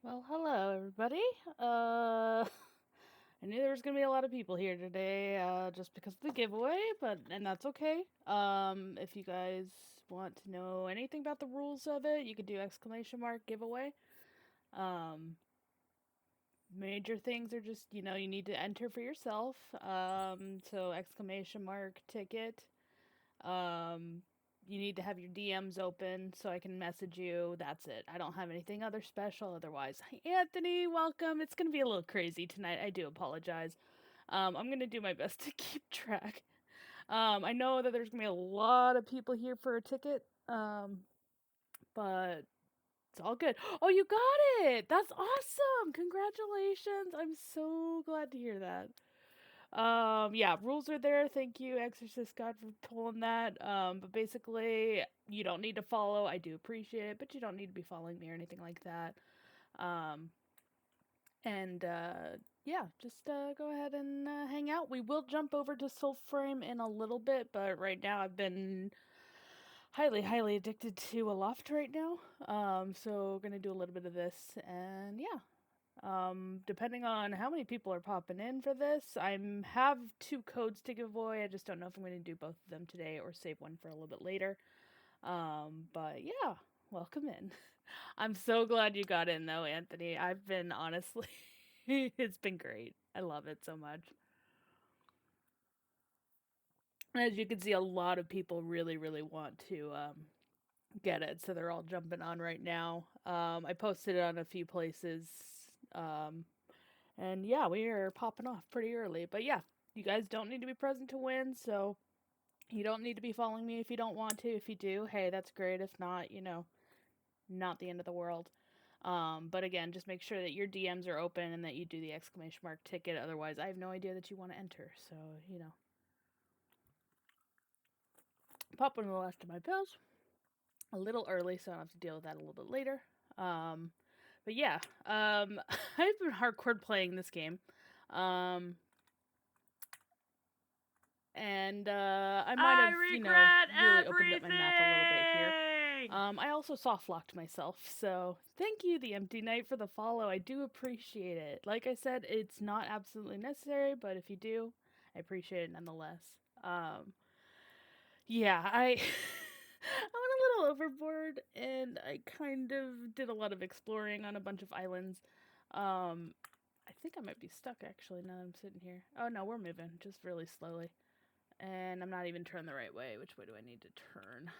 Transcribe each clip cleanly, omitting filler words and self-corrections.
Well, hello everybody. I knew there was gonna be a lot of people here today, just because of the giveaway, and that's okay. If you guys want to know anything about the rules of it, you could do exclamation mark giveaway. Um, Major things are just you need to enter for yourself. So exclamation mark ticket. Um, you need to have your DMs open so I can message you. That's it. I don't have anything other special otherwise. Hi, Anthony. Welcome. It's going to be a little crazy tonight. I do apologize. I'm going to do my best to keep track. I know that there's going to be a lot of people here for a ticket, but it's all good. Oh, you got it. That's awesome. Congratulations. I'm so glad to hear that. Yeah, rules are there. Thank you, Exorcist God, for pulling that. But basically, you don't need to follow. I do appreciate it, but you don't need to be following me or anything like that. Um, and yeah, just go ahead and hang out. We will jump over to Soulframe in a little bit, but right now I've been highly, highly addicted to Aloft right now. So gonna do a little bit of this, and yeah, depending on how many people are popping in for this, I have two codes to give away. I just don't know if I'm going to do both of them today or save one for a little bit later. But yeah, welcome in. I'm so glad you got in though, Anthony. I've been honestly, it's been great. I love it so much. As you can see, a lot of people really, really want to get it, so they're all jumping on right now. I posted it on a few places. And yeah, we are popping off pretty early. But yeah, you guys don't need to be present to win, so you don't need to be following me if you don't want to. If you do, hey, that's great. If not, not the end of the world. But again, just make sure that your DMs are open and that you do the exclamation mark ticket. Otherwise, I have no idea that you want to enter. So, pop one of the last of my pills. A little early, so I don't have to deal with that a little bit later. Um, but yeah, I've been hardcore playing this game. Um, and I might I have, regret really opened up my map a little bit here. everything! I also soft locked myself, so thank you, the Empty Knight, for the follow. I do appreciate it. Like I said, it's not absolutely necessary, but if you do, I appreciate it nonetheless. Yeah, I I went a little overboard, and I kind of did a lot of exploring on a bunch of islands. Um, I think I might be stuck actually now that I'm sitting here. Oh no, we're moving, just really slowly. And I'm not even turned the right way. Which way do I need to turn?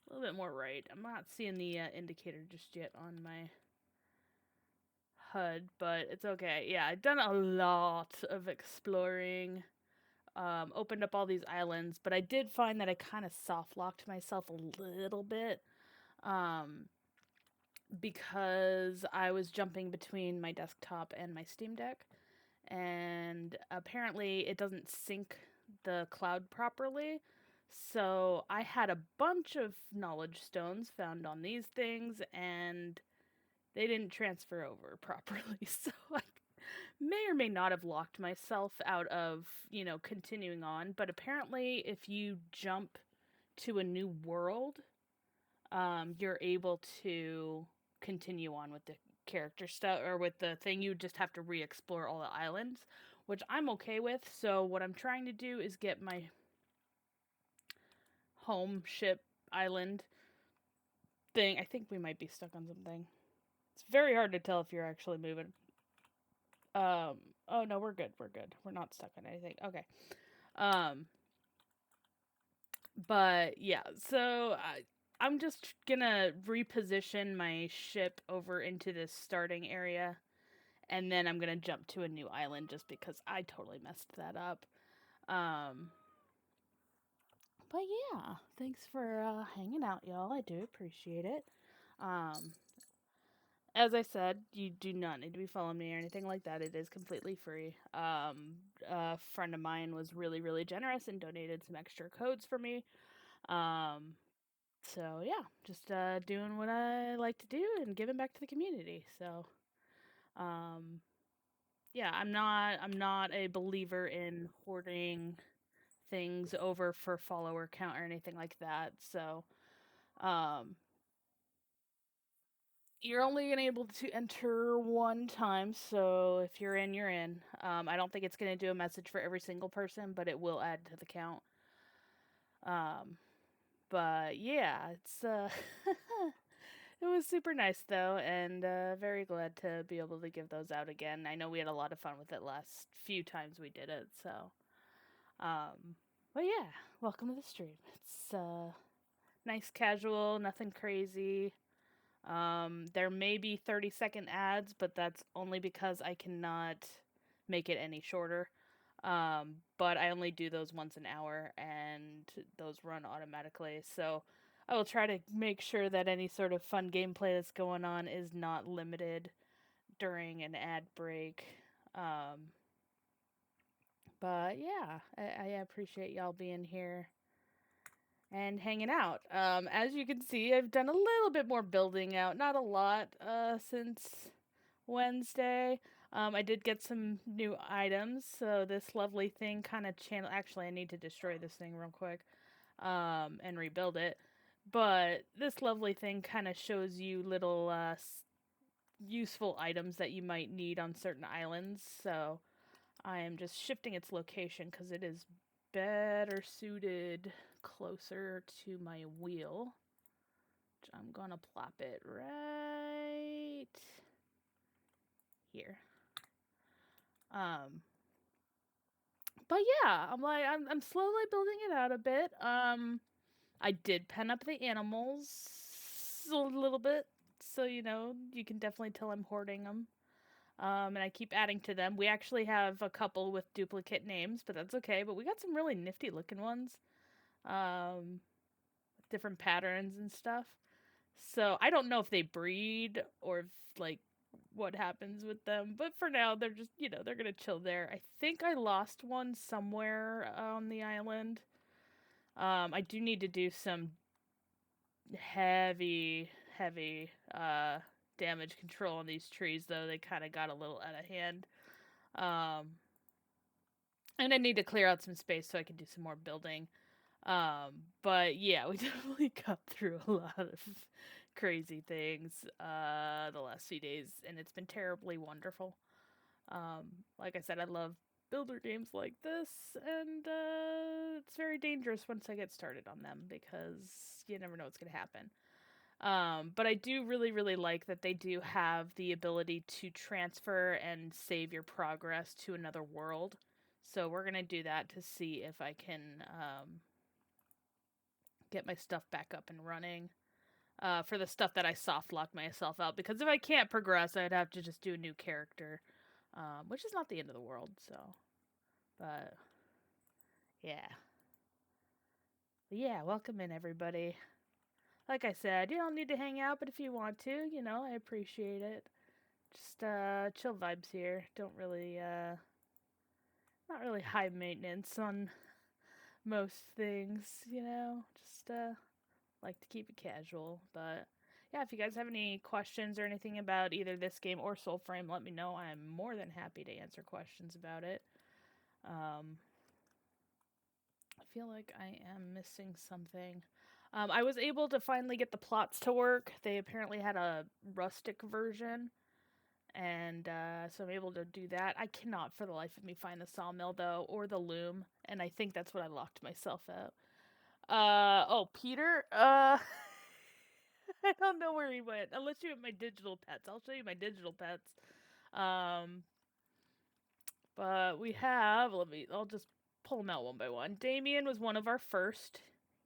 A little bit more right. I'm not seeing the indicator just yet on my HUD, but it's okay. Yeah, I've done a lot of exploring. Opened up all these islands, but I did find that I kind of soft locked myself a little bit because I was jumping between my desktop and my Steam Deck, and apparently it doesn't sync the cloud properly. So I had a bunch of knowledge stones found on these things, and they didn't transfer over properly. So I may or may not have locked myself out of, continuing on. But apparently, if you jump to a new world, you're able to continue on with the character stuff or with the thing. You just have to re-explore all the islands, which I'm okay with. So what I'm trying to do is get my home ship island thing. I think we might be stuck on something. It's very hard to tell if you're actually moving. Oh no, we're good. We're good. We're not stuck on anything. Okay. Um, but yeah, so I'm just gonna reposition my ship over into this starting area, and then I'm gonna jump to a new island just because I totally messed that up. Um, but yeah, thanks for hanging out, y'all. I do appreciate it. Um, as I said, you do not need to be following me or anything like that. It is completely free. A friend of mine was really, really generous and donated some extra codes for me. Um, so yeah, just doing what I like to do and giving back to the community. So um, yeah, I'm not a believer in hoarding things over for follower count or anything like that. So um, You're only gonna able to enter one time, so if you're in, you're in. I don't think it's gonna do a message for every single person, but it will add to the count. Um, but yeah, it's it was super nice though, and very glad to be able to give those out again. I know we had a lot of fun with it last few times we did it, so but yeah, welcome to the stream. It's nice casual, nothing crazy. There may be 30-second ads, but that's only because I cannot make it any shorter. But I only do those once an hour, and those run automatically. So I will try to make sure that any sort of fun gameplay that's going on is not limited during an ad break. Um, but yeah, I appreciate y'all being here and hanging out. As you can see, I've done a little bit more building out, not a lot, since Wednesday. I did get some new items, so this lovely thing kind of channel. Actually, I need to destroy this thing real quick, and rebuild it. But this lovely thing kind of shows you little useful items that you might need on certain islands. So I am just shifting its location because it is better suited closer to my wheel. I'm gonna plop it right here. But yeah, I'm slowly building it out a bit. I did pen up the animals a little bit, so you know you can definitely tell I'm hoarding them. And I keep adding to them. We actually have a couple with duplicate names, but that's okay. But we got some really nifty looking ones, um, different patterns and stuff. So I don't know if they breed or if like what happens with them, but for now they're just they're gonna chill there. I think I lost one somewhere on the island. I do need to do some heavy damage control on these trees though. They kind of got a little out of hand. Um, and I need to clear out some space so I can do some more building. But yeah, we definitely got through a lot of crazy things the last few days, and it's been terribly wonderful. Like I said, I love builder games like this, and it's very dangerous once I get started on them because you never know what's going to happen. But I do really like that they do have the ability to transfer and save your progress to another world. So we're gonna do that to see if I can get my stuff back up and running. For the stuff that I soft locked myself out, because if I can't progress, I'd have to just do a new character, which is not the end of the world. So, but yeah, welcome in everybody. Like I said, you don't need to hang out, but if you want to, I appreciate it. Just chill vibes here. Don't really not really high maintenance on most things, Just like to keep it casual. But yeah, if you guys have any questions or anything about either this game or Soulframe, let me know. I'm more than happy to answer questions about it. I feel like I am missing something. I was able to finally get the plots to work. They apparently had a rustic version, and so I'm able to do that. I cannot for the life of me find the sawmill, though, or the loom, and I think that's what I locked myself out. Oh, Peter? I don't know where he went. Unless you have my digital pets. I'll show you my digital pets. Um, but we have, I'll just pull them out one by one. Damien was one of our first.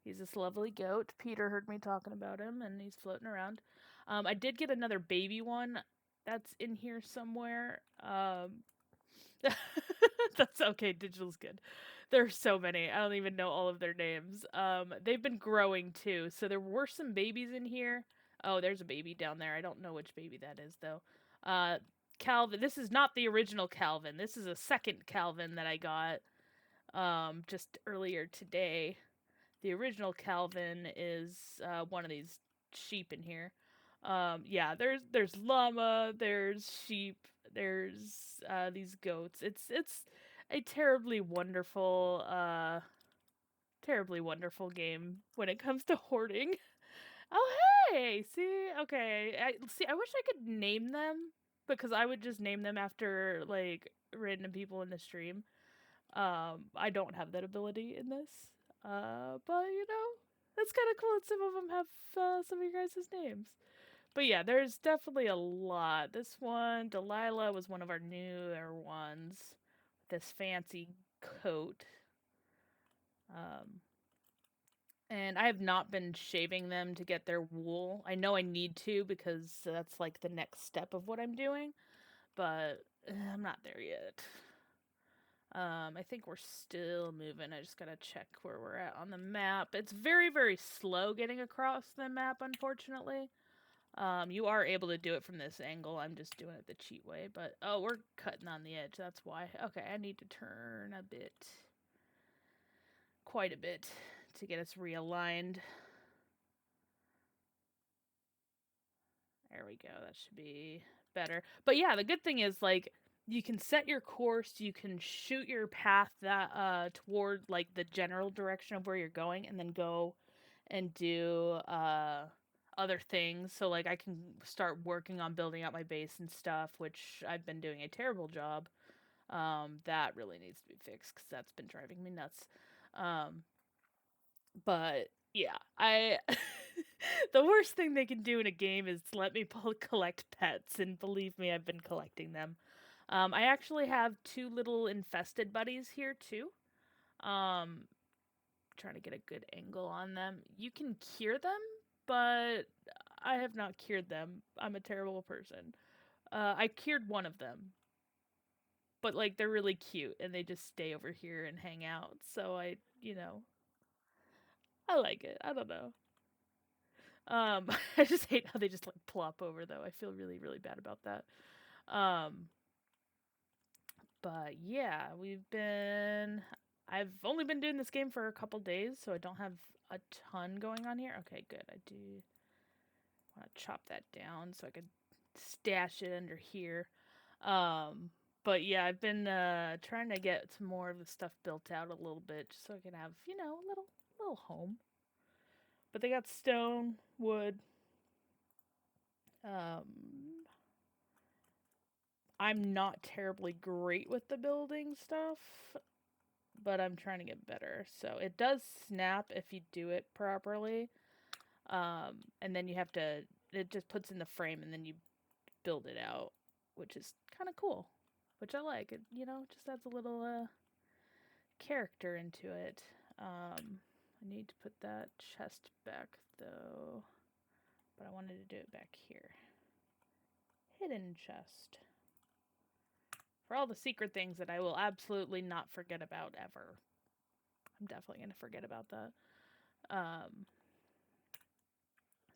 He's this lovely goat. Peter heard me talking about him, and he's floating around. I did get another baby one that's in here somewhere. That's okay. Digital's good. There's so many. I don't even know all of their names. They've been growing too. So there were some babies in here. Oh, there's a baby down there. I don't know which baby that is though. Calvin. This is not the original Calvin. This is a second Calvin that I got just earlier today. The original Calvin is one of these sheep in here. Yeah, there's llama, there's sheep, there's these goats. It's a terribly wonderful game when it comes to hoarding. Oh Hey, see, okay. I wish I could name them because I would just name them after like random people in the stream. I don't have that ability in this. But that's kind of cool that some of them have some of your guys' names. But yeah, there's definitely a lot. This one, Delilah, was one of our newer ones. This fancy coat. Um, and I have not been shaving them to get their wool. I know I need to because that's like the next step of what I'm doing, but I'm not there yet. I think we're still moving. I just gotta check where we're at on the map. It's very, very slow getting across the map, unfortunately. You are able to do it from this angle. I'm just doing it the cheat way, but oh, we're cutting on the edge. That's why. Okay, I need to turn a bit, quite a bit, to get us realigned. There we go. That should be better. But yeah, the good thing is like you can set your course, you can shoot your path that toward like the general direction of where you're going and then go and do other things. So like I can start working on building out my base and stuff, which I've been doing a terrible job. That really needs to be fixed cuz that's been driving me nuts. Um but yeah, I the worst thing they can do in a game is let me collect pets, and believe me, I've been collecting them. I actually have two little infested buddies here too. Um, Trying to get a good angle on them. You can cure them, but I have not cured them. I'm a terrible person. I cured one of them, but like they're really cute and they just stay over here and hang out. So I like it. I don't know. I just hate how they just like plop over though. I feel really, really bad about that. Um, but yeah, I've only been doing this game for a couple days, so I don't have a ton going on here. Okay, good. I do want to chop that down so I could stash it under here. Um, but yeah, I've been trying to get some more of the stuff built out a little bit, just so I can have a little home. But they got stone, wood. Um, I'm not terribly great with the building stuff, but I'm trying to get better. So it does snap if you do it properly. And then you have to, it just puts in the frame and then you build it out, which is kind of cool, which I like. It, just adds a little character into it. I need to put that chest back though, but I wanted to do it back here. Hidden chest. For all the secret things that I will absolutely not forget about ever. I'm definitely going to forget about that.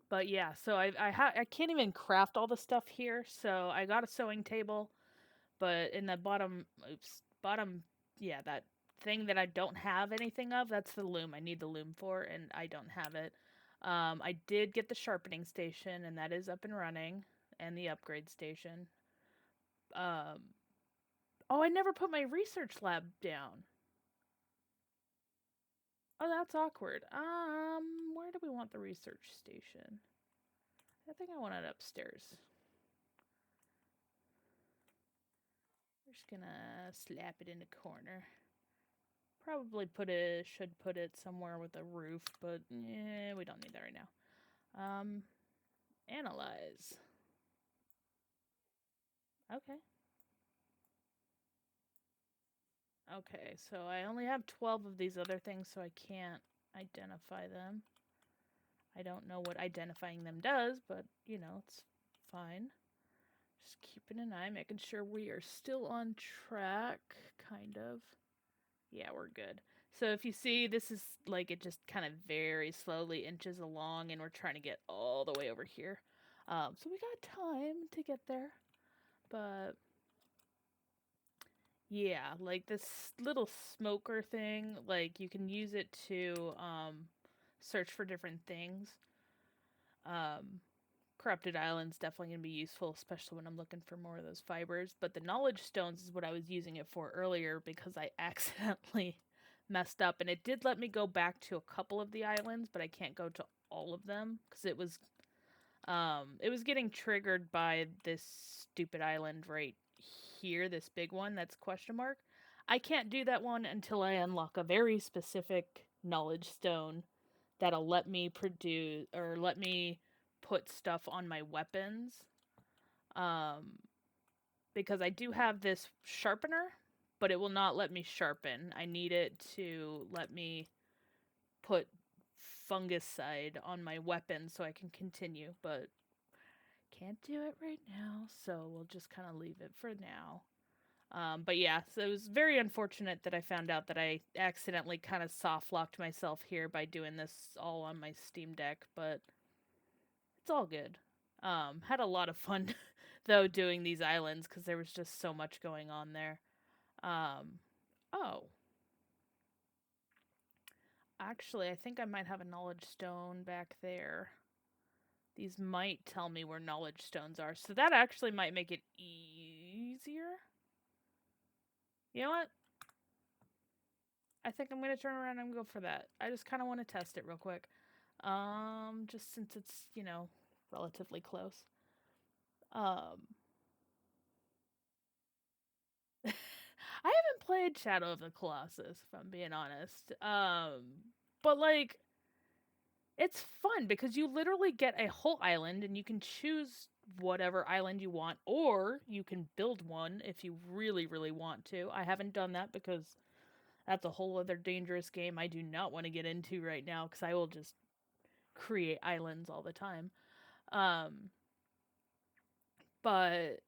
But yeah, so I can't even craft all the stuff here. So I got a sewing table, but in the bottom, yeah, that thing that I don't have anything of, that's the loom. I need the loom for, and I don't have it. I did get the sharpening station, and that is up and running, and the upgrade station. Um, oh, I never put my research lab down. Oh, that's awkward. Where do we want the research station? I think I want it upstairs. We're just gonna slap it in the corner. Probably should put it somewhere with a roof, but yeah, we don't need that right now. Analyze. Okay. Okay, so I only have 12 of these other things, so I can't identify them. I don't know what identifying them does, but, it's fine. Just keeping an eye, making sure we are still on track, kind of. Yeah, we're good. So if you see, this is like it just kind of very slowly inches along, and we're trying to get all the way over here. So we got time to get there. But yeah, like this little smoker thing, like you can use it to search for different things. Um, Corrupted Island's definitely going to be useful, especially when I'm looking for more of those fibers. But the Knowledge Stones is what I was using it for earlier because I accidentally messed up. And it did let me go back to a couple of the islands, but I can't go to all of them because it was It was getting triggered by this stupid island right here, this big one that's question mark. I can't do that one until I unlock a very specific knowledge stone that'll let me produce or let me put stuff on my weapons. Um, because I do have this sharpener, but it will not let me sharpen. I need it to let me put fungicide on my weapon so I can continue, but can't do it right now, so we'll just kind of leave it for now. But yeah, so it was very unfortunate that I found out that I accidentally kind of soft locked myself here by doing this all on my Steam Deck, but it's all good. Had a lot of fun though doing these islands because there was just so much going on there. Um, oh, actually, I think I might have a knowledge stone back there. These might tell me where knowledge stones are, so that actually might make it easier. You know what? I think I'm gonna turn around and go for that. I just kind of want to test it real quick. Just since it's relatively close. Um, I haven't played Shadow of the Colossus, if I'm being honest. But like, it's fun because you literally get a whole island and you can choose whatever island you want, or you can build one if you really, really want to. I haven't done that because that's a whole other dangerous game I do not want to get into right now because I will just create islands all the time. Um, but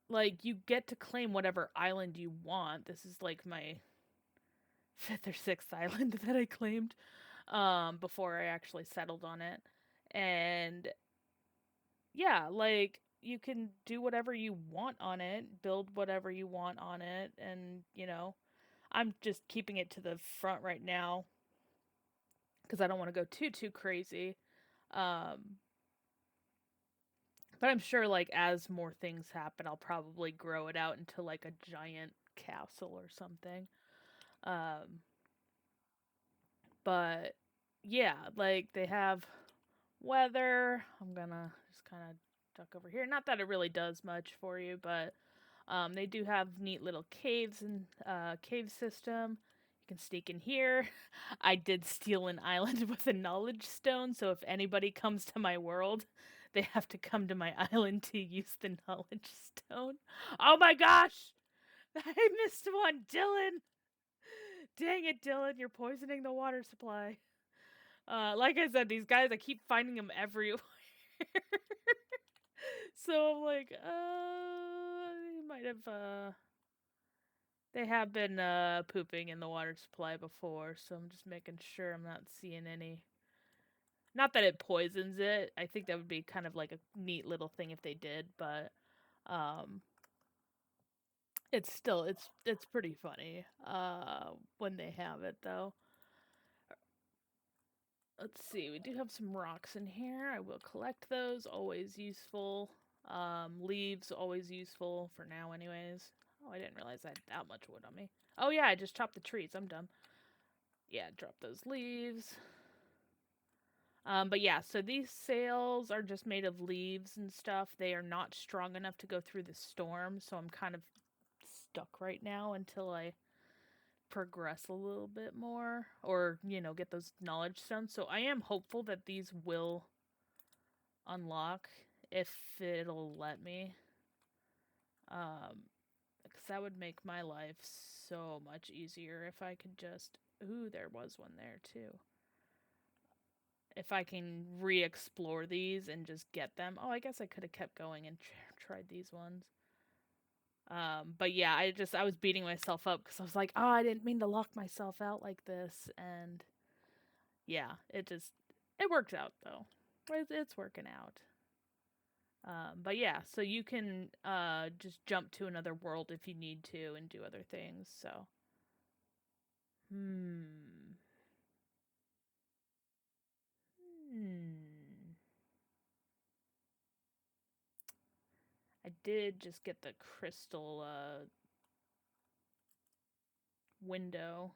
like you get to claim whatever island you want. This is like my fifth or sixth island that I claimed before I actually settled on it. And yeah, like you can do whatever you want on it, build whatever you want on it, and I'm just keeping it to the front right now because I don't want to go too crazy. Um, but I'm sure like as more things happen, I'll probably grow it out into like a giant castle or something. Um, but yeah, like they have weather. I'm gonna just kind of duck over here. Not that it really does much for you, but they do have neat little caves and cave system. You can sneak in here. I did steal an island with a knowledge stone, so if anybody comes to my world, they have to come to my island to use the knowledge stone. Oh my gosh! I missed one, Dylan. Dang it, Dylan! You're poisoning the water supply. Like I said, these guys, I keep finding them everywhere. So I'm like, you might have, they have been, pooping in the water supply before, so I'm just making sure I'm not seeing any. Not that it poisons it. I think that would be kind of like a neat little thing if they did, but, um, it's still, it's pretty funny, when they have it, though. Let's see, we do have some rocks in here. I will collect those, always useful. Leaves, always useful for now, anyways. Oh, I didn't realize I had that much wood on me. Oh, yeah, I just chopped the trees. I'm dumb. Yeah, drop those leaves. But yeah, so these sails are just made of leaves and stuff. They are not strong enough to go through the storm, so I'm kind of stuck right now until I progress a little bit more or, get those knowledge stones. So I am hopeful that these will unlock if it'll let me. Because that would make my life so much easier if I could just. Ooh, there was one there too. If I can re explore these and just get them. Oh, I guess I could have kept going and tried these ones. But yeah, I was beating myself up because I was like, oh, I didn't mean to lock myself out like this. And yeah, it works out though. It's working out. But yeah, so you can just jump to another world if you need to and do other things. So, hmm, hmm. I did just get the crystal window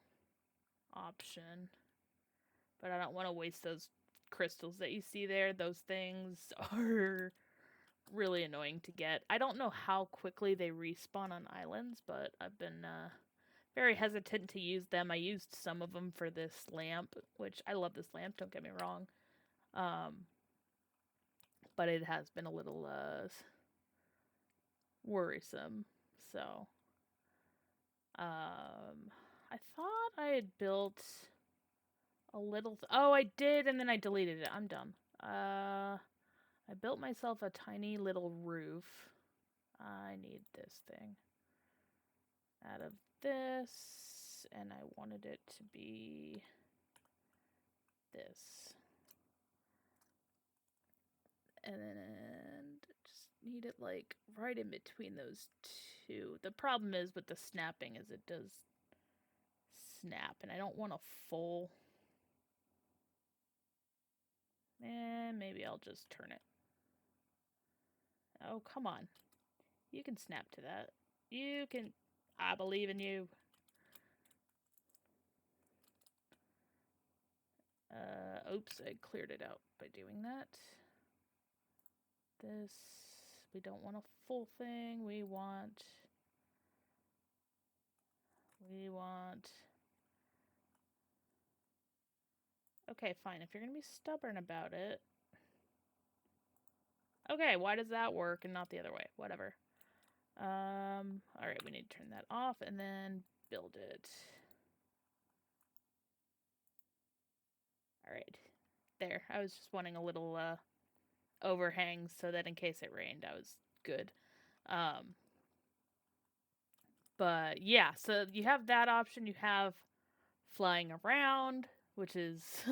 option, but I don't want to waste those crystals that you see there, those things are really annoying to get. I don't know how quickly they respawn on islands, but I've been very hesitant to use them. I used some of them for this lamp, which I love this lamp, don't get me wrong. But it has been a little worrisome. So, I thought I had built a little. Oh, I did, and then I deleted it. I'm dumb. I built myself a tiny little roof. I need this thing out of this, and I wanted it to be this. And just need it like right in between those two. The problem is with the snapping is it does snap, and I don't want a full. Maybe I'll just turn it. Oh, come on. You can snap to that. You can. I believe in you. Oops, I cleared it out by doing that. This, we don't want a full thing. We want. Okay, fine. If you're gonna be stubborn about it. Okay, why does that work and not the other way? Whatever. Alright, we need to turn that off and then build it. Alright. There. I was just wanting a little overhang so that in case it rained, I was good. But yeah, so you have that option. You have flying around, which is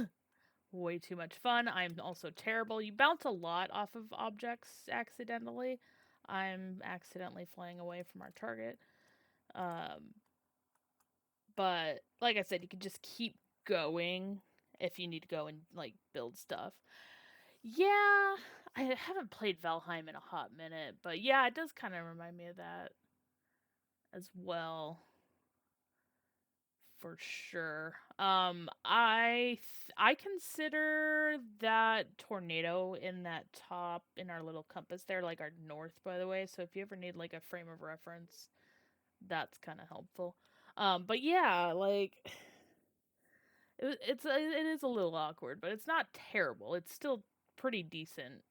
way too much fun. I'm also terrible. You bounce a lot off of objects accidentally. I'm accidentally flying away from our target. But like I said, you can just keep going if you need to go and like build stuff. Yeah, I haven't played Valheim in a hot minute, but yeah, it does kind of remind me of that as well. For sure. I consider that tornado in that top in our little compass there like our north, by the way. So if you ever need like a frame of reference, that's kind of helpful. But yeah, like it is a little awkward, but it's not terrible. It's still pretty decent,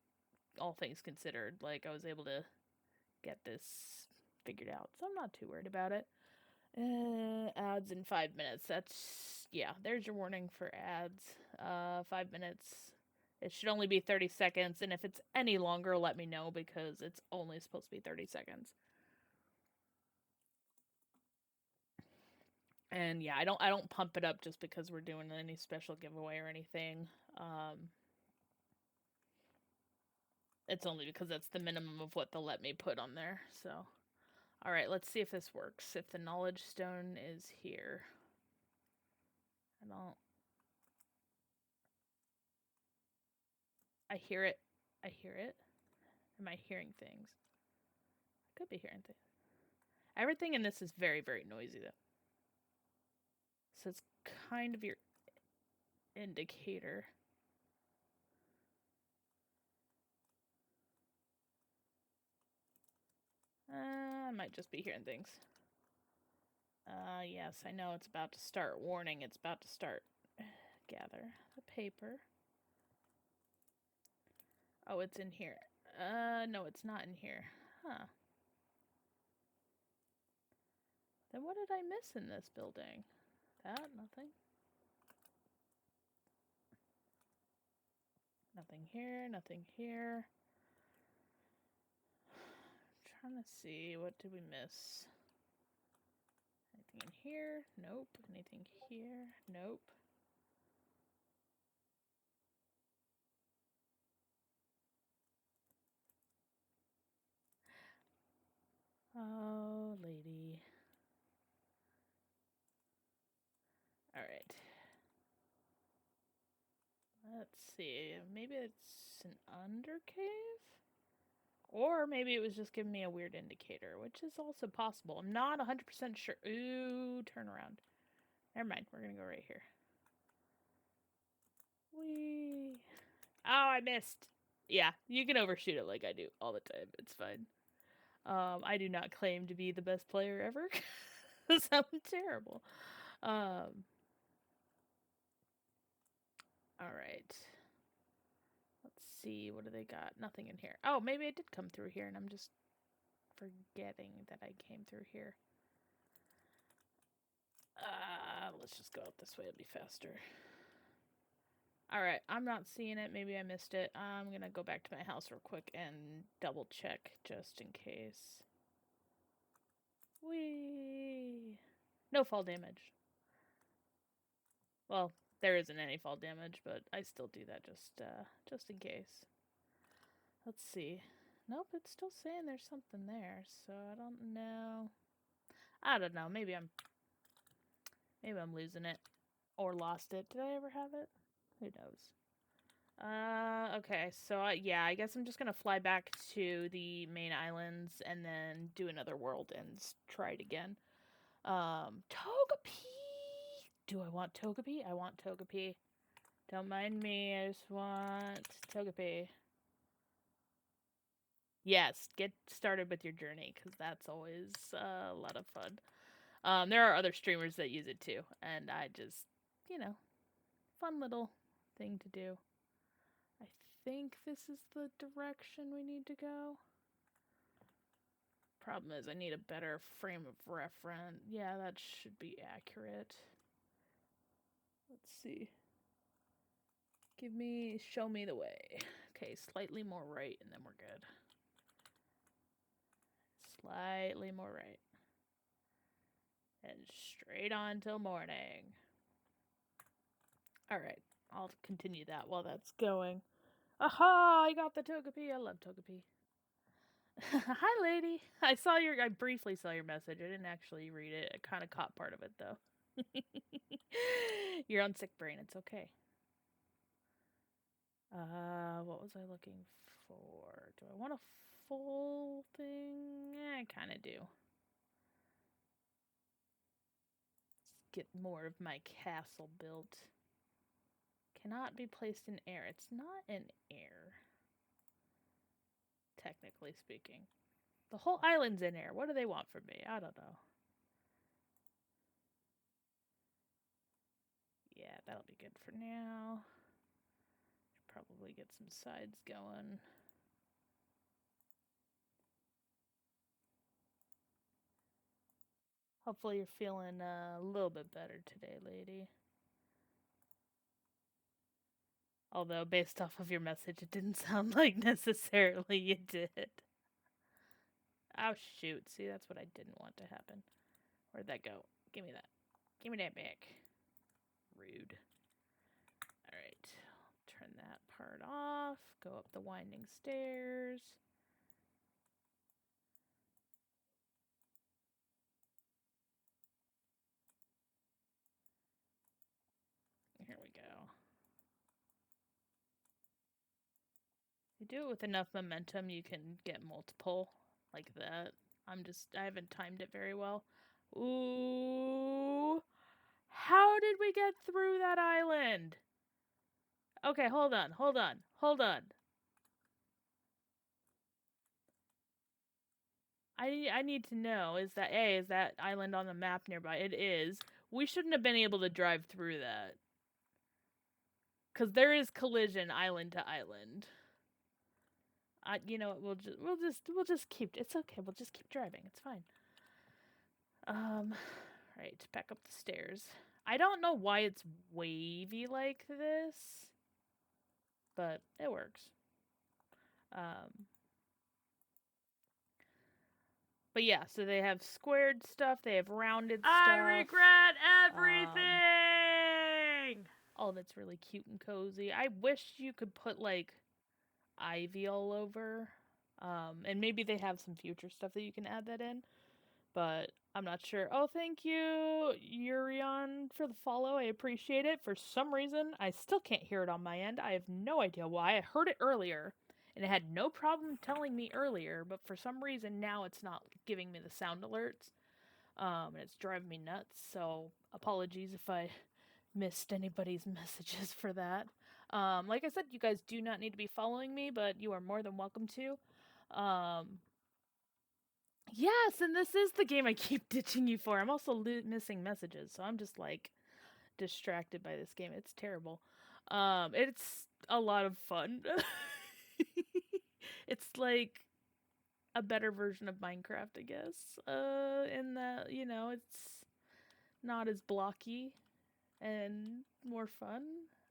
all things considered. Like I was able to get this figured out, so I'm not too worried about it. Ads in 5 minutes. That's yeah. There's your warning for ads. 5 minutes. It should only be 30 seconds, and if it's any longer, let me know because it's only supposed to be 30 seconds. And yeah, I don't pump it up just because we're doing any special giveaway or anything. It's only because that's the minimum of what they'll let me put on there. So, all right, let's see if this works. If the knowledge stone is here, I don't. I hear it. I hear it. Am I hearing things? I could be hearing things. Everything in this is very, very noisy though. So it's kind of your indicator. I might just be hearing things. Yes, I know it's about to start. Warning, it's about to start. Gather the paper. Oh, it's in here. No, it's not in here. Huh. Then what did I miss in this building? That? Nothing? Nothing here, nothing here. I'm trying to see, what did we miss? Anything in here? Nope. Anything here? Nope. Oh, lady. Alright. Let's see. Maybe it's an undercave? Or maybe it was just giving me a weird indicator, which is also possible. I'm not 100% sure. Ooh, turn around. Never mind. We're going to go right here. Whee! Oh, I missed. Yeah, you can overshoot it like I do all the time. It's fine. I do not claim to be the best player ever, because I'm terrible. All right. Let's see. What do they got? Nothing in here. Oh, maybe I did come through here, and I'm just forgetting that I came through here. Let's just go out this way. It'll be faster. Alright, I'm not seeing it. Maybe I missed it. I'm gonna go back to my house real quick and double check just in case. Whee! No fall damage. Well, there isn't any fall damage, but I still do that just in case. Let's see. Nope, it's still saying there's something there, so I don't know. I don't know. Maybe I'm losing it or lost it. Did I ever have it? Who knows? Okay, so yeah, I guess I'm just gonna fly back to the main islands and then do another world and try it again. Togepi! Do I want Togepi? I want Togepi. Don't mind me, I just want Togepi. Yes, get started with your journey, because that's always a lot of fun. There are other streamers that use it too, and I just, fun little thing to do. I think this is the direction we need to go. Problem is, I need a better frame of reference. Yeah, that should be accurate. Let's see. Show me the way. Okay, slightly more right, and then we're good. Slightly more right. And straight on till morning. Alright, I'll continue that while that's going. Aha! I got the Togepi. I love Togepi. Hi, lady. I briefly saw your message. I didn't actually read it. I kind of caught part of it, though. You're on sick brain. It's okay. What was I looking for? Do I want a full thing? I kind of do. Let's get more of my castle built. Cannot be placed in air. It's not in air. Technically speaking. The whole island's in air. What do they want from me? I don't know. Yeah, that'll be good for now. Should probably get some sides going. Hopefully you're feeling a little bit better today, lady. Although, based off of your message, it didn't sound like necessarily you did. Oh, shoot. See, that's what I didn't want to happen. Where'd that go? Give me that. Give me that back. Rude. Alright. Turn that part off. Go up the winding stairs. Here we go. You do it with enough momentum, you can get multiple like that. I haven't timed it very well. Ooh. How did we get through that island? Okay, hold on. I need to know, is that island on the map nearby? It is. We shouldn't have been able to drive through that. Cuz there is collision island to island. We'll just keep, it's okay. We'll just keep driving. It's fine. Right, back up the stairs. I don't know why it's wavy like this, but it works. But yeah, so they have squared stuff, they have rounded stuff. I regret everything! All that's really cute and cozy. I wish you could put, like, ivy all over. And maybe they have some future stuff that you can add that in. But I'm not sure. Oh, thank you, Urion, for the follow. I appreciate it. For some reason, I still can't hear it on my end. I have no idea why. I heard it earlier, and it had no problem telling me earlier, but for some reason now it's not giving me the sound alerts. And it's driving me nuts, so apologies if I missed anybody's messages for that. Like I said, you guys do not need to be following me, but you are more than welcome to. Yes, and this is the game I keep ditching you for. I'm also missing messages, so I'm just like distracted by this game. It's terrible. It's a lot of fun. It's like a better version of Minecraft, I guess. In that, it's not as blocky and more fun.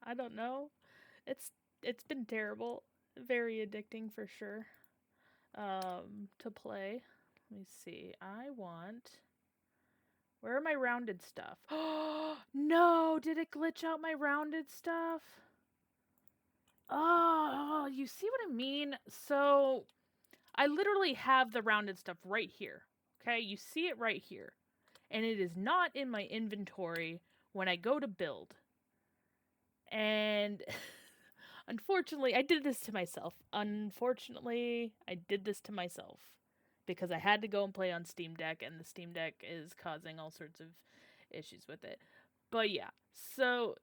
I don't know. It's it's been terrible. Very addicting for sure. To play. Let me see. I want. Where are my rounded stuff? Oh no! Did it glitch out my rounded stuff? Oh, you see what I mean? So I literally have the rounded stuff right here. Okay, you see it right here. And it is not in my inventory when I go to build. And unfortunately, I did this to myself. Unfortunately, I did this to myself because I had to go and play on Steam Deck, and the Steam Deck is causing all sorts of issues with it. But yeah, so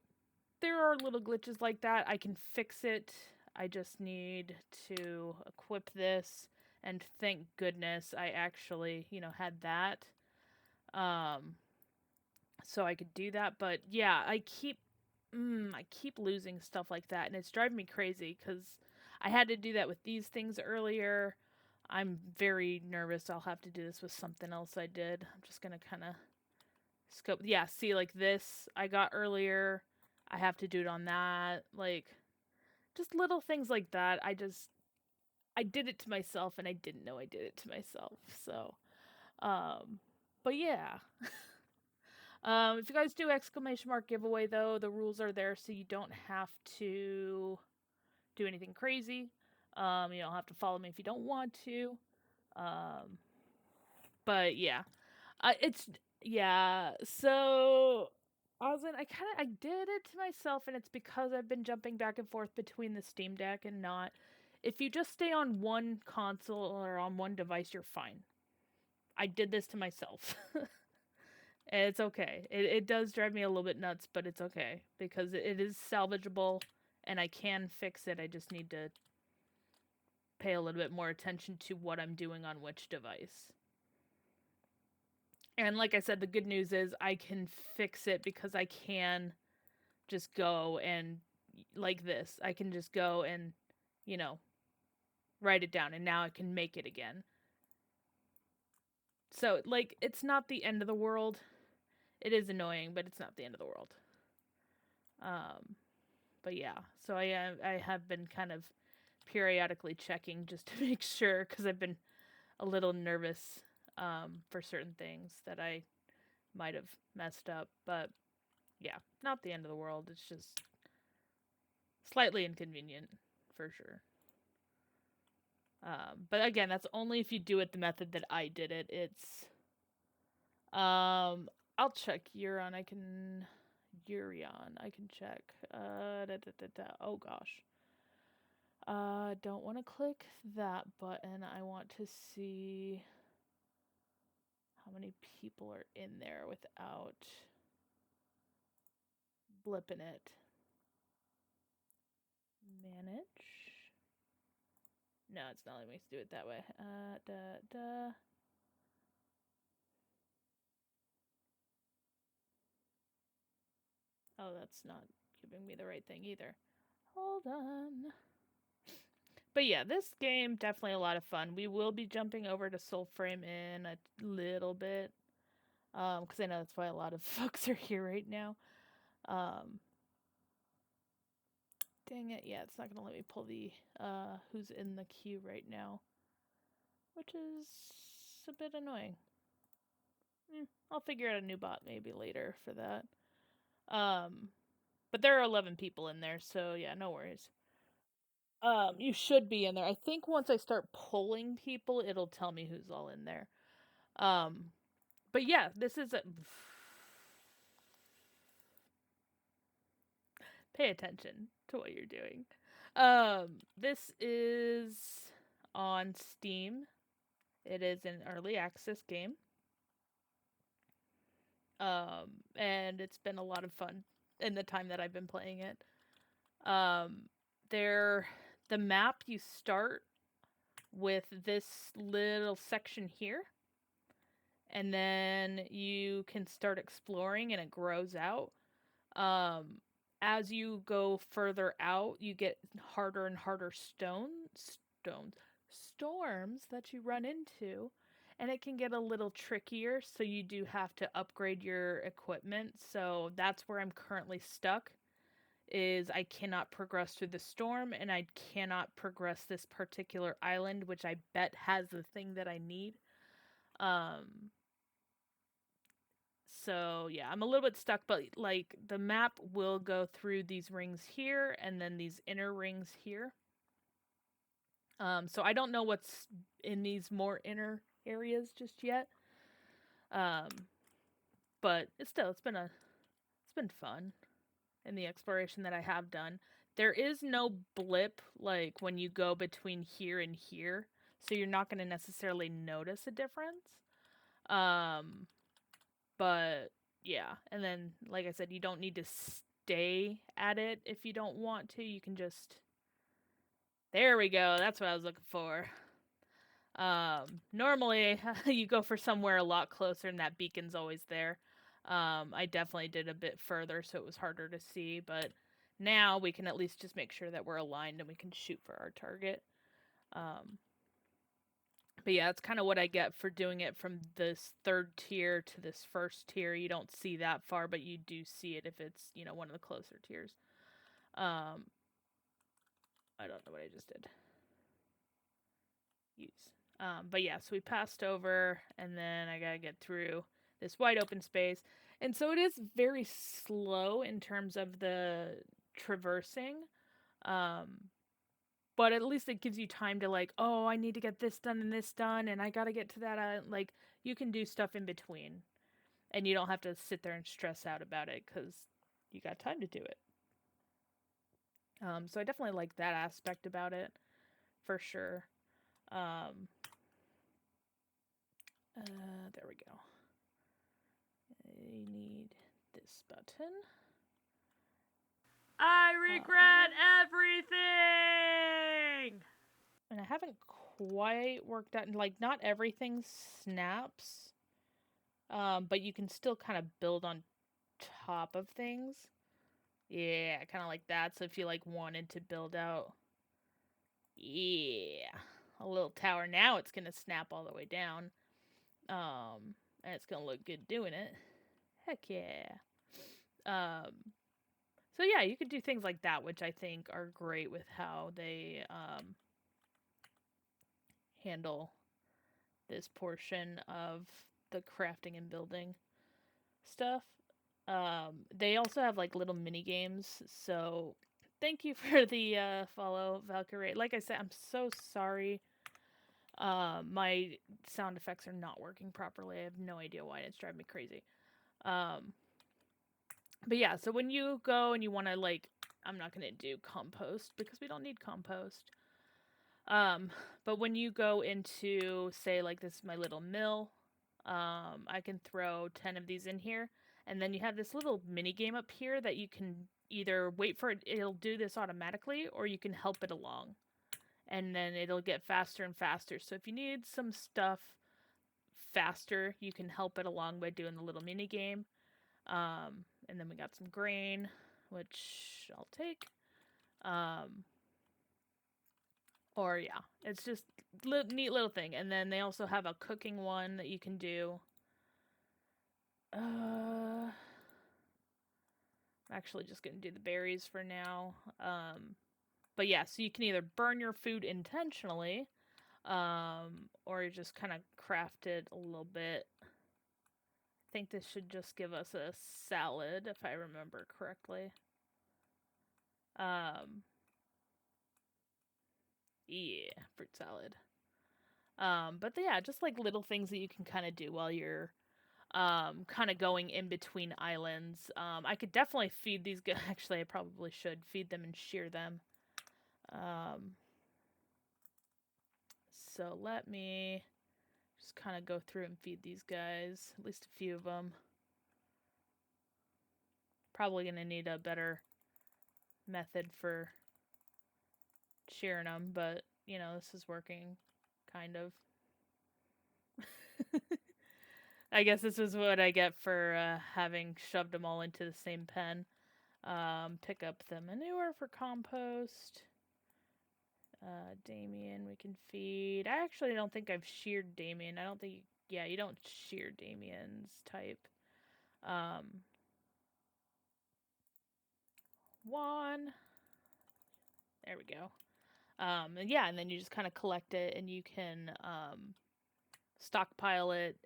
there are little glitches like that. I can fix it. I just need to equip this, and thank goodness I actually, had that. Um, so I could do that. But yeah, I keep losing stuff like that, and it's driving me crazy because I had to do that with these things earlier. I'm very nervous. I'll have to do this with something else I did. I'm just gonna kind of scope. Yeah, see, like this I got earlier. I have to do it on that. Like, just little things like that. I did it to myself, and I didn't know I did it to myself. So, um, but yeah. If you guys do exclamation mark giveaway though, the rules are there so you don't have to do anything crazy. You don't have to follow me if you don't want to. Um, but yeah, it's yeah. So I did it to myself, and it's because I've been jumping back and forth between the Steam Deck and not. If you just stay on one console or on one device, you're fine. I did this to myself. It's okay. It does drive me a little bit nuts, but it's okay because it is salvageable and I can fix it. I just need to pay a little bit more attention to what I'm doing on which device. And like I said, the good news is I can fix it because I can just go and, like this, I can just go and, you know, write it down and now I can make it again. So, like, it's not the end of the world. It is annoying, but it's not the end of the world. Um, but yeah, so I have been kind of periodically checking just to make sure because I've been a little nervous for certain things that I might have messed up. But yeah, not the end of the world. It's just slightly inconvenient for sure. But again, that's only if you do it the method that I did it. It's I'll check Euron. I can check. Oh gosh. Don't want to click that button. I want to see how many people are in there without blipping it. Manage. No, it's not letting me do it that way. Oh, that's not giving me the right thing either. Hold on. But yeah, this game definitely a lot of fun. We will be jumping over to Soulframe in a little bit, because I know that's why a lot of folks are here right now. Dang it! Yeah, it's not gonna let me pull the who's in the queue right now, which is a bit annoying. I'll figure out a new bot maybe later for that. But there are 11 people in there, so yeah, no worries. You should be in there. I think once I start pulling people, it'll tell me who's all in there. Um, but yeah, this is a pay attention to what you're doing. This is on Steam. It is an early access game. And it's been a lot of fun in the time that I've been playing it. They're the map. You start with this little section here, and then you can start exploring, and it grows out. Um, as you go further out, you get harder and harder storms that you run into, and it can get a little trickier. So you do have to upgrade your equipment. So that's where I'm currently stuck. Is I cannot progress through the storm, and I cannot progress this particular island, which I bet has the thing that I need. Um, so yeah, I'm a little bit stuck, but like the map will go through these rings here and then these inner rings here. So I don't know what's in these more inner areas just yet. Um, but it's been fun in the exploration that I have done. There is no blip like when you go between here and here, so you're not going to necessarily notice a difference. Um, but yeah, and then like I said, you don't need to stay at it if you don't want to. You can just there we go. That's what I was looking for. Normally you go for somewhere a lot closer and that beacon's always there. I definitely did a bit further so it was harder to see, but now we can at least just make sure that we're aligned and we can shoot for our target. But yeah, that's kind of what I get for doing it from this third tier to this first tier. You don't see that far, but you do see it if it's, one of the closer tiers. I don't know what I just did. Use. But yeah, so we passed over, and then I gotta get through this wide open space. And so it is very slow in terms of the traversing. But at least it gives you time to like, oh, I need to get this done, and I gotta get to that. Like, you can do stuff in between, and you don't have to sit there and stress out about it because you got time to do it. So I definitely like that aspect about it, for sure. There we go. I need this button. I regret everything! And I haven't quite worked out, like, not everything snaps, but you can still kind of build on top of things. Yeah, kind of like that. So if you, like, wanted to build out, yeah, a little tower, now it's going to snap all the way down. And it's going to look good doing it. Heck yeah. So yeah, you could do things like that, which I think are great with how they handle this portion of the crafting and building stuff. They also have like little mini games. So thank you for the follow, Valkyrie. Like I said, I'm so sorry. My sound effects are not working properly. I have no idea why. It's driving me crazy. But yeah, so when you go and you want to like, I'm not going to do compost because we don't need compost. But when you go into, say, like this is my little mill, I can throw 10 of these in here. And then you have this little mini game up here that you can either wait for it, it'll do this automatically, or you can help it along. And then it'll get faster and faster. So if you need some stuff faster, you can help it along by doing the little mini game. And then we got some grain, which I'll take. Or yeah, it's just neat little thing. And then they also have a cooking one that you can do. I'm actually just gonna do the berries for now. But yeah, so you can either burn your food intentionally, or you just kind of craft it a little bit. I think this should just give us a salad, if I remember correctly. Yeah, fruit salad. But yeah, just like little things that you can kind of do while you're kind of going in between islands. I could definitely feed these guys. Actually, I probably should feed them and shear them. So let me just kind of go through and feed these guys, at least a few of them. Probably gonna need a better method for shearing them, but you know, this is working, kind of. I guess this is what I get for having shoved them all into the same pen. Pick up the manure for compost. Damien, we can feed. I actually don't think I've sheared Damien. I don't think. Yeah, you don't shear Damien's type. One. There we go. And yeah, and then you just kind of collect it, and you can stockpile it.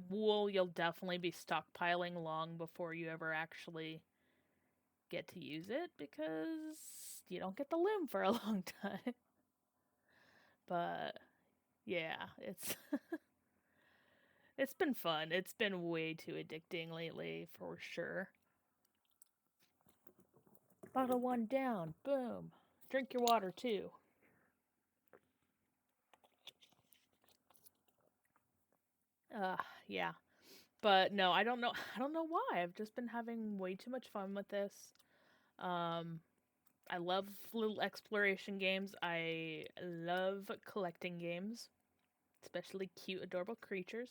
Wool, you'll definitely be stockpiling long before you ever actually get to use it because you don't get the loom for a long time. But yeah, it's been fun. It's been way too addicting lately for sure. Bottle one down. Boom. Drink your water too. Yeah. But no, I don't know. I don't know why. I've just been having way too much fun with this. Um, I love little exploration games. I love collecting games, especially cute, adorable creatures.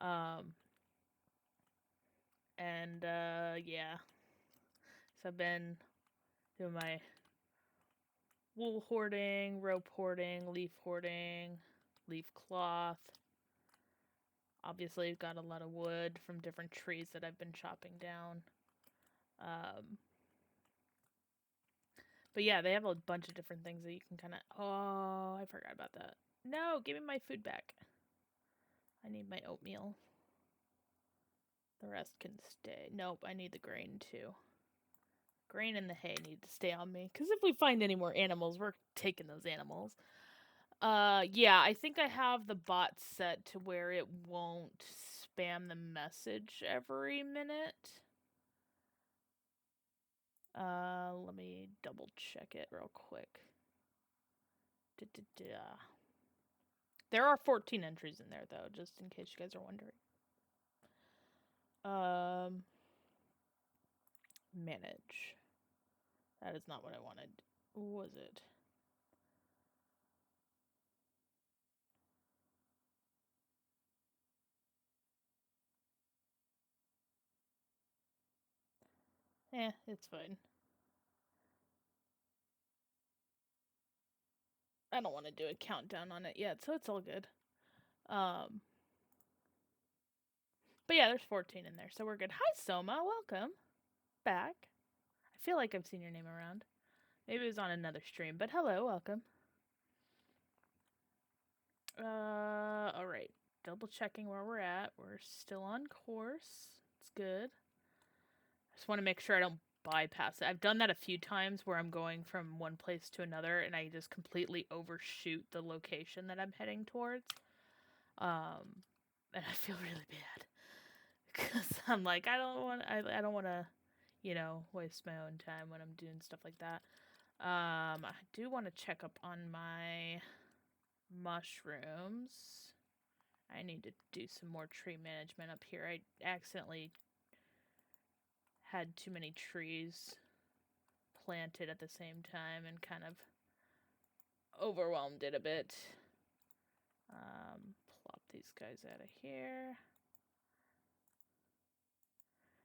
Um, and yeah, so I've been doing my wool hoarding, rope hoarding, leaf cloth. Obviously, I've got a lot of wood from different trees that I've been chopping down. Um, but yeah, they have a bunch of different things that you can kind of. Oh, I forgot about that. No, give me my food back. I need my oatmeal. The rest can stay. Nope, I need the grain too. Grain and the hay need to stay on me. Because if we find any more animals, we're taking those animals. Yeah, I think I have the bot set to where it won't spam the message every minute. Let me double check it real quick. Da-da-da. There are 14 entries in there, though, just in case you guys are wondering. Manage. That is not what I wanted. Was it? It's fine. I don't want to do a countdown on it yet, so it's all good. But yeah, there's 14 in there, so we're good. Hi, Soma. Welcome back. I feel like I've seen your name around. Maybe it was on another stream, but hello, welcome. Alright. Double checking where we're at. We're still on course. It's good. I just want to make sure I don't bypass it. I've done that a few times where I'm going from one place to another and I just completely overshoot the location that I'm heading towards. And I feel really bad. Because I'm like, I don't want to, waste my own time when I'm doing stuff like that. I do want to check up on my mushrooms. I need to do some more tree management up here. I accidentally had too many trees planted at the same time and kind of overwhelmed it a bit. Plop these guys out of here.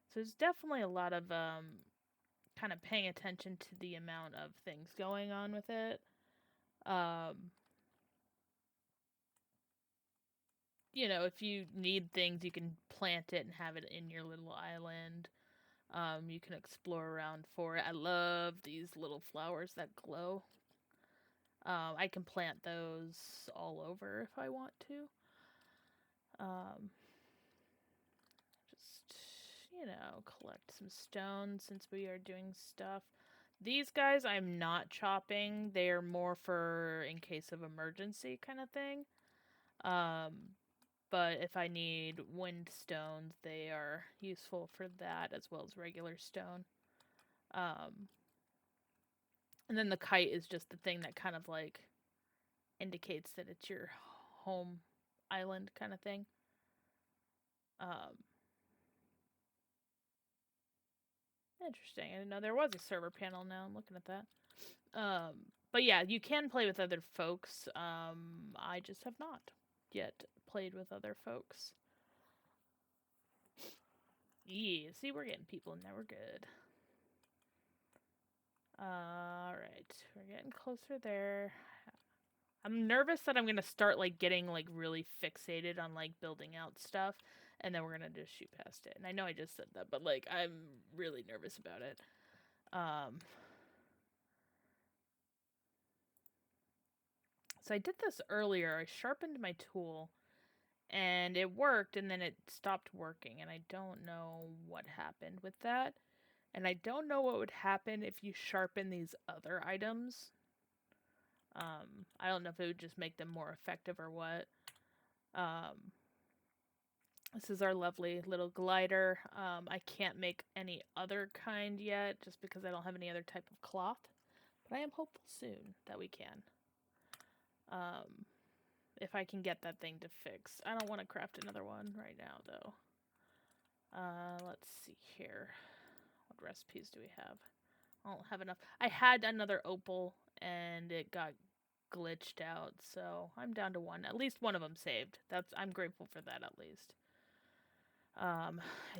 So there's definitely a lot of kind of paying attention to the amount of things going on with it. If you need things, you can plant it and have it in your little island. You can explore around for it. I love these little flowers that glow. I can plant those all over if I want to. Just, collect some stones since we are doing stuff. These guys I'm not chopping. They are more for in case of emergency kind of thing. But if I need wind stones, they are useful for that as well as regular stone. And then the kite is just the thing that kind of like indicates that it's your home island kind of thing. Interesting. I didn't know there was a server panel now. I'm looking at that. But yeah, you can play with other folks. I just have not yet played with other folks. Yeah, see, we're getting people in there. We're good. Alright, we're getting closer there. I'm nervous that I'm gonna start like getting like really fixated on like building out stuff, and then we're gonna just shoot past it. And I know I just said that, but like I'm really nervous about it. So I did this earlier. I sharpened my tool, and it worked, and then it stopped working, and I don't know what happened with that. And I don't know what would happen if you sharpen these other items. I don't know if it would just make them more effective or what. This is our lovely little glider. I can't make any other kind yet, just because I don't have any other type of cloth. But I am hopeful soon that we can. If I can get that thing to fix. I don't want to craft another one right now, though. Let's see here. What recipes do we have? I don't have enough. I had another opal, and it got glitched out, so I'm down to one. At least one of them saved. I'm grateful for that, at least. I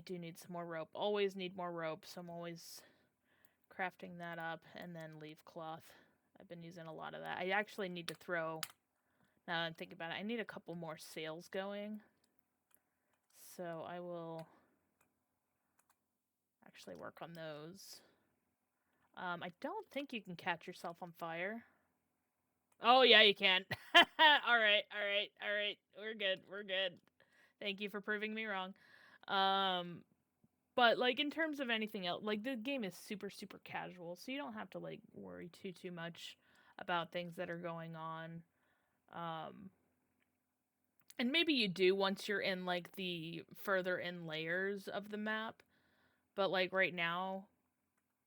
do need some more rope. Always need more rope, so I'm always crafting that up, and then leaf cloth. I've been using a lot of that. I actually need to throw, now that I'm thinking about it, I need a couple more sails going. So I will actually work on those. I don't think you can catch yourself on fire. Oh, yeah, you can. Alright. We're good. Thank you for proving me wrong. But, like, in terms of anything else, like, the game is super, super casual, so you don't have to, like, worry too much about things that are going on. And maybe you do once you're in, like, the further in layers of the map. But, like, right now,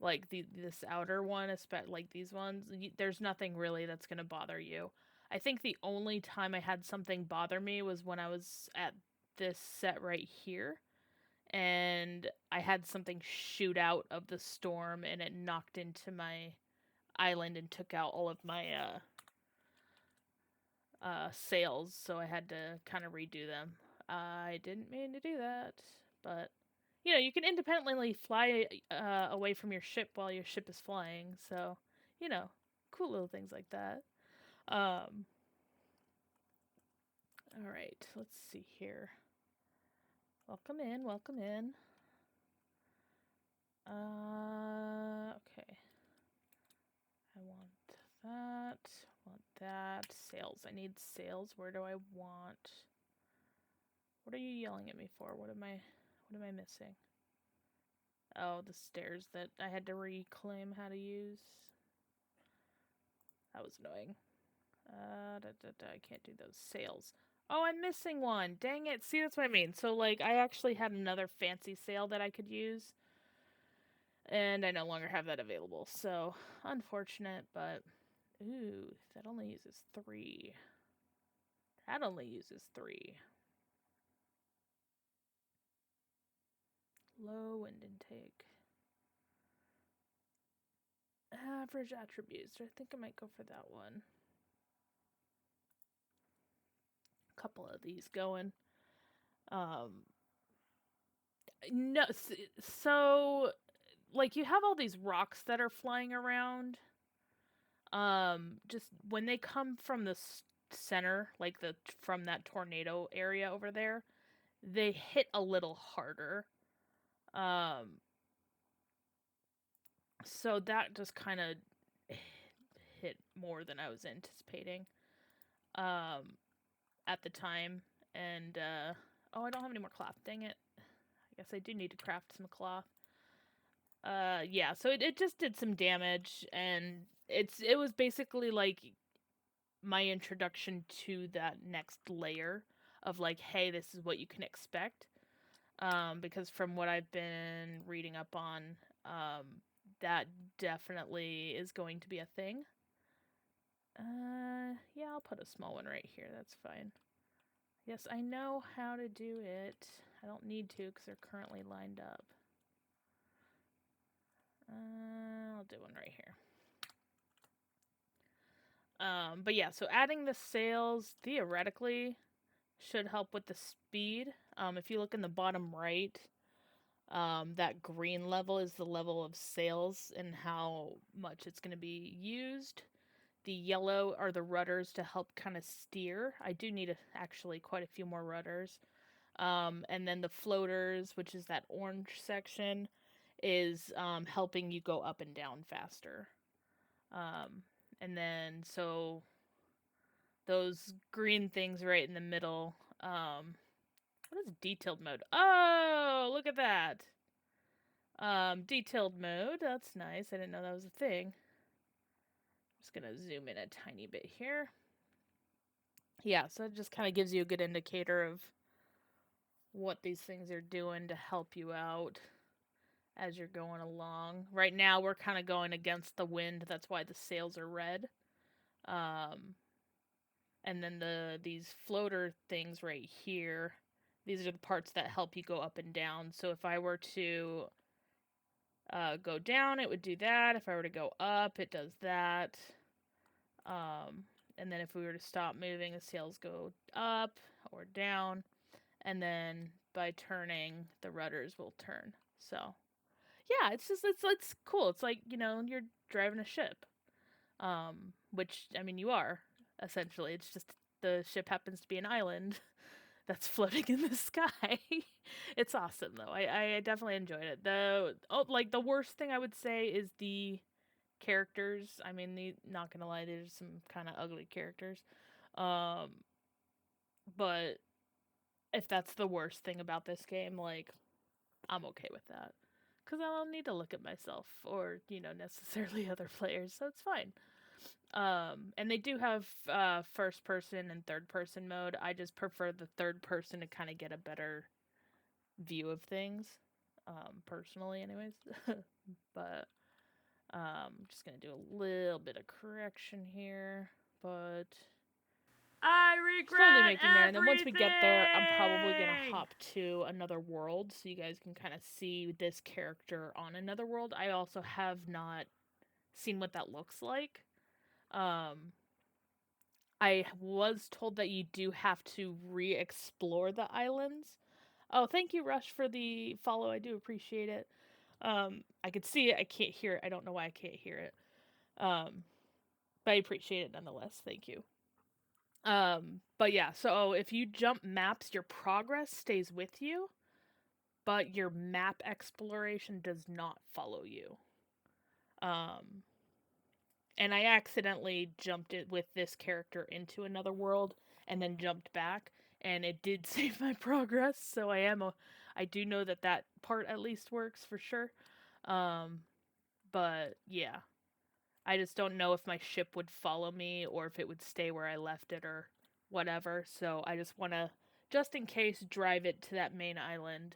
like, this outer one, like, these ones, there's nothing really that's gonna bother you. I think the only time I had something bother me was when I was at this set right here. And I had something shoot out of the storm, and it knocked into my island and took out all of my sails, so I had to kind of redo them. I didn't mean to do that, but you know, you can independently fly away from your ship while your ship is flying, so you know, cool little things like that. All right, let's see here. Welcome in. Okay. I want that. Sails. I need sails. Where do I want? What are you yelling at me for? What am I missing? Oh, the stairs that I had to reclaim how to use. That was annoying. I can't do those sails. Oh, I'm missing one. Dang it. See, that's what I mean. So, like, I actually had another fancy sail that I could use. And I no longer have that available. So, unfortunate, but... Ooh, that only uses 3. That only uses 3. Low wind intake. Average attributes. I think I might go for that one. A couple of these going. No, so like you have all these rocks that are flying around. Just when they come from the center, like from that tornado area over there, they hit a little harder. So that just kind of hit more than I was anticipating at the time. And oh, I don't have any more cloth. Dang it. I guess I do need to craft some cloth. Yeah, so it just did some damage, and it was basically like my introduction to that next layer of like, hey, this is what you can expect. Because from what I've been reading up on, that definitely is going to be a thing. Yeah, I'll put a small one right here. That's fine. Yes, I know how to do it. I don't need to because they're currently lined up. I'll do one right here. But yeah, so adding the sails theoretically should help with the speed. If you look in the bottom right, that green level is the level of sails and how much it's going to be used. The yellow are the rudders to help kind of steer. I do need actually quite a few more rudders. And then the floaters, which is that orange section, is helping you go up and down faster. And then so those green things right in the middle. What is detailed mode? Oh, look at that. Detailed mode. That's nice. I didn't know that was a thing. I'm just gonna zoom in a tiny bit here. Yeah, so it just kind of gives you a good indicator of what these things are doing to help you out as you're going along. Right now, we're kind of going against the wind. That's why the sails are red. And then these floater things right here, these are the parts that help you go up and down. So if I were to go down, it would do that. If I were to go up, it does that. And then if we were to stop moving, the sails go up or down. And then by turning, the rudders will turn. So yeah, it's cool. It's like, you're driving a ship. Which, I mean, you are, essentially. It's just the ship happens to be an island that's floating in the sky. It's awesome, though. I definitely enjoyed it. The worst thing I would say is the characters. I mean, not gonna lie, there's some kind of ugly characters. But if that's the worst thing about this game, like, I'm okay with that. Because I don't need to look at myself or, necessarily other players, so it's fine. And they do have first person and third person mode. I just prefer the third person to kind of get a better view of things, personally, anyways. But I'm just gonna do a little bit of correction here, but I regret slowly making everything. there. And then once we get there, I'm probably gonna hop to another world so you guys can kind of see this character on another world. I also have not seen what that looks like. I was told that you do have to re-explore the islands. Oh, thank you, Rush, for the follow. I do appreciate it. I could see it. I can't hear it. I don't know why I can't hear it. But I appreciate it nonetheless. Thank you. But yeah, so if you jump maps, your progress stays with you, but your map exploration does not follow you. And I accidentally jumped it with this character into another world and then jumped back, and it did save my progress. So I do know that part at least works for sure. But yeah, I just don't know if my ship would follow me or if it would stay where I left it or whatever. So I just want to, just in case, drive it to that main island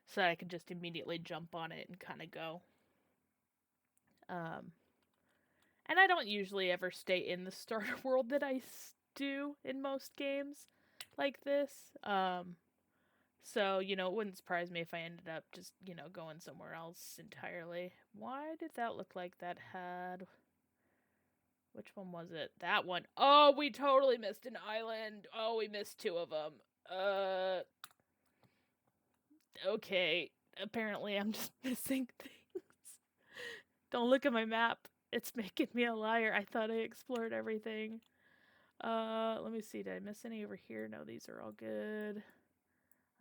so that I can just immediately jump on it and kind of go. And I don't usually ever stay in the starter world that I do in most games like this. So, it wouldn't surprise me if I ended up just, going somewhere else entirely. Why did that look like that had... Which one was it? That one. Oh, we totally missed an island. Oh, we missed two of them. Okay. Apparently I'm just missing things. Don't look at my map. It's making me a liar. I thought I explored everything. Let me see. Did I miss any over here? No, these are all good.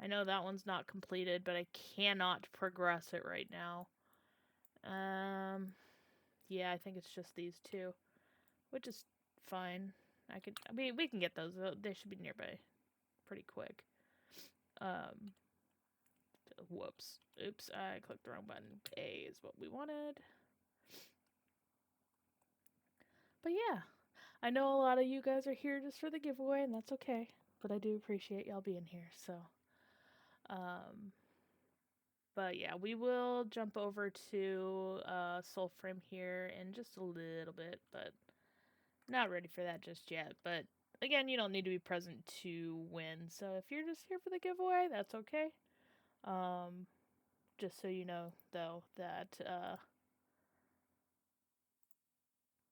I know that one's not completed, but I cannot progress it right now. Yeah, I think it's just these two, which is fine. We can get those. They should be nearby pretty quick. Whoops. Oops, I clicked the wrong button. A is what we wanted. But yeah, I know a lot of you guys are here just for the giveaway, and that's okay. But I do appreciate y'all being here, so. But yeah, we will jump over to Soulframe here in just a little bit, but not ready for that just yet. But again, you don't need to be present to win, so if you're just here for the giveaway, that's okay. Just so you know, though, that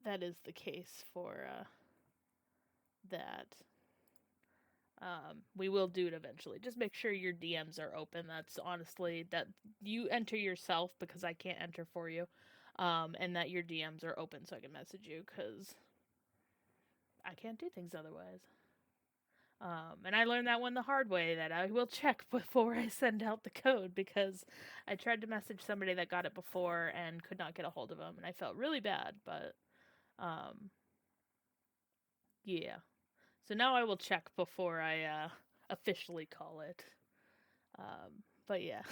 that is the case for that. We will do it eventually. Just make sure your DMs are open. That's honestly that you enter yourself because I can't enter for you, and that your DMs are open so I can message you because I can't do things otherwise. And I learned that one the hard way that I will check before I send out the code because I tried to message somebody that got it before and could not get a hold of them, and I felt really bad. But yeah. So now I will check before I officially call it. But yeah.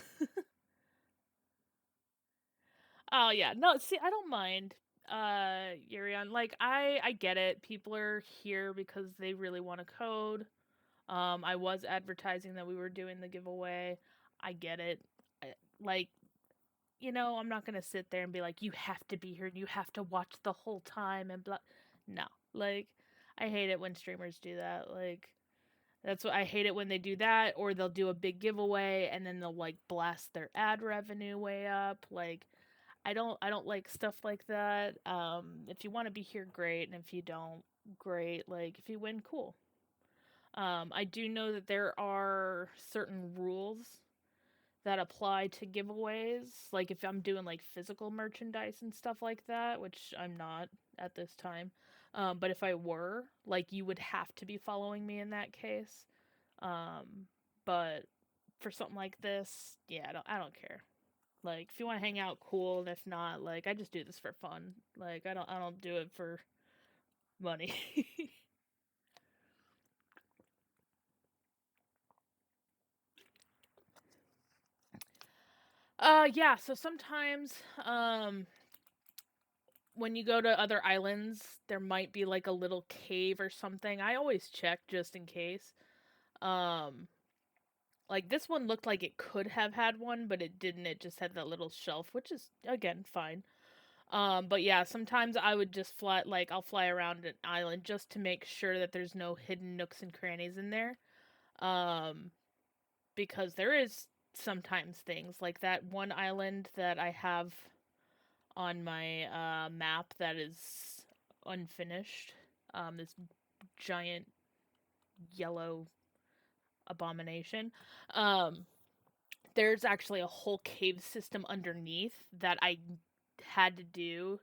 Oh yeah. No, see, I don't mind. Yurion, like I get it. People are here because they really want a code. I was advertising that we were doing the giveaway. I get it. Like, I'm not going to sit there and be like, you have to be here and you have to watch the whole time and blah. No. Like, I hate it when streamers do that. Like, that's what I hate it when they do that, or they'll do a big giveaway and then they'll like blast their ad revenue way up. Like, I don't like stuff like that. If you want to be here, great, and if you don't, great. Like, if you win, cool. I do know that there are certain rules that apply to giveaways. Like if I'm doing like physical merchandise and stuff like that, which I'm not at this time. But if I were, like you would have to be following me in that case. But for something like this, yeah, I don't care. Like if you want to hang out, cool, and if not, like I just do this for fun. Like I don't do it for money. Yeah, so sometimes when you go to other islands, there might be like a little cave or something. I always check just in case. Um like this one looked like it could have had one, but it didn't. It just had that little shelf, which is again fine. But yeah, sometimes I would just fly like I'll fly around an island just to make sure that there's no hidden nooks and crannies in there. Um because there is sometimes things like that one island that I have on my map that is unfinished. This giant yellow abomination. Um, there's actually a whole cave system underneath that I had to do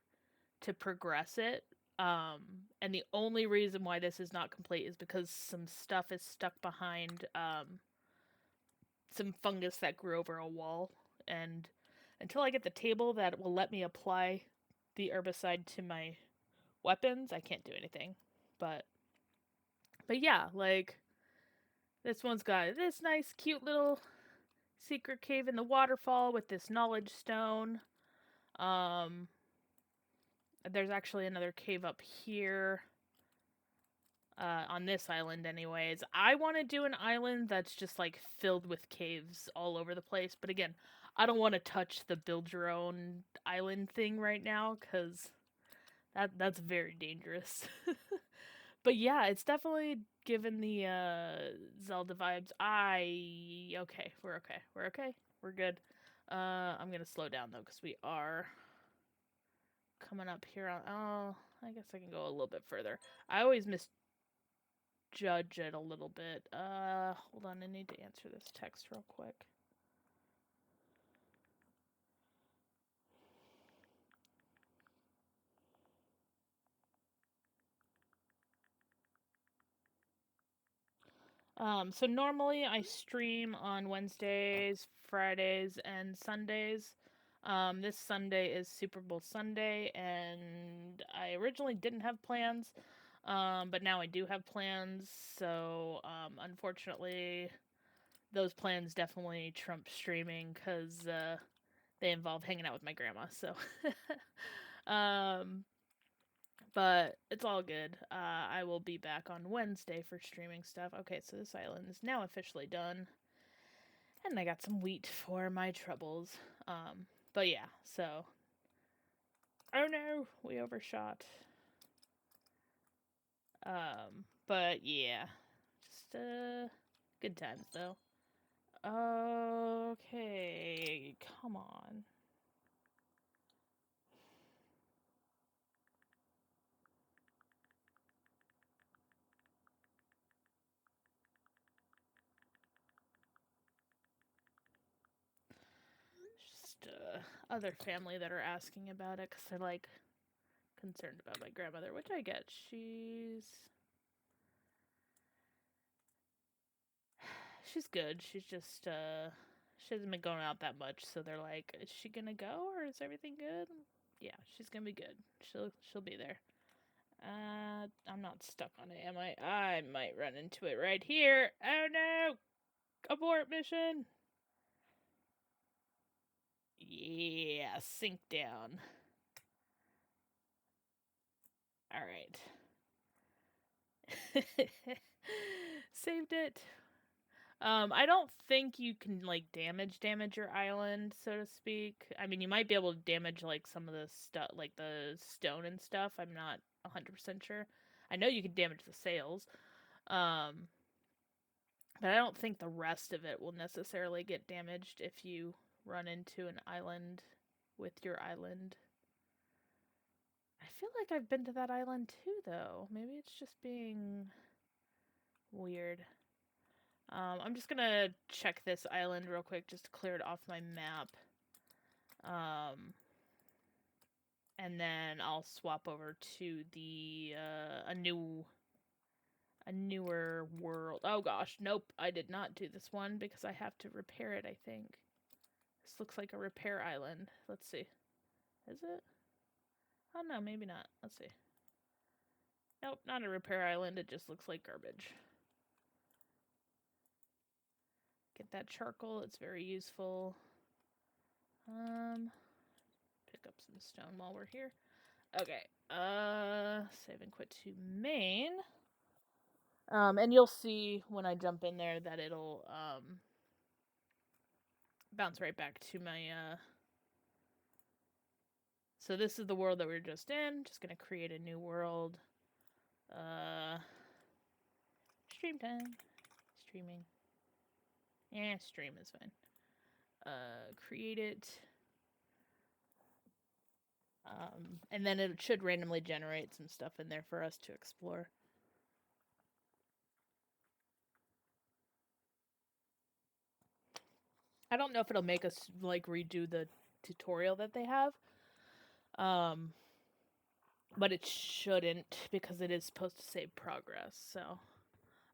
to progress it. And the only reason why this is not complete is because some stuff is stuck behind some fungus that grew over a wall. And until I get the table that will let me apply the herbicide to my weapons, I can't do anything. But yeah, like this one's got this nice cute little secret cave in the waterfall with this knowledge stone. Um there's actually another cave up here. On this island anyways. I want to do an island that's just like filled with caves all over the place, but again, I don't want to touch the build your own island thing right now cuz that's very dangerous. But yeah, it's definitely given the Zelda vibes. Okay, we're okay. We're okay. We're good. I'm gonna slow down though because we are coming up here on. Oh, I guess I can go a little bit further. I always misjudge it a little bit. Hold on. I need to answer this text real quick. So normally I stream on Wednesdays, Fridays, and Sundays. This Sunday is Super Bowl Sunday, and I originally didn't have plans, but now I do have plans. So, unfortunately, those plans definitely trump streaming because they involve hanging out with my grandma. So, um, but it's all good. I will be back on Wednesday for streaming stuff. Okay, so this island is now officially done. And I got some wheat for my troubles. But yeah, so. Oh no, we overshot. But yeah. Just, good times though. Okay, come on. just other family that are asking about it because they're like concerned about my grandmother, which I get. She's good. She's just she hasn't been going out that much, so they're like, is she gonna go or is everything good? Yeah, she's gonna be good. She'll be there. I'm not stuck on it, am I? I might run into it right here. Oh no! Abort mission. Yeah, sink down. All right. Saved it. I don't think you can like damage your island, so to speak. I mean, you might be able to damage like some of the stuff, like the stone and stuff. I'm not 100% sure. I know you can damage the sails, um, but I don't think the rest of it will necessarily get damaged if you run into an island with your island. I feel like I've been to that island too, though. Maybe it's just being weird. I'm just gonna check this island real quick just to clear it off my map. And then I'll swap over to the a newer world. Oh gosh, nope, I did not do this one because I have to repair it, I think. This looks like a repair island. Let's see. Is it? Oh no, maybe not. Let's see. Nope, not a repair island. It just looks like garbage. Get that charcoal. It's very useful. Pick up some stone while we're here. Okay. Save and quit to main. And you'll see when I jump in there that it'll bounce right back to my So this is the world that we were just in. Just gonna create a new world. Stream time. Streaming. Yeah, stream is fine. Create it. And then it should randomly generate some stuff in there for us to explore. I don't know if it'll make us like redo the tutorial that they have. But it shouldn't because it is supposed to save progress. So,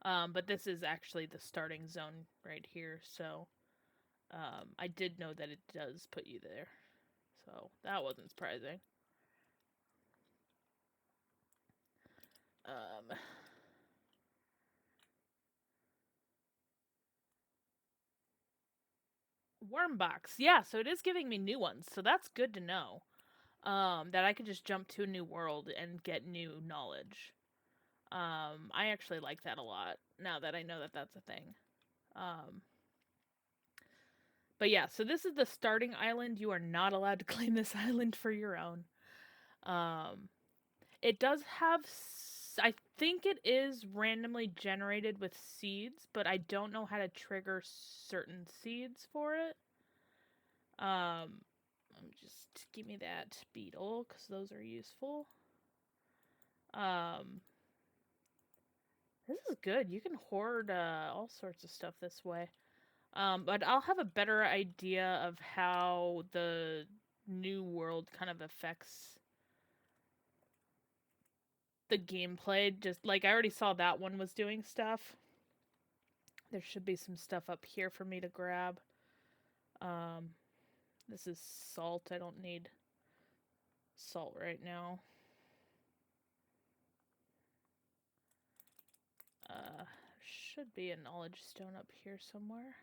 but this is actually the starting zone right here. So, I did know that it does put you there. So that wasn't surprising. Wormbox. Yeah, so it is giving me new ones. So that's good to know. That I could just jump to a new world and get new knowledge. I actually like that a lot now that I know that that's a thing. But yeah, so this is the starting island. You are not allowed to claim this island for your own. It does have, I think it is randomly generated with seeds, but I don't know how to trigger certain seeds for it. Just give me that beetle because those are useful. This is good. You can hoard all sorts of stuff this way. But I'll have a better idea of how the new world kind of affects the gameplay. Just like I already saw that one was doing stuff. There should be some stuff up here for me to grab. This is salt. I don't need salt right now. Should be a knowledge stone up here somewhere.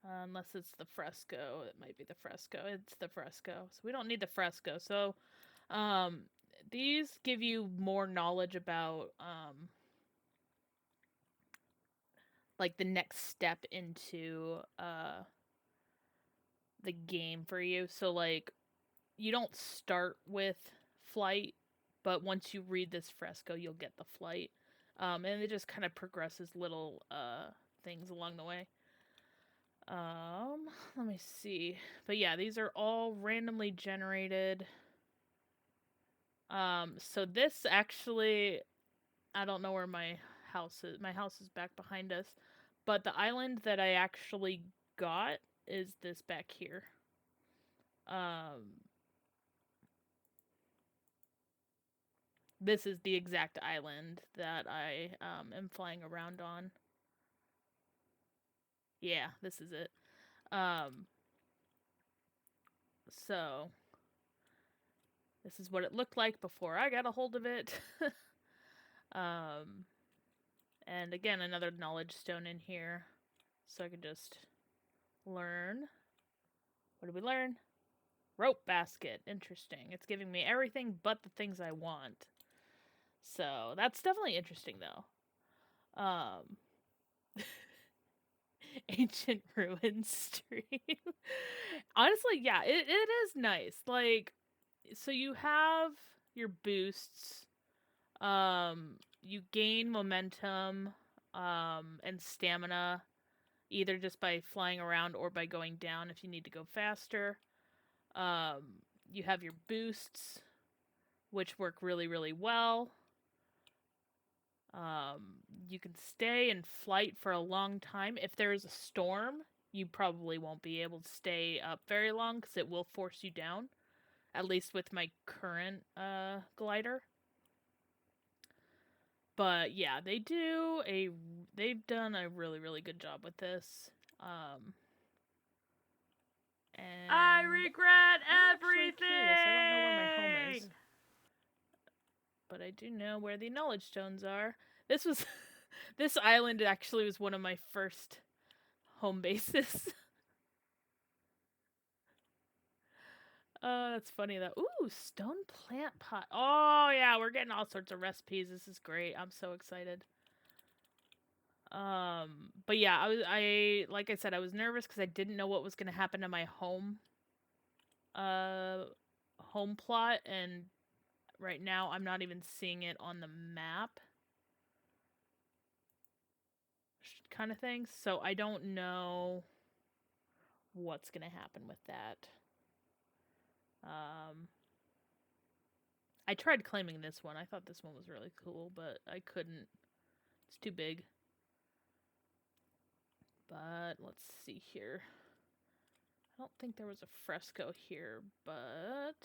Unless it's the fresco. It might be the fresco. It's the fresco. So we don't need the fresco. So, these give you more knowledge about, like the next step into, the game for you. So, like, you don't start with flight, but once you read this fresco, you'll get the flight. And it just kind of progresses little, things along the way. Let me see. But yeah, these are all randomly generated. So this actually, I don't know where my house is. My house is back behind us. But the island that I actually got is this back here. This is the exact island that I am flying around on. Yeah, this is it. So this is what it looked like before I got a hold of it. um, and again, another knowledge stone in here, so I can just learn. What did we learn? Rope basket. Interesting. It's giving me everything but the things I want. So that's definitely interesting, though. Ancient ruins stream. Honestly, yeah, it is nice. Like, so you have your boosts. You gain momentum, and stamina, either just by flying around or by going down if you need to go faster. You have your boosts, which work really, really well. You can stay in flight for a long time. If there is a storm, you probably won't be able to stay up very long because it will force you down. At least with my current glider. But yeah, they've done a really, really good job with this. And I regret I'm everything. actually curious. I don't know where my home is, but I do know where the knowledge stones are. This island actually was one of my first home bases. That's funny though. Ooh, stone plant pot. Oh yeah, we're getting all sorts of recipes. This is great. I'm so excited. But yeah, I like I said, I was nervous because I didn't know what was gonna happen to my uh home plot, and right now I'm not even seeing it on the map, kind of thing. So I don't know what's gonna happen with that. I tried claiming this one. I thought this one was really cool, but I couldn't. It's too big. But let's see here. I don't think there was a fresco here, but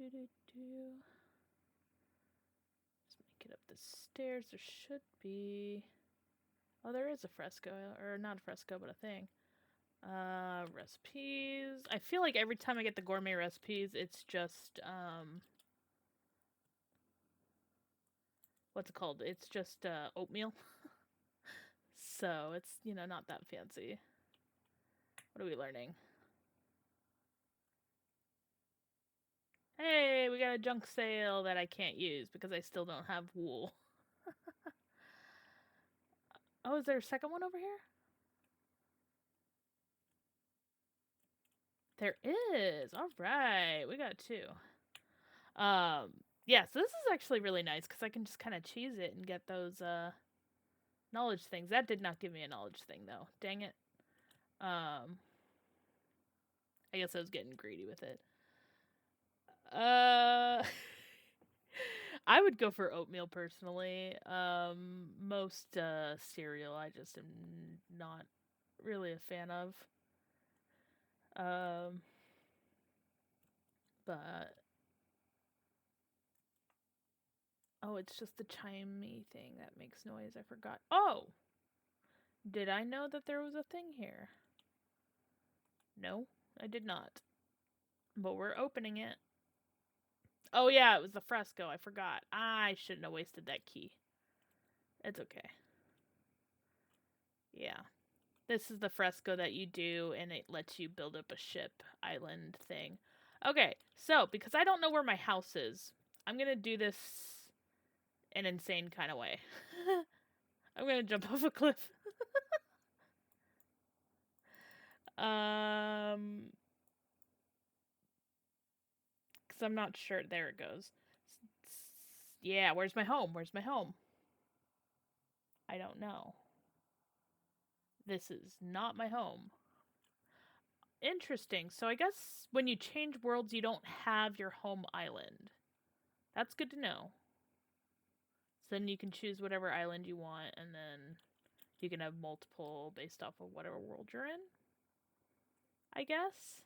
let's make it up the stairs. There should be. Oh, there is a fresco, or not a fresco, but a thing. Recipes. I feel like every time I get the gourmet recipes, it's just what's it called? It's just oatmeal. So it's, not that fancy. What are we learning? Hey, we got a junk sale that I can't use because I still don't have wool. Oh, is there a second one over here? There is. All right, we got two. Yeah, so this is actually really nice because I can just kind of cheese it and get those knowledge things. That did not give me a knowledge thing though. Dang it. I guess I was getting greedy with it. I would go for oatmeal personally. Most cereal I just am not really a fan of. But oh, it's just the chimey thing that makes noise. I forgot. Oh, did I know that there was a thing here? No, I did not. But we're opening it. Oh yeah, it was the fresco. I forgot. I shouldn't have wasted that key. It's okay. Yeah. This is the fresco that you do, and it lets you build up a ship island thing. Okay, so because I don't know where my house is, I'm gonna do this an insane kind of way. I'm gonna jump off a cliff. Because I'm not sure. There it goes. Yeah, where's my home? Where's my home? I don't know. This is not my home. Interesting. So I guess when you change worlds, you don't have your home island. That's good to know. So then you can choose whatever island you want, and then you can have multiple based off of whatever world you're in. I guess.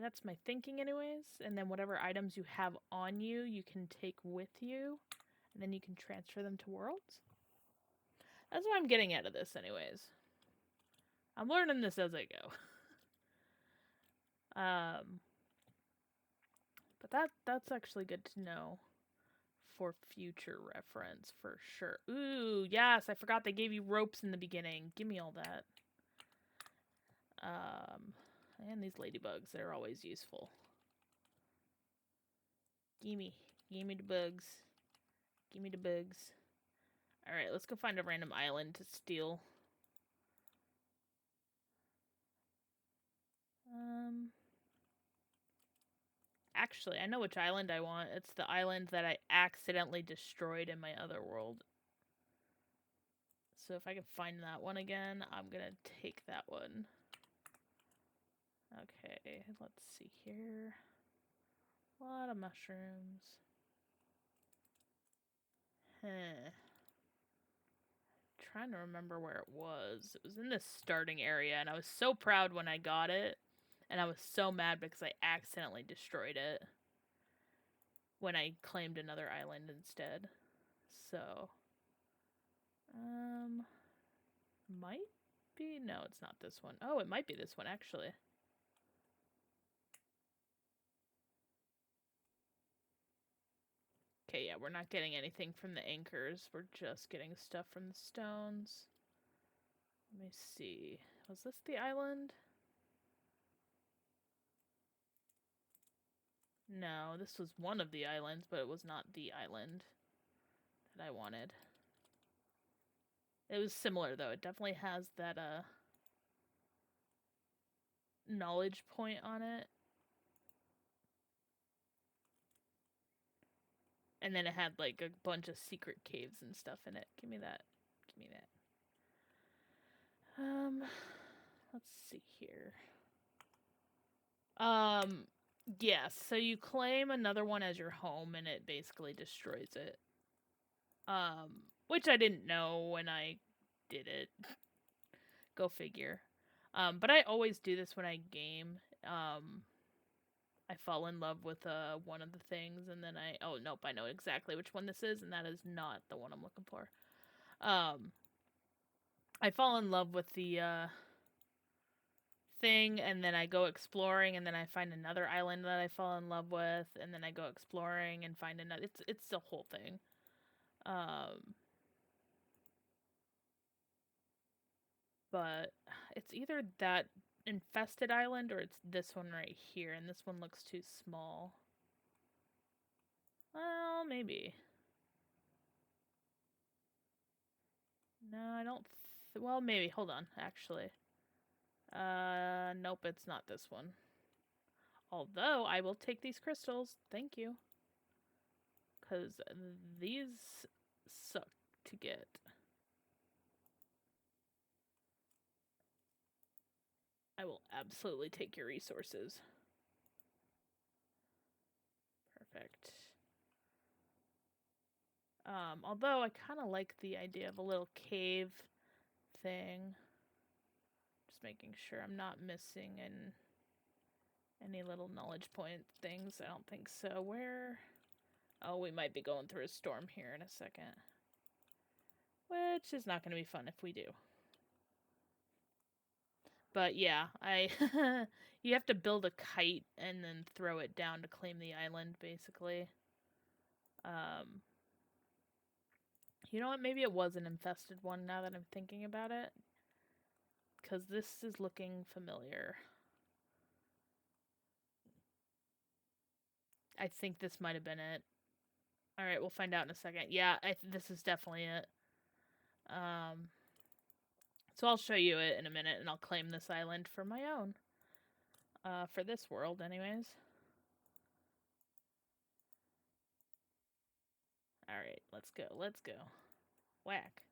That's my thinking anyways. And then whatever items you have on you, you can take with you. And then you can transfer them to worlds. That's what I'm getting out of this anyways. I'm learning this as I go. But that's actually good to know for future reference for sure. Ooh, yes, I forgot they gave you ropes in the beginning. Give me all that. And these ladybugs, they're always useful. Gimme the bugs. Gimme the bugs. Alright, let's go find a random island to steal. Actually, I know which island I want. It's the island that I accidentally destroyed in my other world. So if I can find that one again, I'm gonna take that one. Okay, let's see here. A lot of mushrooms. Trying to remember where it was. It was in this starting area, and I was so proud when I got it. And I was so mad because I accidentally destroyed it when I claimed another island instead. So, might be, no, it's not this one. Oh, it might be this one actually. Okay, yeah, we're not getting anything from the anchors. We're just getting stuff from the stones. Let me see. Was this the island? No, this was one of the islands, but it was not the island that I wanted. It was similar, though. It definitely has that, knowledge point on it. And then it had, like, a bunch of secret caves and stuff in it. Give me that. Give me that. Let's see here. Yes, so you claim another one as your home, and it basically destroys it. Which I didn't know when I did it. Go figure. But I always do this when I game. I fall in love with one of the things, and then oh nope, I know exactly which one this is, and that is not the one I'm looking for. I fall in love with the thing, and then I go exploring, and then I find another island that I fall in love with, and then I go exploring and find another. It's the whole thing. But it's either that infested island or it's this one right here, and this one looks too small. Well, maybe. No, I don't. Well, maybe. Hold on, actually. Nope, it's not this one. Although I will take these crystals. Thank you. Because these suck to get. I will absolutely take your resources. Perfect. Although I kind of like the idea of a little cave thing. Just making sure I'm not missing any little knowledge point things. I don't think so. Where? Oh, we might be going through a storm here in a second. Which is not going to be fun if we do. But yeah, you have to build a kite and then throw it down to claim the island, basically. You know what? Maybe it was an infested one now that I'm thinking about it. Because this is looking familiar. I think this might have been it. Alright, we'll find out in a second. Yeah, this is definitely it. So I'll show you it in a minute, and I'll claim this island for my own. For this world, anyways. Alright, let's go. Let's go. Whack.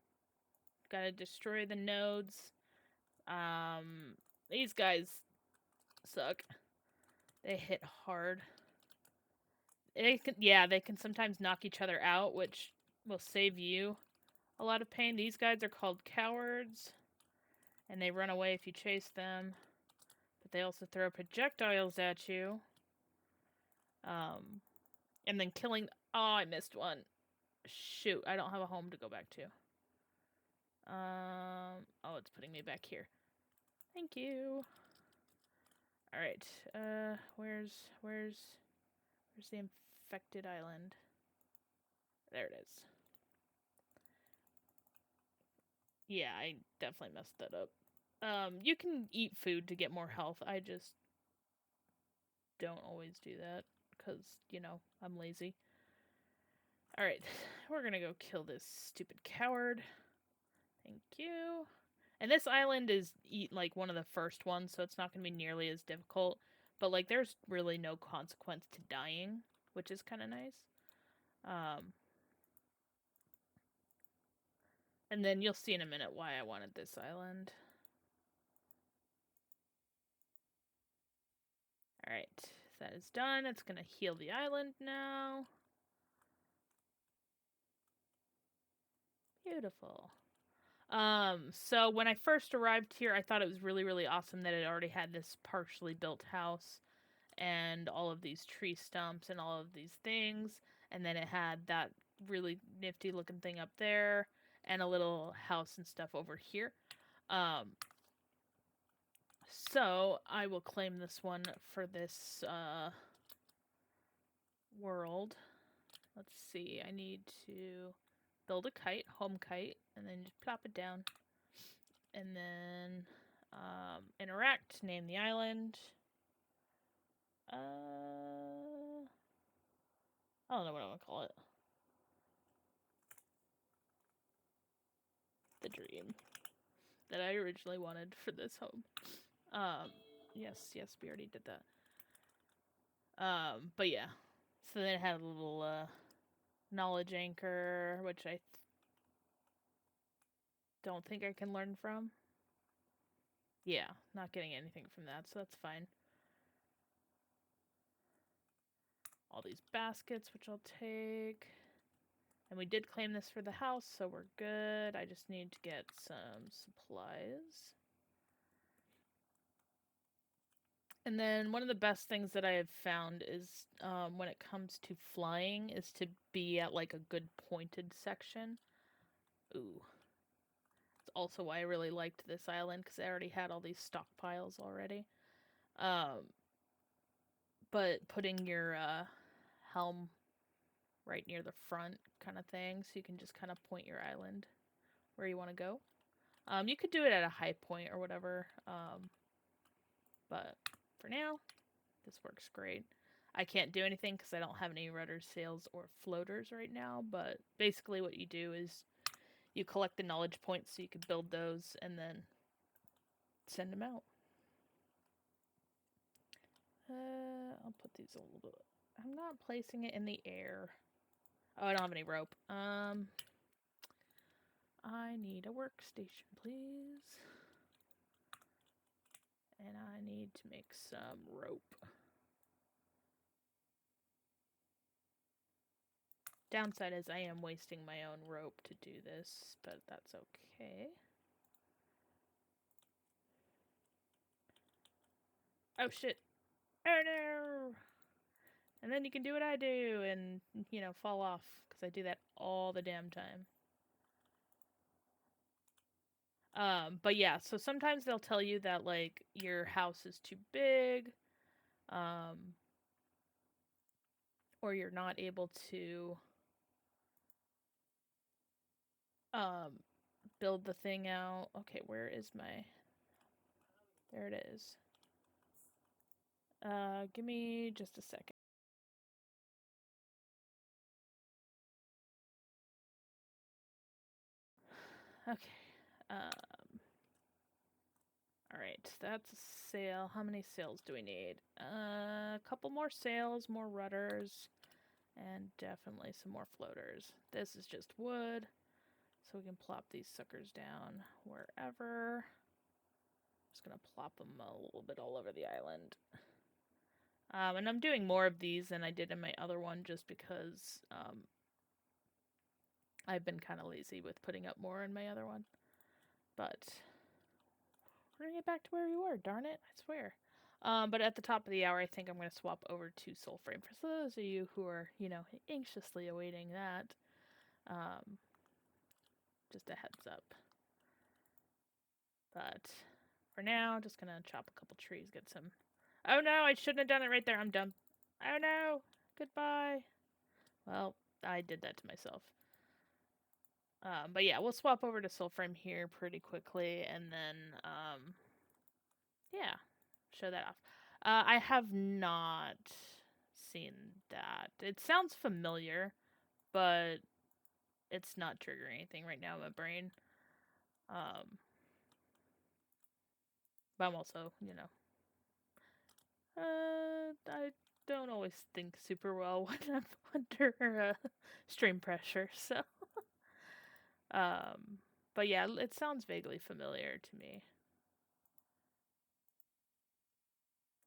Gotta destroy the nodes. These guys suck. They hit hard. They can sometimes knock each other out, which will save you a lot of pain. These guys are called cowards, and they run away if you chase them. But they also throw projectiles at you. And then killing... Oh, I missed one. Shoot, I don't have a home to go back to. Oh, it's putting me back here. Thank you. Alright, where's the infected island? There it is. Yeah, I definitely messed that up. You can eat food to get more health. I just don't always do that because, you know, I'm lazy. Alright, we're gonna go kill this stupid coward. Thank you. And this island is like one of the first ones, so it's not gonna be nearly as difficult. But like, there's really no consequence to dying, which is kind of nice. And then you'll see in a minute why I wanted this island. Alright, that is done. It's gonna heal the island now. Beautiful. So when I first arrived here, I thought it was really, really awesome that it already had this partially built house and all of these tree stumps and all of these things. And then it had that really nifty looking thing up there and a little house and stuff over here. So I will claim this one for this world. Let's see, I need to build a kite, home kite, and then just plop it down. And then interact, name the island. I don't know what I want to call it. The dream that I originally wanted for this home. Yes, we already did that. But yeah. So then it had a little knowledge anchor, which I don't think I can learn from. Yeah, not getting anything from that, so that's fine. All these baskets, which I'll take. And we did claim this for the house, so we're good. I just need to get some supplies. And then one of the best things that I have found is when it comes to flying is to be at like a good pointed section. Ooh. That's also why I really liked this island, because I already had all these stockpiles already. But putting your helm right near the front kind of thing, so you can just kind of point your island where you want to go. You could do it at a high point or whatever, but for now, this works great. I can't do anything because I don't have any rudders, sails, or floaters right now, but basically what you do is you collect the knowledge points so you can build those and then send them out. I'll put these a little bit... I'm not placing it in the air. Oh, I don't have any rope. I need a workstation, please. And I need to make some rope. Downside is I am wasting my own rope to do this, but that's okay. Oh shit. Oh no! And then you can do what I do and, you know, fall off, because I do that all the damn time. But yeah, so sometimes they'll tell you that, like, your house is too big, or you're not able to, build the thing out. Okay, where is my... There it is. Give me just a second. Okay. Alright, that's a sail. How many sails do we need? A couple more sails, more rudders, and definitely some more floaters. This is just wood, so we can plop these suckers down wherever. Just gonna plop them a little bit all over the island. And I'm doing more of these than I did in my other one just because I've been kind of lazy with putting up more in my other one. But we're gonna get back to where we were, darn it, I swear. But at the top of the hour, I think I'm going to swap over to Soulframe. For those of you who are, anxiously awaiting that, just a heads up. But for now, just going to chop a couple trees, get some... Oh no, I shouldn't have done it right there. I'm dumb. Oh no, goodbye. Well, I did that to myself. But yeah, we'll swap over to Soulframe here pretty quickly, and then, yeah, show that off. I have not seen that. It sounds familiar, but it's not triggering anything right now in my brain. But I'm also, I don't always think super well when I'm under stream pressure, so. But yeah, it sounds vaguely familiar to me.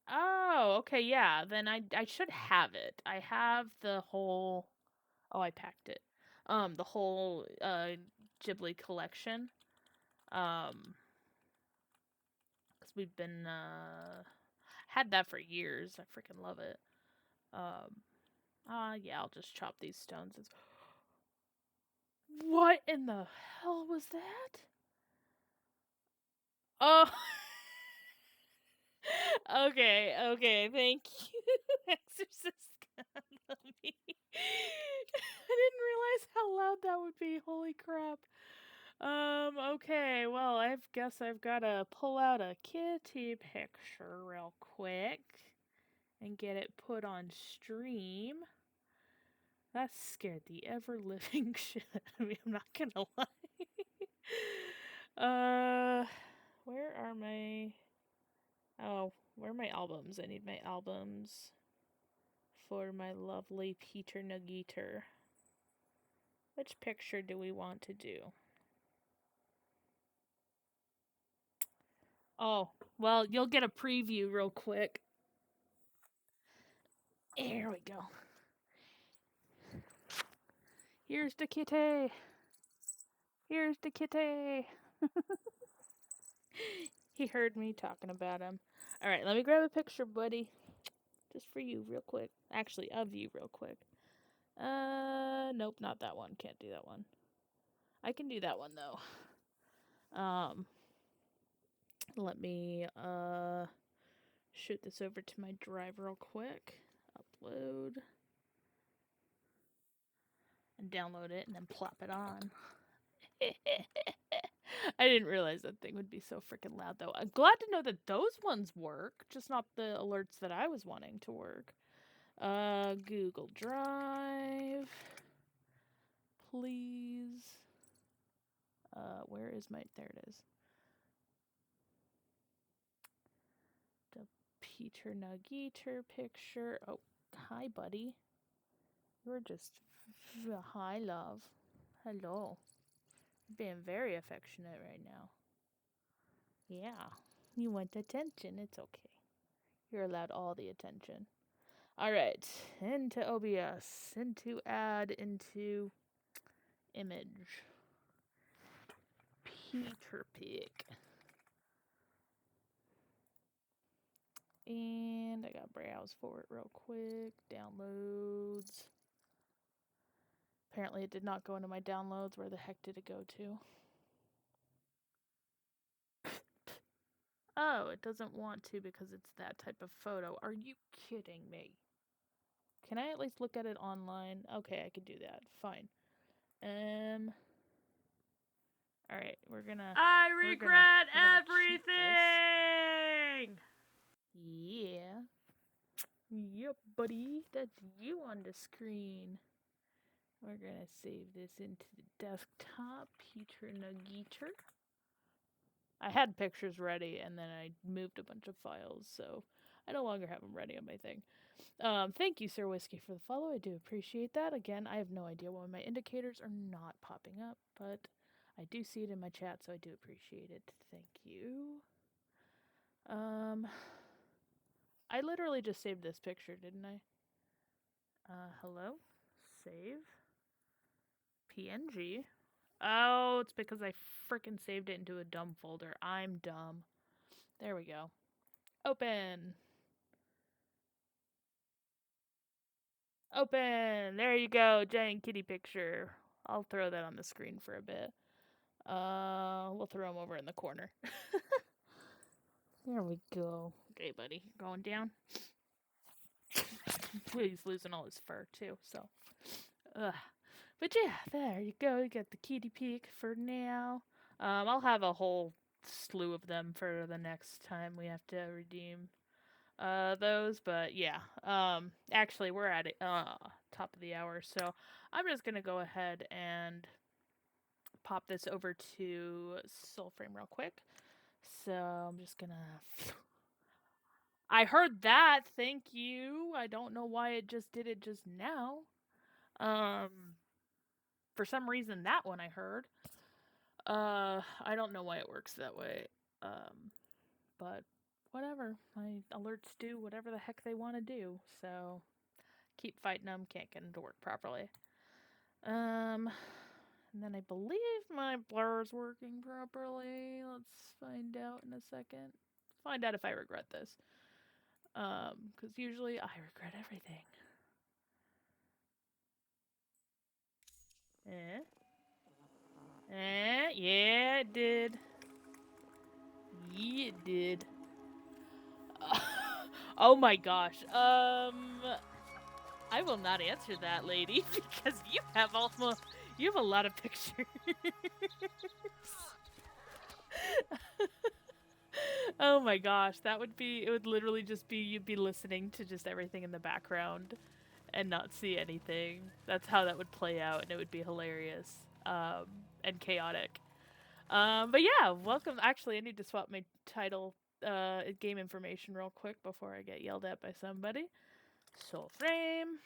Oh, okay, yeah. Then I should have it. I have the whole... Oh, I packed it. The whole Ghibli collection. Cuz we've been had that for years. I freaking love it. Yeah, I'll just chop these stones. What in the hell was that? Oh. Okay, thank you, Exorcist God. Love me. I didn't realize how loud that would be. Holy crap. Okay, well, I guess I've gotta pull out a kitty picture real quick and get it put on stream. That scared the ever-living shit out of me, I'm not gonna lie. Where are my... Oh, where are my albums? I need my albums for my lovely Peter Nuggeter. Which picture do we want to do? Oh, well, you'll get a preview real quick. Here we go. Here's the kitty. Here's the kitty. He heard me talking about him. Alright, let me grab a picture, buddy. Just for you, real quick. Actually, of you, real quick. Nope, not that one. Can't do that one. I can do that one, though. Let me, shoot this over to my drive real quick. Upload. And download it, and then plop it on. I didn't realize that thing would be so freaking loud, though. I'm glad to know that those ones work, just not the alerts that I was wanting to work. Google Drive. Please. Where is my... There it is. The Peter Nuggeter picture. Oh, hi, buddy. You're just... Hi, love. Hello. Being very affectionate right now. Yeah. You want attention. It's okay. You're allowed all the attention. Alright. Into OBS. Into add. Into image. Peter Pig. And I gotta browse for it real quick. Downloads. Apparently it did not go into my downloads. Where the heck did it go to? Oh, it doesn't want to because it's that type of photo. Are you kidding me? Can I at least look at it online? Okay, I can do that. Fine. Alright, we're gonna... I regret everything! Yeah. Yep, buddy. That's you on the screen. We're gonna save this into the desktop. Peter Nuggeter. I had pictures ready, and then I moved a bunch of files, so I no longer have them ready on my thing. Thank you, Sir Whiskey, for the follow. I do appreciate that. Again, I have no idea why my indicators are not popping up, but I do see it in my chat, so I do appreciate it. Thank you. I literally just saved this picture, didn't I? Hello? Save? PNG? Oh, it's because I frickin' saved it into a dumb folder. I'm dumb. There we go. Open. Open! There you go, giant kitty picture. I'll throw that on the screen for a bit. We'll throw him over in the corner. There we go. Okay, buddy, going down. He's losing all his fur too, so. But yeah, there you go. You got the kitty peek for now. I'll have a whole slew of them for the next time we have to redeem those, but yeah. Actually, we're at it, top of the hour, so I'm just gonna go ahead and pop this over to Soulframe real quick. So I'm just gonna. I heard that. Thank you. I don't know why it just did it just now. For some reason that one I heard. I don't know why it works that way. But whatever. My alerts do whatever the heck they want to do. So keep fighting them. Can't get them to work properly. And then I believe my blur is working properly. Let's find out in a second. Find out if I regret this. Because usually I regret everything. Yeah, it did. Yeah, it did. Oh my gosh. I will not answer that, lady, because you have a lot of pictures. Oh my gosh, it would literally just be you'd be listening to just everything in the background and not see anything. That's how that would play out, and it would be hilarious and chaotic. But yeah, welcome. Actually, I need to swap my title game information real quick before I get yelled at by somebody. Soulframe.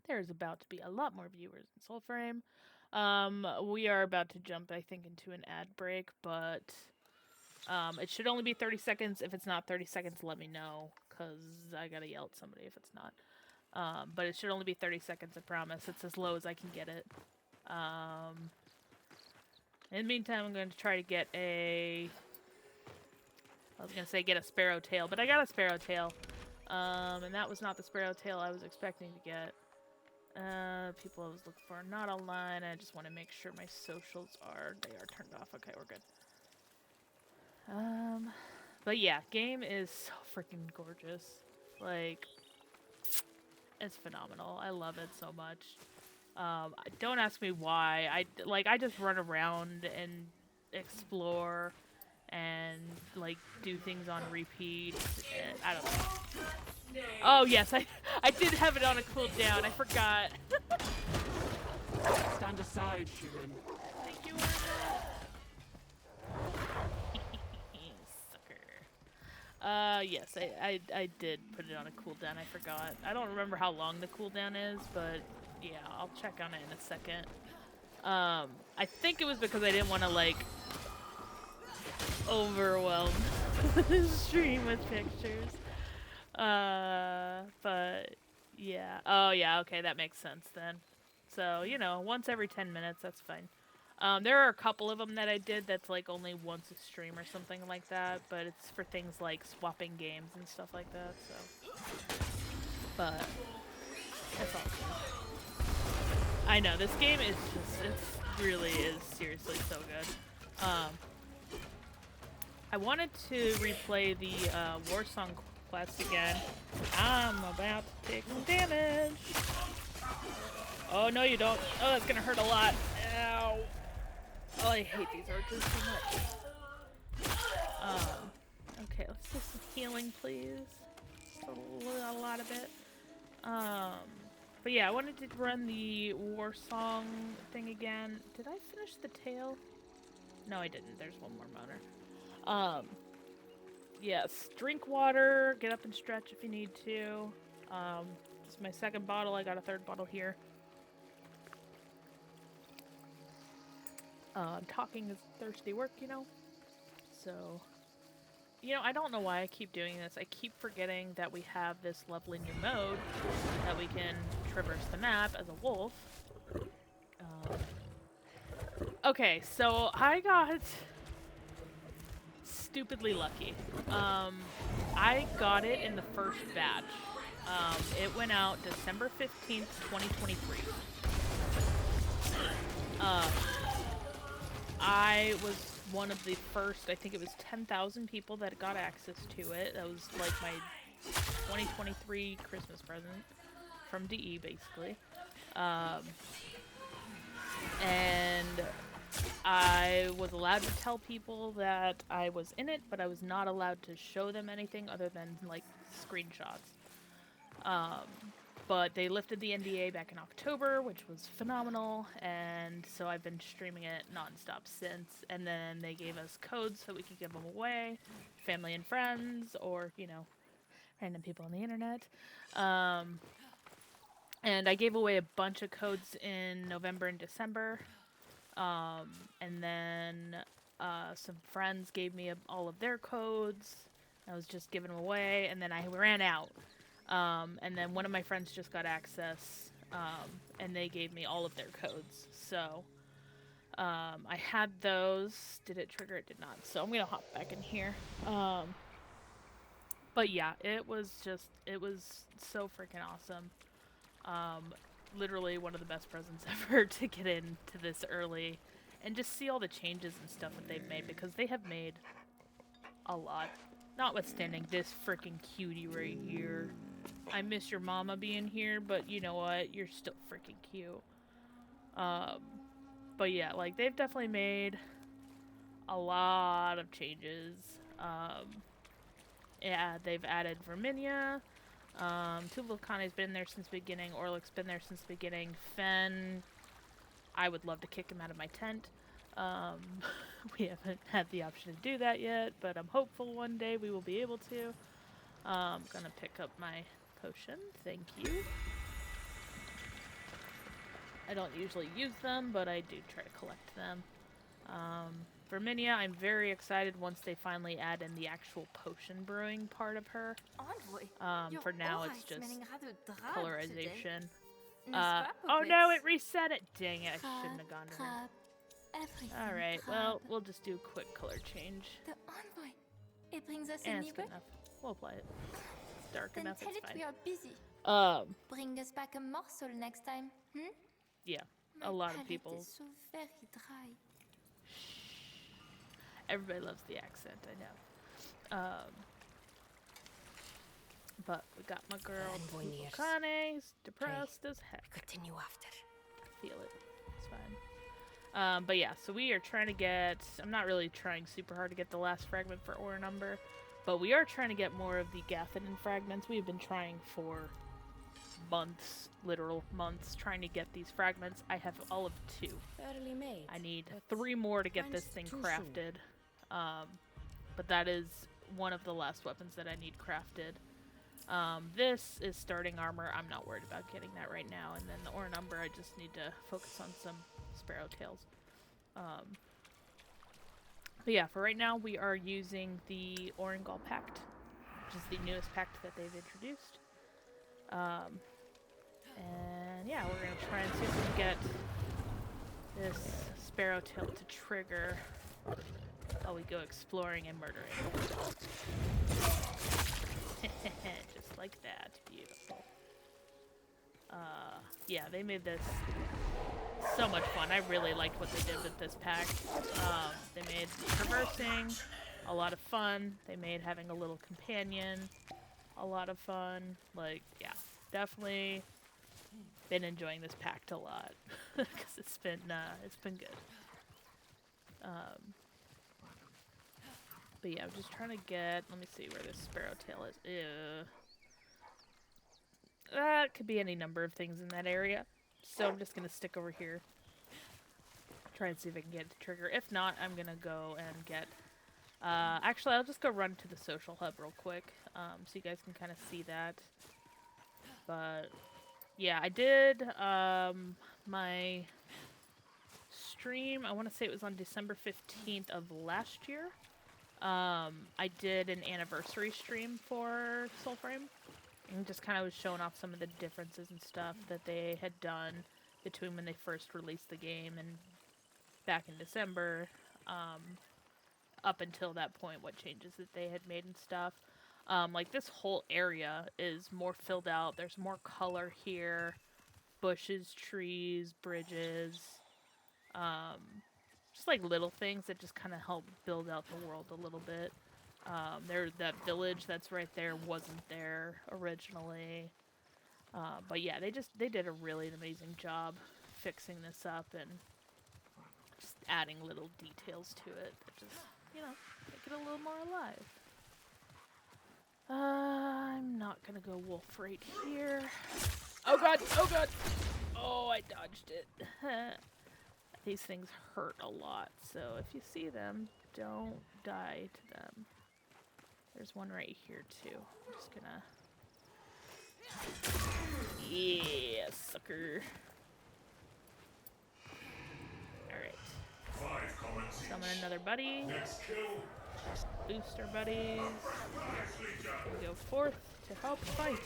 There's about to be a lot more viewers in Soulframe. We are about to jump, I think, into an ad break, but it should only be 30 seconds. If it's not 30 seconds, let me know, because I gotta yell at somebody if it's not. But it should only be 30 seconds, I promise. It's as low as I can get it. In the meantime, I'm going to try to get a sparrow tail, but I got a sparrow tail. And that was not the sparrow tail I was expecting to get. People I was looking for not online. I just want to make sure my socials are turned off. Okay, we're good. But yeah, game is so freaking gorgeous. Like, it's phenomenal. I love it so much. Don't ask me why. I just run around and explore and like do things on repeat. And I don't know. Oh yes, I did have it on a cooldown. I forgot. Stand aside, Sharon. Thank you, sucker. Yes, I did put it on a cooldown. I forgot. I don't remember how long the cooldown is, but yeah, I'll check on it in a second. I think it was because I didn't want to like overwhelm the stream with pictures. But yeah. Oh yeah, okay, that makes sense then. So, you know, once every 10 minutes, that's fine. There are a couple of them that I did that's like only once a stream or something like that, but it's for things like swapping games and stuff like that, so. But it's all good. I know, this game is just, it really is seriously so good. I wanted to replay the Warsong quest again. I'm about to take some damage. Oh, no you don't. Oh, that's gonna hurt a lot. Ow. Oh, I hate these archers so much. Okay, let's do some healing, please. Just a lot of it. But yeah, I wanted to run the Warsong thing again. Did I finish the tail? No, I didn't. There's one more motor. Yes, drink water, get up and stretch if you need to. This is my second bottle. I got a third bottle here. Talking is thirsty work, you know? So, you know, I don't know why I keep doing this. I keep forgetting that we have this lovely new mode that we can traverse the map as a wolf. Okay, so I got stupidly lucky. I got it in the first batch. It went out December 15th, 2023. I was one of the first, I think it was 10,000 people that got access to it. That was like my 2023 Christmas present from DE, basically. And I was allowed to tell people that I was in it, but I was not allowed to show them anything other than, like, screenshots. But they lifted the NDA back in October, which was phenomenal, and so I've been streaming it nonstop since. And then they gave us codes so we could give them away, family and friends, or, you know, random people on the internet. And I gave away a bunch of codes in November and December. And then some friends gave me all of their codes. I was just giving them away, and then I ran out. And then one of my friends just got access, and they gave me all of their codes. So I had those. Did it trigger? It did not. So I'm going to hop back in here. But yeah, it was so freaking awesome. Literally one of the best presents ever to get into this early and just see all the changes and stuff that they've made, because they have made a lot. Notwithstanding this freaking cutie right here. I miss your mama being here, but you know what? You're still freaking cute. But yeah, like, they've definitely made a lot of changes. Yeah, they've added Verminia. Tubal-Kane's been there since the beginning. Orlic's been there since the beginning. Fen, I would love to kick him out of my tent. We haven't had the option to do that yet, but I'm hopeful one day we will be able to. I'm gonna pick up my potion. Thank you. I don't usually use them, but I do try to collect them. Verminia, I'm very excited once they finally add in the actual potion brewing part of her. For now, it's just colorization. Oh no, it reset it! Dang it, I shouldn't have gone to her. Alright, well, we'll just do a quick color change. The envoy. It brings us And it's anywhere. good enough. We'll apply it. It's dark Then enough, tell it's it we fine. are busy. Bring us back a morsel next time. Yeah, My a lot of palate people. is so very dry. Everybody loves the accent, I know. But we got my girl Kane, depressed as heck. Continue after. Feel it. It's fine. But yeah, so we are trying to get... I'm not really trying super hard to get the last fragment for Ore Number, but we are trying to get more of the Gathanin fragments. We've been trying for months, literal months, trying to get these fragments. I have all of 2. I need 3 more to get this thing crafted. But that is one of the last weapons that I need crafted. This is starting armor. I'm not worried about getting that right now. And then the Ore Number, I just need to focus on some Sparrow Tails. But yeah, for right now, we are using the Orangol Pact, which is the newest pact that they've introduced. And yeah, we're going to try and see if we can get this Sparrow Tail to trigger while we go exploring and murdering. Just like that. Beautiful. Yeah, they made this so much fun. I really liked what they did with this pack. They made traversing a lot of fun. They made having a little companion a lot of fun. Like, yeah, definitely been enjoying this pact a lot because it's been good. But yeah, I'm just trying to get. Let me see where this Sparrow Tail is. Ew. That could be any number of things in that area. So I'm just gonna stick over here. Try and see if I can get it to trigger. If not, I'm gonna go and get... actually, I'll just go run to the social hub real quick, so you guys can kind of see that. But, yeah, I did, my stream, I want to say it was on December 15th of last year. I did an anniversary stream for Soulframe. And just kind of was showing off some of the differences and stuff that they had done between when they first released the game and back in December, up until that point, what changes that they had made and stuff. Like this whole area is more filled out. There's more color here. Bushes, trees, bridges. Just like little things that just kind of help build out the world a little bit. That village that's right there wasn't there originally. But yeah, they did a really amazing job fixing this up and just adding little details to it that just, you know, make it a little more alive. I'm not gonna go wolf right here. Oh god, oh god! Oh, I dodged it. These things hurt a lot, so if you see them, don't die to them. There's one right here too. I'm just gonna... Yeah, sucker. Alright. Summon another buddy. Boost our buddies. We go forth to help fight.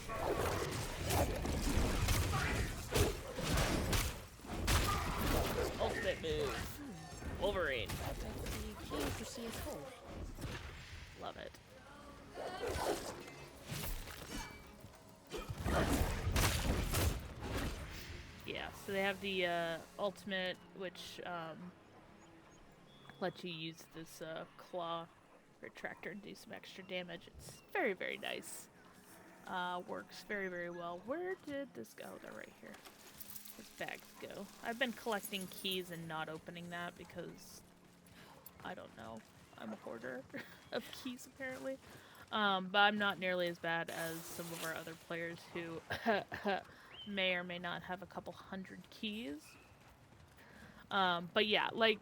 Ultimate move. Wolverine. Love it. Yeah, so they have the ultimate, which lets you use this claw retractor and do some extra damage. It's very, very nice. Works very, very well. Where did this go? They're right here. Where'd bags go? I've been collecting keys and not opening that because I don't know. I'm a hoarder of keys apparently. But I'm not nearly as bad as some of our other players who may or may not have a couple hundred keys. But yeah, like,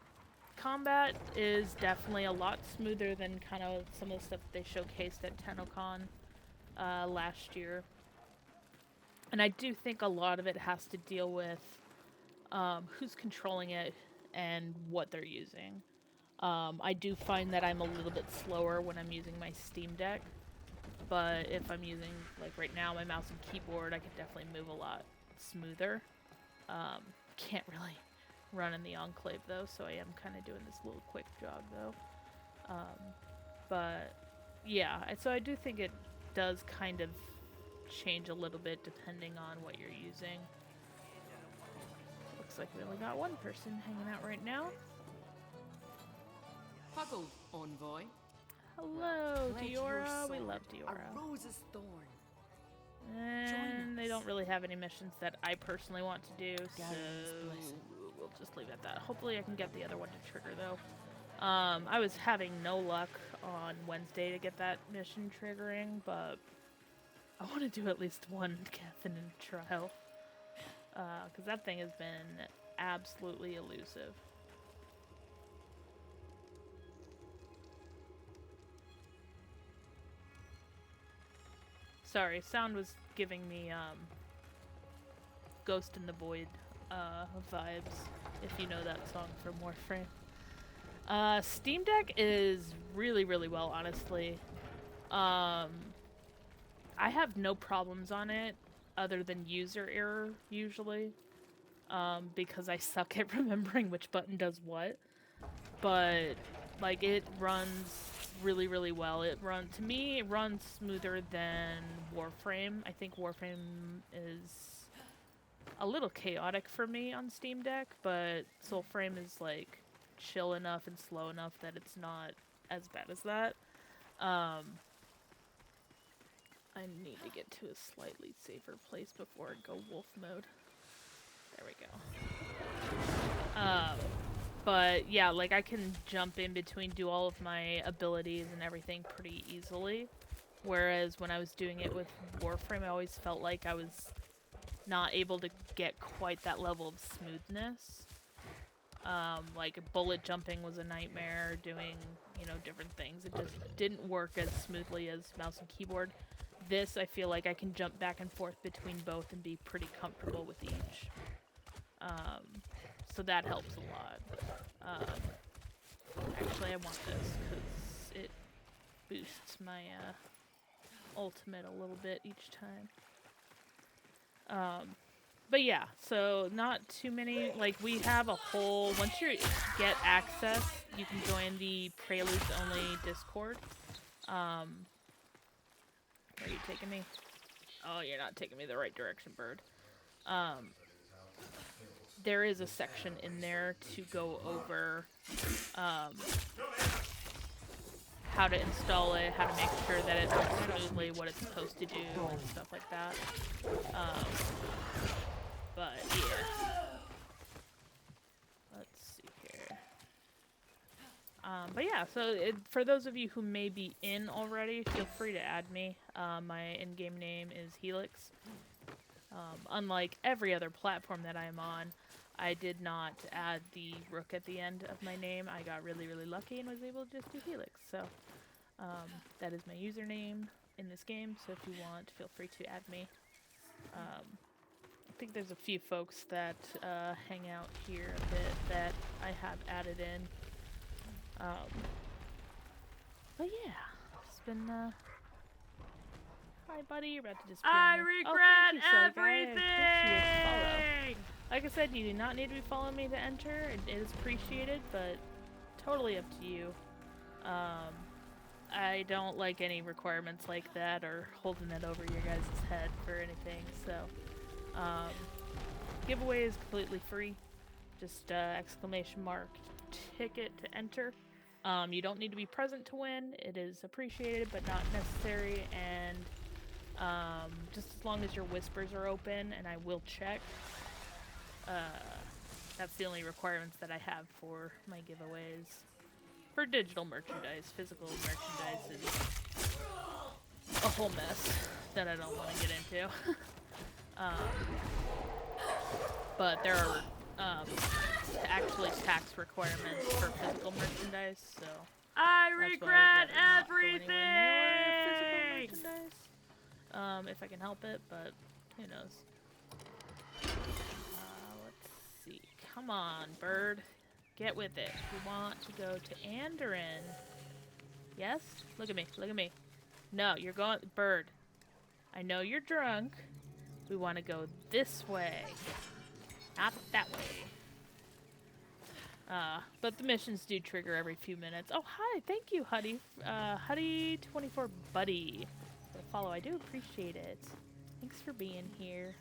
combat is definitely a lot smoother than kind of some of the stuff they showcased at TennoCon last year. And I do think a lot of it has to deal with who's controlling it and what they're using. I do find that I'm a little bit slower when I'm using my Steam Deck, but if I'm using, like right now, my mouse and keyboard, I can definitely move a lot smoother. Can't really run in the Enclave though, so I am kind of doing this little quick jog though. But yeah, so I do think it does kind of change a little bit depending on what you're using. Looks like we only got one person hanging out right now. Puckle, envoy. Hello, Diora. We love Diora. A rose's thorn. And they don't really have any missions that I personally want to do, so we'll just leave it at that. Hopefully I can get the other one to trigger, though. I was having no luck on Wednesday to get that mission triggering, but I want to do at least one Catherine trial. Because that thing has been absolutely elusive. Sorry, sound was giving me Ghost in the Void vibes, if you know that song from Warframe. Steam Deck is really, really well, honestly. I have no problems on it, other than user error, usually. Because I suck at remembering which button does what. But, like, it runs really, really well. To me, it runs smoother than Warframe. I think Warframe is a little chaotic for me on Steam Deck, but Soulframe is, like, chill enough and slow enough that it's not as bad as that. I need to get to a slightly safer place before I go wolf mode. There we go. But yeah, like I can jump in between, do all of my abilities and everything pretty easily. Whereas when I was doing it with Warframe, I always felt like I was not able to get quite that level of smoothness. Like bullet jumping was a nightmare, doing, you know, different things. It just didn't work as smoothly as mouse and keyboard. This, I feel like I can jump back and forth between both and be pretty comfortable with each. So that helps a lot. Actually, I want this because it boosts my ultimate a little bit each time. But yeah, so not too many, like we have a whole, once you get access, you can join the Preludes Only Discord. Where are you taking me? Oh, you're not taking me the right direction, bird. There is a section in there to go over how to install it, how to make sure that it runs smoothly, what it's supposed to do, and stuff like that. But yeah. Let's see here. But yeah, so for those of you who may be in already, feel free to add me. My in-game name is Helix. Unlike every other platform that I'm on, I did not add the rook at the end of my name. I got really, really lucky and was able to just do Helix. So that is my username in this game, so if you want, feel free to add me. I think there's a few folks that hang out here a bit that I have added in. But yeah, it's been hi buddy, you're about to disappear. I regret everything! Like I said, you do not need to be following me to enter. It is appreciated, but totally up to you. I don't like any requirements like that or holding it over your guys' head for anything, so giveaway is completely free. Just exclamation mark ticket to enter. You don't need to be present to win. It is appreciated but not necessary, and just as long as your whispers are open, and I will check. That's the only requirements that I have for my giveaways. For digital merchandise, physical merchandise is a whole mess that I don't want to get into. But there are actually tax requirements for physical merchandise, so I that's regret why I would rather not go everything! anywhere near physical merchandise. If I can help it, but who knows. Let's see. Come on, bird. Get with it. We want to go to Andoran. Yes? Look at me. Look at me. No, you're going... Bird. I know you're drunk. We want to go this way. Not that way. But the missions do trigger every few minutes. Oh, hi. Thank you, Huddy. Huddy24 Buddy. For the follow. I do appreciate it. Thanks for being here.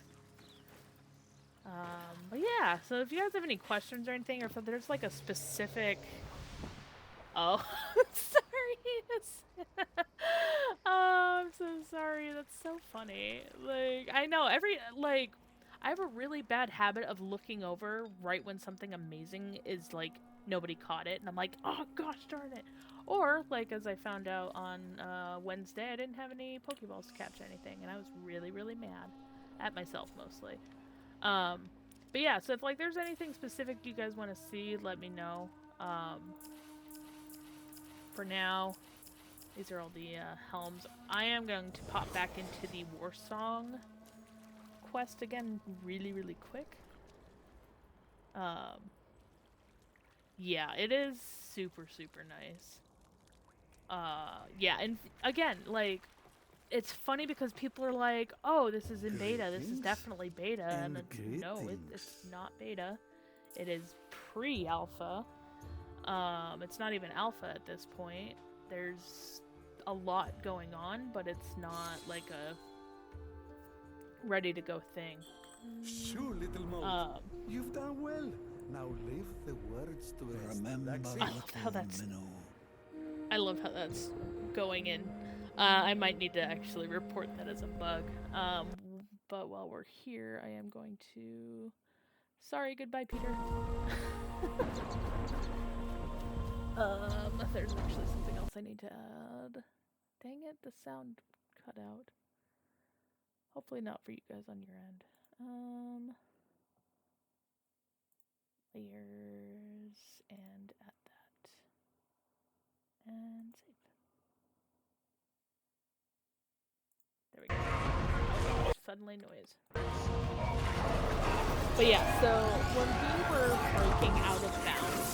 But yeah, so if you guys have any questions or anything, or if there's like a specific... Oh, sorry. Oh, I'm so sorry. That's so funny. Like, I know, I have a really bad habit of looking over right when something amazing is like, nobody caught it, and I'm like, oh gosh darn it. Or, like, as I found out on Wednesday, I didn't have any Pokeballs to catch anything, and I was really, really mad. At myself, mostly. But yeah, so if like there's anything specific you guys want to see, let me know. For now, these are all the helms. I am going to pop back into the Warsong quest again really, really quick. Yeah, it is super, super nice. Yeah, and again, like, it's funny because people are like, oh, this is in beta, this is definitely beta, and no, it's not beta. It is pre-alpha. It's not even alpha at this point. There's a lot going on, but it's not like a ready-to-go thing. Sure, little Mo. You've done well. Now leave the words to rest. I love how that's going in. I might need to actually report that as a bug. But while we're here, I am going to... Sorry, goodbye, Peter. There's actually something else I need to add. Dang it, the sound cut out. Hopefully not for you guys on your end. Layers, and add that. And save. There we go. Oh, suddenly noise. But yeah, so when we were breaking out of bounds,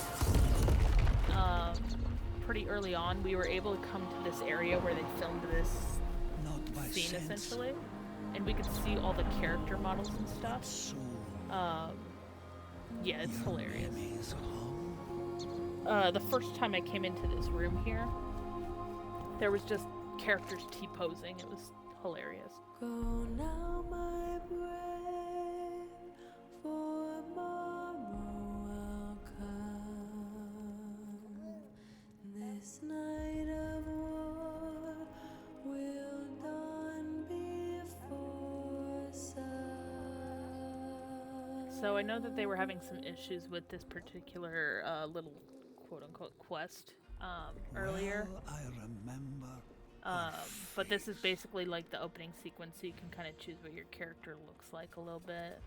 pretty early on, we were able to come to this area where they filmed this scene, essentially. And we could see all the character models and stuff. Yeah, it's hilarious. The first time I came into this room here, there was just characters T-posing. It was hilarious. Go now, my brave, for tomorrow will come. This night of war will dawn before sun. So I know that they were having some issues with this particular little quote-unquote quest earlier. Well, I remember. But this is basically like the opening sequence, so you can kind of choose what your character looks like a little bit.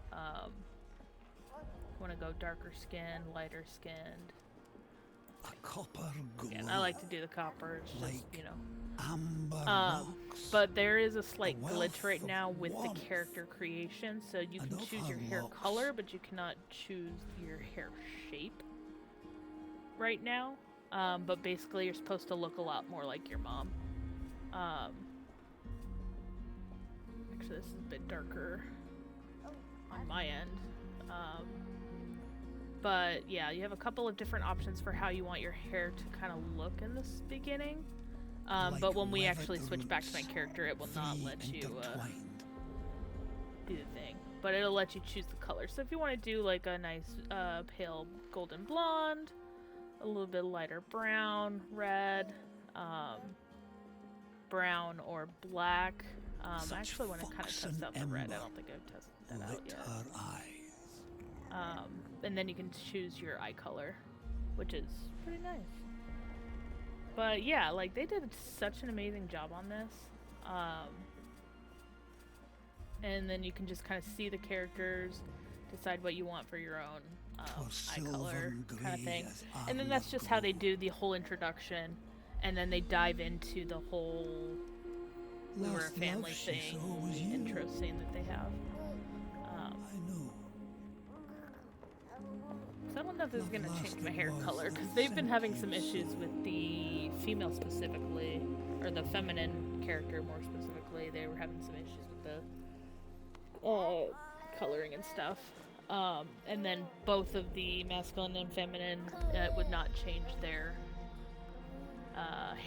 Want to go darker skinned, lighter skinned. A copper glow. Yeah, I like to do the copper. It's just, Like you know. amber rocks. But there is a slight A glitch right wealth of now with the warmth. character creation, so you can And choose of your her hair looks. color, but you cannot choose your hair shape right now. But basically you're supposed to look a lot more like your mom. Actually, this is a bit darker on my end. But yeah, you have a couple of different options for how you want your hair to kind of look in this beginning. But when we actually switch back to my character, it will not let you do the thing. But it'll let you choose the color. So if you want to do like a nice pale golden blonde, a little bit lighter brown, red, brown or black. I actually want to kind of test out the red. I don't think I've tested that out yet. Her eyes. And then you can choose your eye color, which is pretty nice. But yeah, like they did such an amazing job on this. And then you can just kind of see the characters, decide what you want for your own eye color kind of thing. And then that's just how they do the whole introduction, and then they dive into the whole we were a family thing, intro scene that they have. I know. So I don't know if this is going to change my hair color, because they've been having some issues with the female specifically, or the feminine character more specifically. They were having some issues with the coloring and stuff. And then both of the masculine and feminine would not change their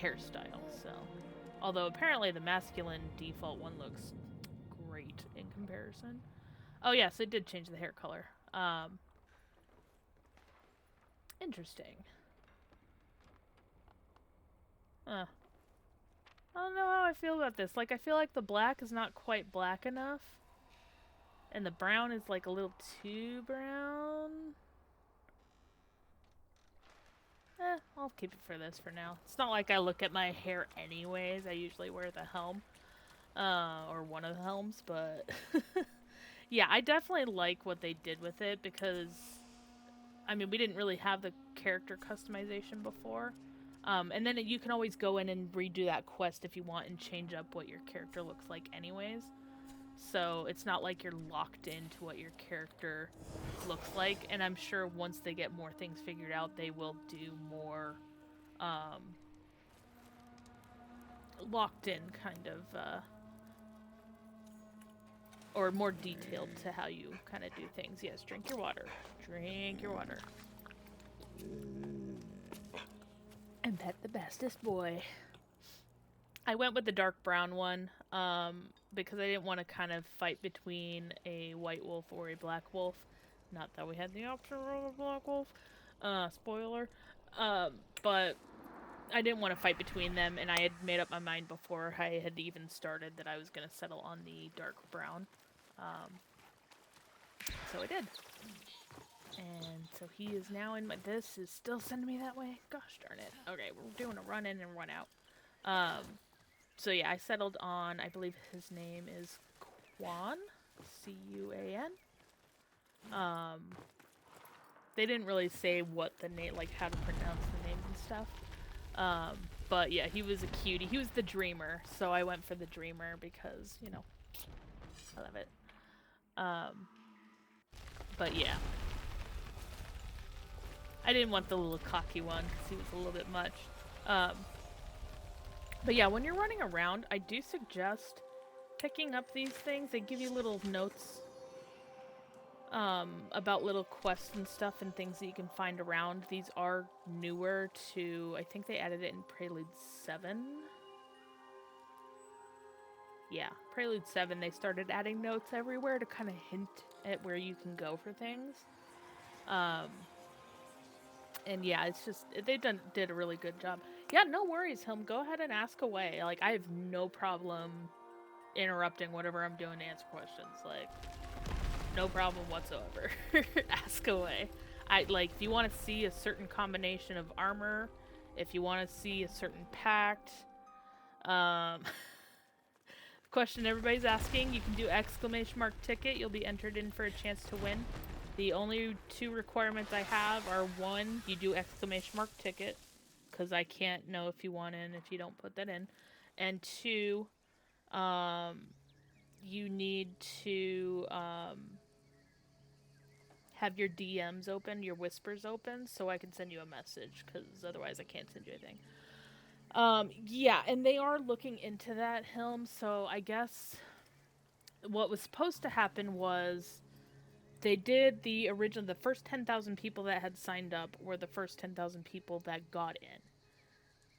hairstyle. So, although apparently the masculine default one looks great in comparison. Oh yes, it did change the hair color. Interesting. I don't know how I feel about this. Like, I feel like the black is not quite black enough. And the brown is like a little too brown. I'll keep it for this for now. It's not like I look at my hair anyways. I usually wear the helm. Or one of the helms, but... yeah, I definitely like what they did with it because... I mean, we didn't really have the character customization before. And then you can always go in and redo that quest if you want and change up what your character looks like anyways. So it's not like you're locked into what your character looks like. And I'm sure once they get more things figured out, they will do more locked in kind of, or more detailed to how you kind of do things. Yes, drink your water. Drink your water. And pet the bestest boy. I went with the dark brown one because I didn't want to kind of fight between a white wolf or a black wolf. Not that we had the option of a black wolf. Spoiler. But I didn't want to fight between them, and I had made up my mind before I had even started that I was going to settle on the dark brown. So I did. And so he is now in my... This is still sending me that way? Gosh darn it. Okay, we're doing a run in and run out. So yeah, I settled on... I believe his name is Quan. C-U-A-N. They didn't really say what the name... Like, how to pronounce the names and stuff. But yeah, he was a cutie. He was the dreamer. So I went for the dreamer because, you know... I love it. But yeah. I didn't want the little cocky one because he was a little bit much. But yeah, when you're running around, I do suggest picking up these things. They give you little notes about little quests and stuff and things that you can find around. These are newer to... I think they added it in Prelude 7. yeah, Prelude 7, they started adding notes everywhere to kind of hint at where you can go for things. And yeah, it's just, they did a really good job. Yeah, no worries, Helm. Go ahead and ask away. Like, I have no problem interrupting whatever I'm doing to answer questions. Like, no problem whatsoever. Ask away. If you want to see a certain combination of armor, if you want to see a certain pact, question everybody's asking, you can do exclamation mark ticket. You'll be entered in for a chance to win. The only 2 requirements I have are 1, you do exclamation mark ticket, because I can't know if you want in if you don't put that in, and 2, you need to have your DMs open, your whispers open, so I can send you a message, because otherwise I can't send you anything. Yeah, and they are looking into that, Helm, so I guess what was supposed to happen was they did the first 10,000 people that had signed up were the first 10,000 people that got in.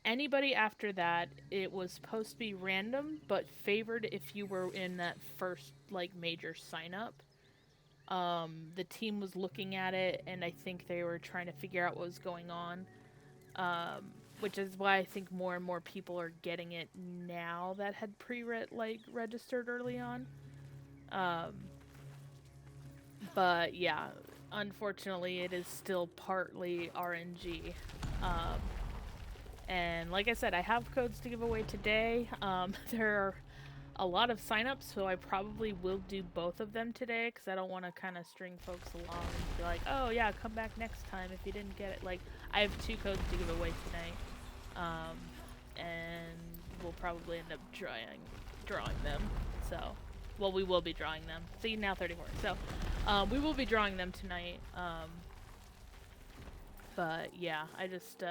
Anybody after that, it was supposed to be random, but favored if you were in that first, major sign-up. The team was looking at it, and I think they were trying to figure out what was going on. Which is why I think more and more people are getting it now that had registered early on. But yeah, unfortunately, it is still partly RNG. And like I said, I have codes to give away today. There are a lot of signups, so I probably will do both of them today, because I don't want to kind of string folks along and be like, oh yeah, come back next time if you didn't get it. Like, I have 2 codes to give away tonight, and we'll probably end up drawing them. So, well, we will be drawing them. See, now 34. So, we will be drawing them tonight. But yeah, I just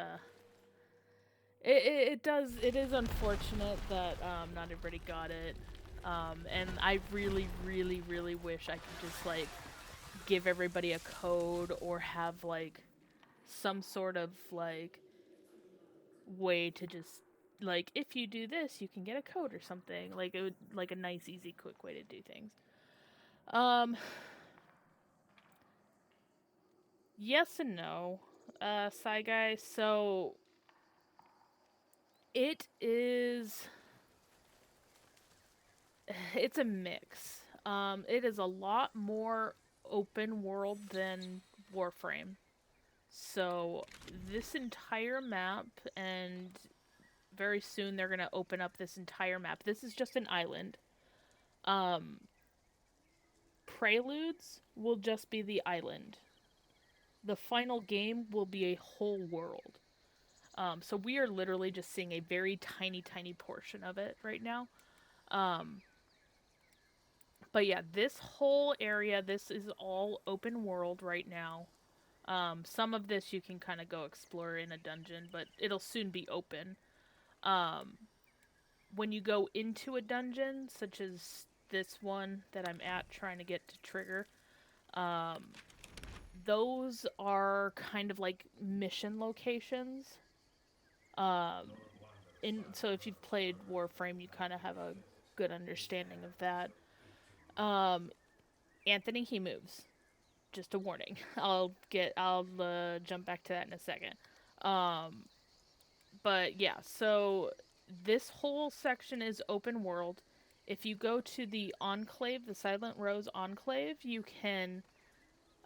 it is unfortunate that not everybody got it. And I really, really, really wish I could just give everybody a code, or have some sort of way to just if you do this you can get a code or something. It would a nice, easy, quick way to do things. Yes and no, Sci Guy. So it's a mix. It is a lot more open world than Warframe. So this entire map, and very soon they're gonna open up this entire map. This is just an island. Preludes will just be the island. The final game will be a whole world. So we are literally just seeing a very tiny, tiny portion of it right now. But yeah, this whole area, this is all open world right now. Some of this you can kind of go explore in a dungeon, but it'll soon be open. When you go into a dungeon, such as this one that I'm at trying to get to trigger, those are kind of like mission locations. So if you've played Warframe, you kind of have a good understanding of that. Anthony, he moves. Just a warning. I'll jump back to that in a second. But yeah, so this whole section is open world. If you go to the Enclave, the Silent Rose Enclave, you can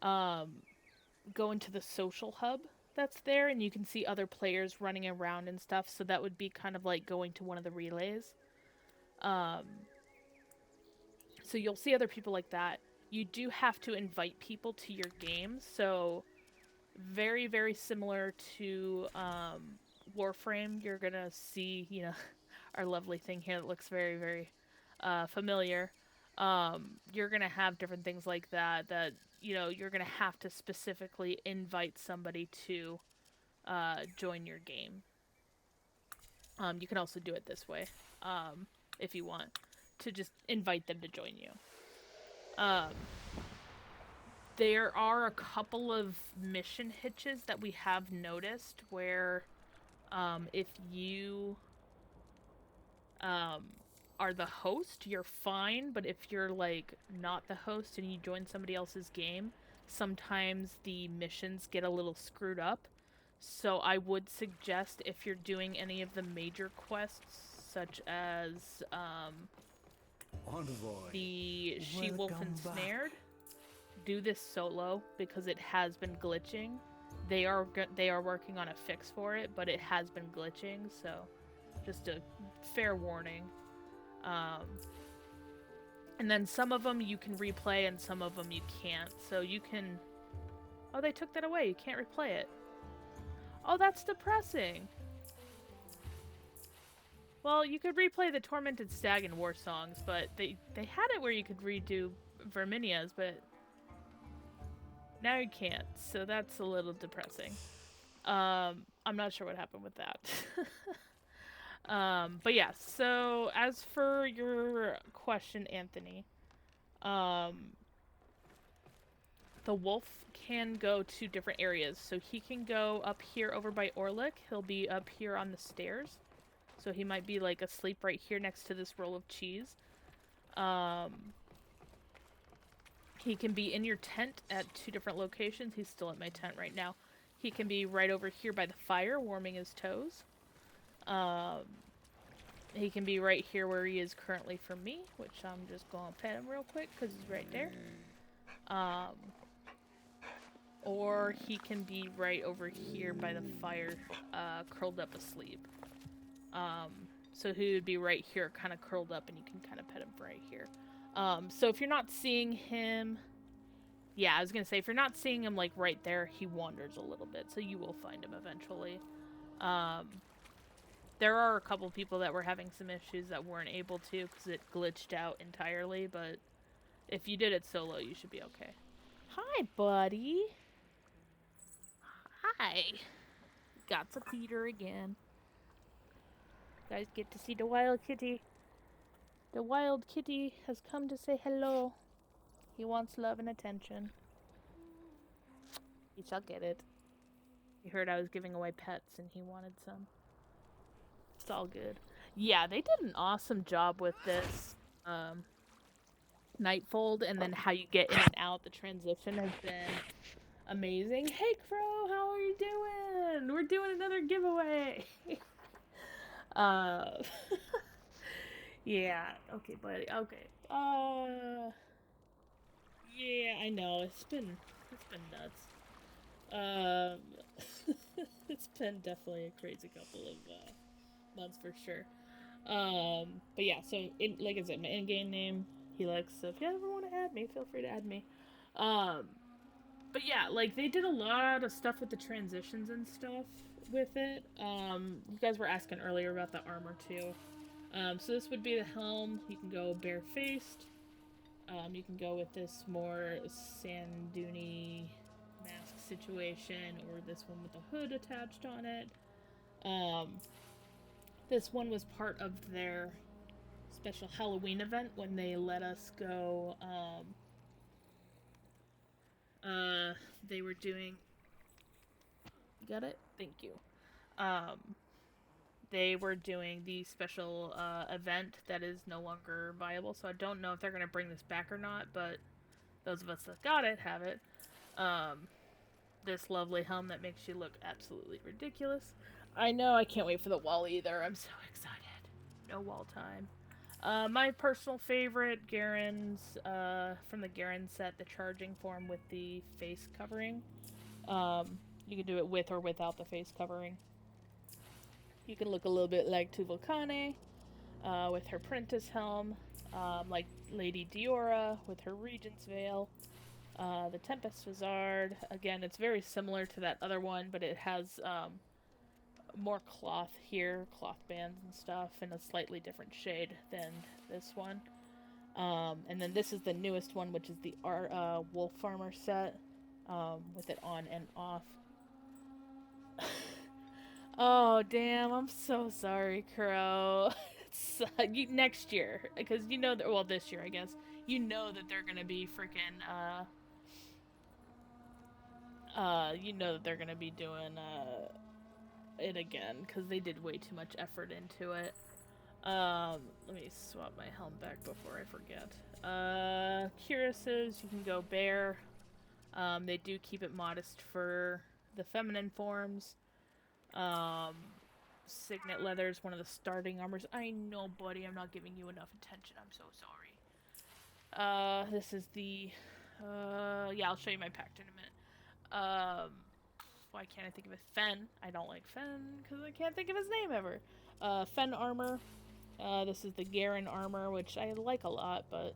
go into the social hub that's there, and you can see other players running around and stuff, so that would be kind of like going to one of the relays. So you'll see other people like that. You do have to invite people to your game, so very, very similar to Warframe. You're gonna see, our lovely thing here that looks very, very familiar. You're gonna have different things like that, you're gonna have to specifically invite somebody to join your game. You can also do it this way, if you want, to just invite them to join you. There are a couple of mission hitches that we have noticed where if you are the host, you're fine, but if you're like not the host and you join somebody else's game, sometimes the missions get a little screwed up. So I would suggest if you're doing any of the major quests, such as Envoy. the She-Wolf Welcome back. Ensnared, do this solo because it has been glitching. They are working on a fix for it, but it has been glitching, so just a fair warning. And then some of them you can replay and some of them you can't. So you can... Oh, they took that away. You can't replay it. Oh, that's depressing. Well, you could replay the Tormented Stag and War Songs, but they had it where you could redo Verminia's, but now you can't. So that's a little depressing. I'm not sure what happened with that. But yeah, so as for your question, Anthony, the wolf can go to different areas. So he can go up here over by Orlick. He'll be up here on the stairs. So he might be like asleep right here next to this roll of cheese. He can be in your tent at 2 different locations. He's still at my tent right now. He can be right over here by the fire warming his toes. He can be right here where he is currently for me, which I'm just going to pet him real quick because he's right there. Or he can be right over here by the fire, curled up asleep. So he would be right here, kind of curled up, and you can kind of pet him right here. So if you're not seeing him... Yeah, I was going to say, if you're not seeing him, like, right there, he wanders a little bit, so you will find him eventually. There are a couple people that were having some issues that weren't able to because it glitched out entirely, but if you did it solo, you should be okay. Hi, buddy. Hi. Got to feed her again. You guys get to see the wild kitty. The wild kitty has come to say hello. He wants love and attention. He shall get it. He heard I was giving away pets and he wanted some. It's all good. Yeah, they did an awesome job with this Nightfold, and then how you get in and out. The transition has been amazing. Hey, Crow, how are you doing? We're doing another giveaway. Yeah. Okay, buddy. Okay. Yeah, I know. It's been nuts. It's been definitely a crazy couple of months for sure. But yeah, so like I said, my in-game name, Helix. So if you ever want to add me, feel free to add me. But yeah, like they did a lot of stuff with the transitions and stuff with it. You guys were asking earlier about the armor too. So this would be the helm. You can go bare-faced. You can go with this more sand dune mask situation, or this one with the hood attached on it. This one was part of their special Halloween event when they let us go. They were doing... You got it? Thank you. They were doing the special event that is no longer viable, so I don't know if they're going to bring this back or not, but those of us that got it have it. This lovely helm that makes you look absolutely ridiculous. I know, I can't wait for the wall either. I'm so excited. No wall time. My personal favorite, Garen's, from the Garen set, the charging form with the face covering. You can do it with or without the face covering. You can look a little bit like Tuvalkane, with her Prentice helm, like Lady Diora with her Regent's Veil. The Tempest Vizard, again, it's very similar to that other one, but it has more cloth here, cloth bands and stuff, in a slightly different shade than this one. And then this is the newest one, which is the Wolf Farmer set, with it on and off. Oh, damn, I'm so sorry, Crow. Next year, because you know that, well, this year, I guess, you know that they're gonna be freaking, you know that they're gonna be doing, it again, because they did way too much effort into it. Let me swap my helm back before I forget. Kira says you can go bear. They do keep it modest for the feminine forms. Signet leather is one of the starting armors. I know, buddy, I'm not giving you enough attention. I'm so sorry. This is the, yeah, I'll show you my pact in a minute. Why can't I think of it? Fen. I don't like Fen because I can't think of his name ever. Fen armor. This is the Garen armor, which I like a lot, but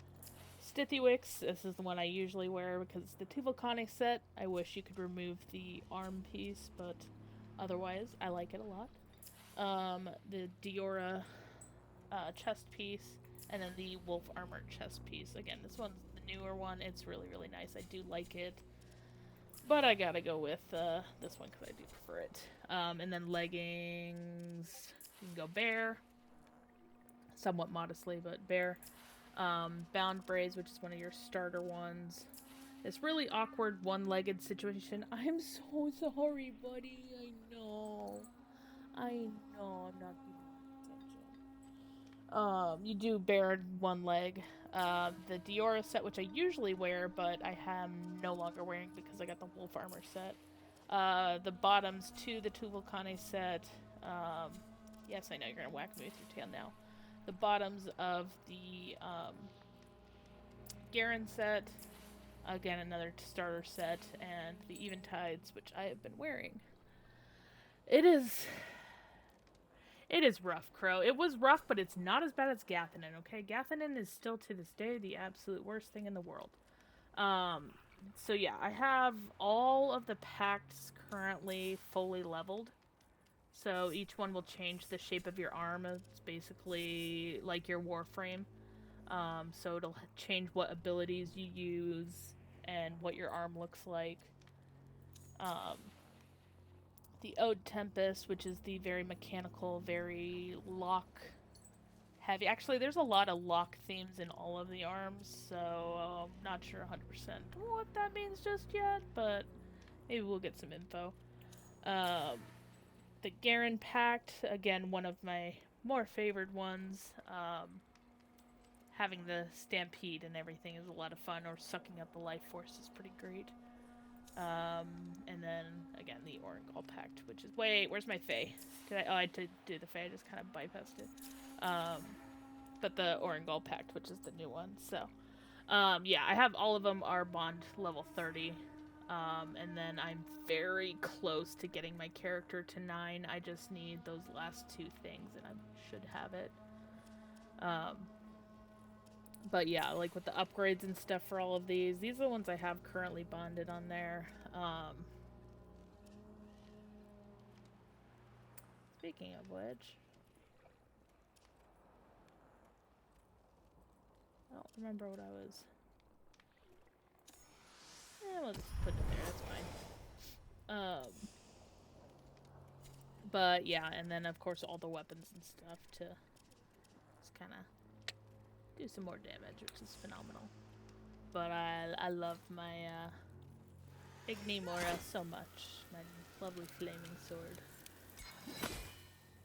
Stithiwix, this is the one I usually wear because it's the Tuvalcani set. I wish you could remove the arm piece, but otherwise, I like it a lot. The Diora chest piece, and then the Wolf armor chest piece. Again, this one's the newer one. It's really, really nice. I do like it. But I gotta go with this one because I do prefer it. And then leggings, you can go bear. Somewhat modestly, but bear. Bound braids, which is one of your starter ones. This really awkward one-legged situation. I'm so sorry, buddy. I know. I'm not giving you attention. You do bear one leg. The Diora set, which I usually wear, but I am no longer wearing because I got the wolf armor set. The bottoms to the Tuvalcani set. Yes, I know you're gonna whack me with your tail now. The bottoms of the Garen set. Again, another starter set, and the Eventides, which I have been wearing. It is rough, Crow. It was rough, but it's not as bad as Gathanen, okay? Gathanen is still, to this day, the absolute worst thing in the world. So yeah, I have all of the pacts currently fully leveled. So each one will change the shape of your arm. It's basically like your Warframe. So it'll change what abilities you use and what your arm looks like. The Ode Tempest, which is the very mechanical, very lock heavy. Actually, there's a lot of lock themes in all of the arms, so I'm not sure 100% what that means just yet, but maybe we'll get some info. The Garen Pact, again, one of my more favored ones. Having the stampede and everything is a lot of fun, or sucking up the life force is pretty great. And then, again, the Orangol Pact, which is... Wait, where's my Fae? I did do the Fae, I just kind of bypassed it. But the Orangol Pact, which is the new one, so... yeah, I have all of them are bond level 30. And then I'm very close to getting my character to 9. I just need those last 2 things, and I should have it. But yeah, like with the upgrades and stuff for all of these are the ones I have currently bonded on there. Speaking of which, I don't remember what I was... we'll just put it there, that's fine. But yeah, and then of course all the weapons and stuff to just kind of do some more damage, which is phenomenal. But I love my Ignimora so much. My lovely flaming sword.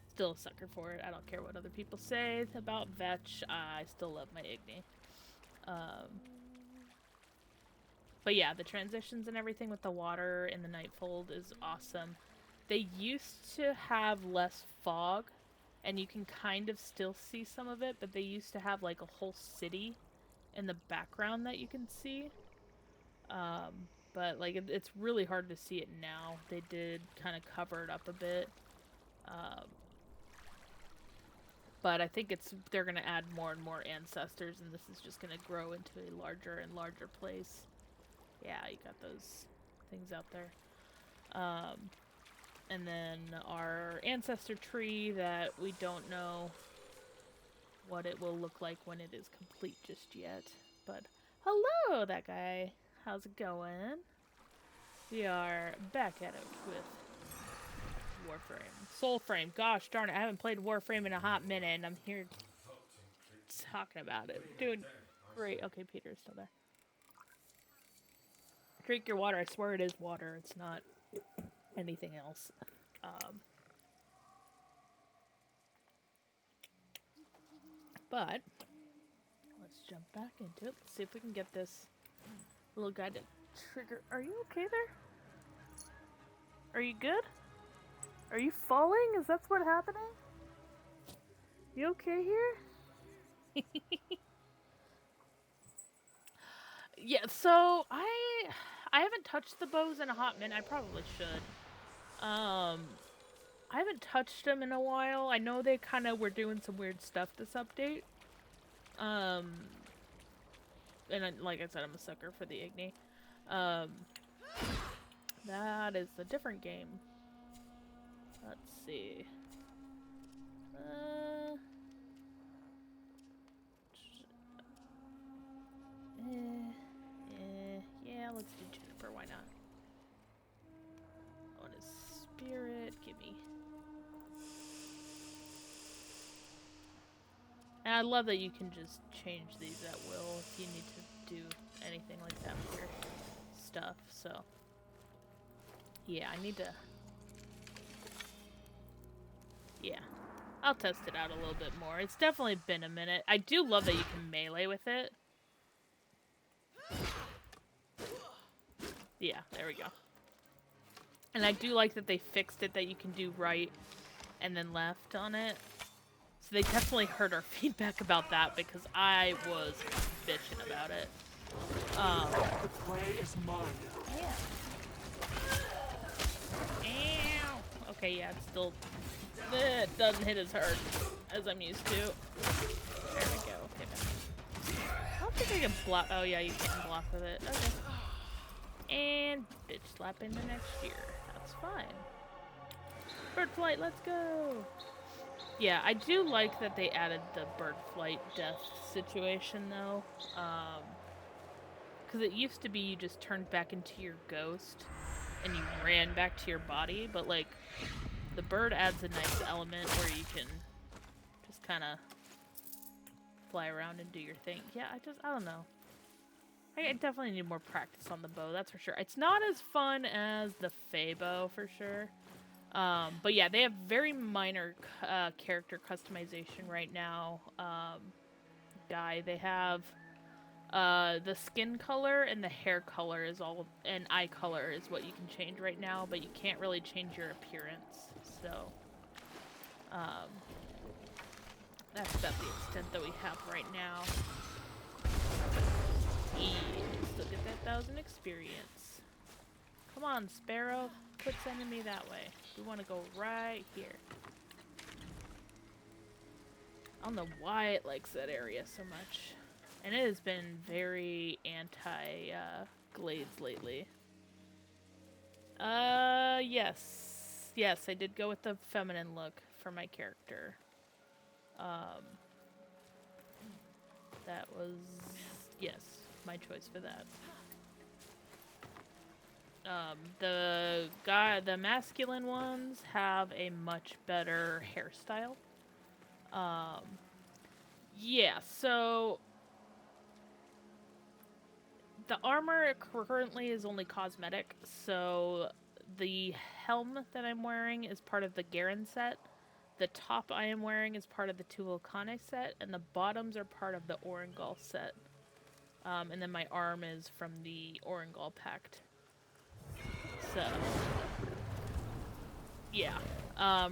Still a sucker for it. I don't care what other people say about Vetch. I still love my Igni. But yeah, the transitions and everything with the water in the Nightfold is awesome. They used to have less fog, and you can kind of still see some of it, but they used to have like a whole city in the background that you can see. But like it's really hard to see it now. They did kind of cover it up a bit. But I think they're going to add more and more ancestors, and this is just going to grow into a larger and larger place. Yeah, you got those things out there. And then our ancestor tree that we don't know what it will look like when it is complete just yet. But hello, that guy. How's it going? We are back at it with Warframe. Soulframe. Gosh darn it, I haven't played Warframe in a hot minute, and I'm here talking about it. Dude, great. Okay, Peter is still there. Drink your water. I swear it is water. It's not anything else. But let's jump back into it. Let's see if we can get this little guy to trigger. Are you okay there? Are you good? Are you falling? Is that what's happening? You okay here? Yeah, so I haven't touched the bows in a hot minute. I probably should. I haven't touched them in a while. I know they kind of were doing some weird stuff this update. Like I said, I'm a sucker for the Igni. That is a different game. Let's see. Yeah, let's do Juniper, why not? What is Spirit? Gimme. And I love that you can just change these at will if you need to do anything like that with your stuff, so. Yeah, I need to... Yeah. I'll test it out a little bit more. It's definitely been a minute. I do love that you can melee with it. Yeah, there we go. And I do like that they fixed it that you can do right and then left on it. So they definitely heard our feedback about that because I was bitching about it. The prey is mine. Yeah. Ow. Okay, yeah, it's still... It doesn't hit as hard as I'm used to. There we go. Okay, I don't think I can block... Oh, yeah, you can block with it. Okay. And bitch slap into next year. That's fine. Bird flight, let's go! Yeah, I do like that they added the bird flight death situation, though. Because it used to be you just turned back into your ghost and you ran back to your body, but, like, the bird adds a nice element where you can just kind of fly around and do your thing. Yeah, I don't know. I definitely need more practice on the bow, that's for sure. It's not as fun as the Fey bow, for sure. But yeah, they have very minor character customization right now. They have the skin color and the hair color is all, and eye color is what you can change right now, but you can't really change your appearance. So, that's about the extent that we have right now. Yeah, still get that 1,000 experience. Come on, Sparrow. Quit sending me that way. We want to go right here. I don't know why it likes that area so much. And it has been very anti-glades lately. Yes. Yes, I did go with the feminine look for my character. That was... Yes, my choice for that. The masculine ones have a much better hairstyle. Yeah, so the armor currently is only cosmetic, so the helm that I'm wearing is part of the Garen set. The top I am wearing is part of the Tuolkane set, and the bottoms are part of the Orengal set. And then my arm is from the Orengal Pact. So, yeah.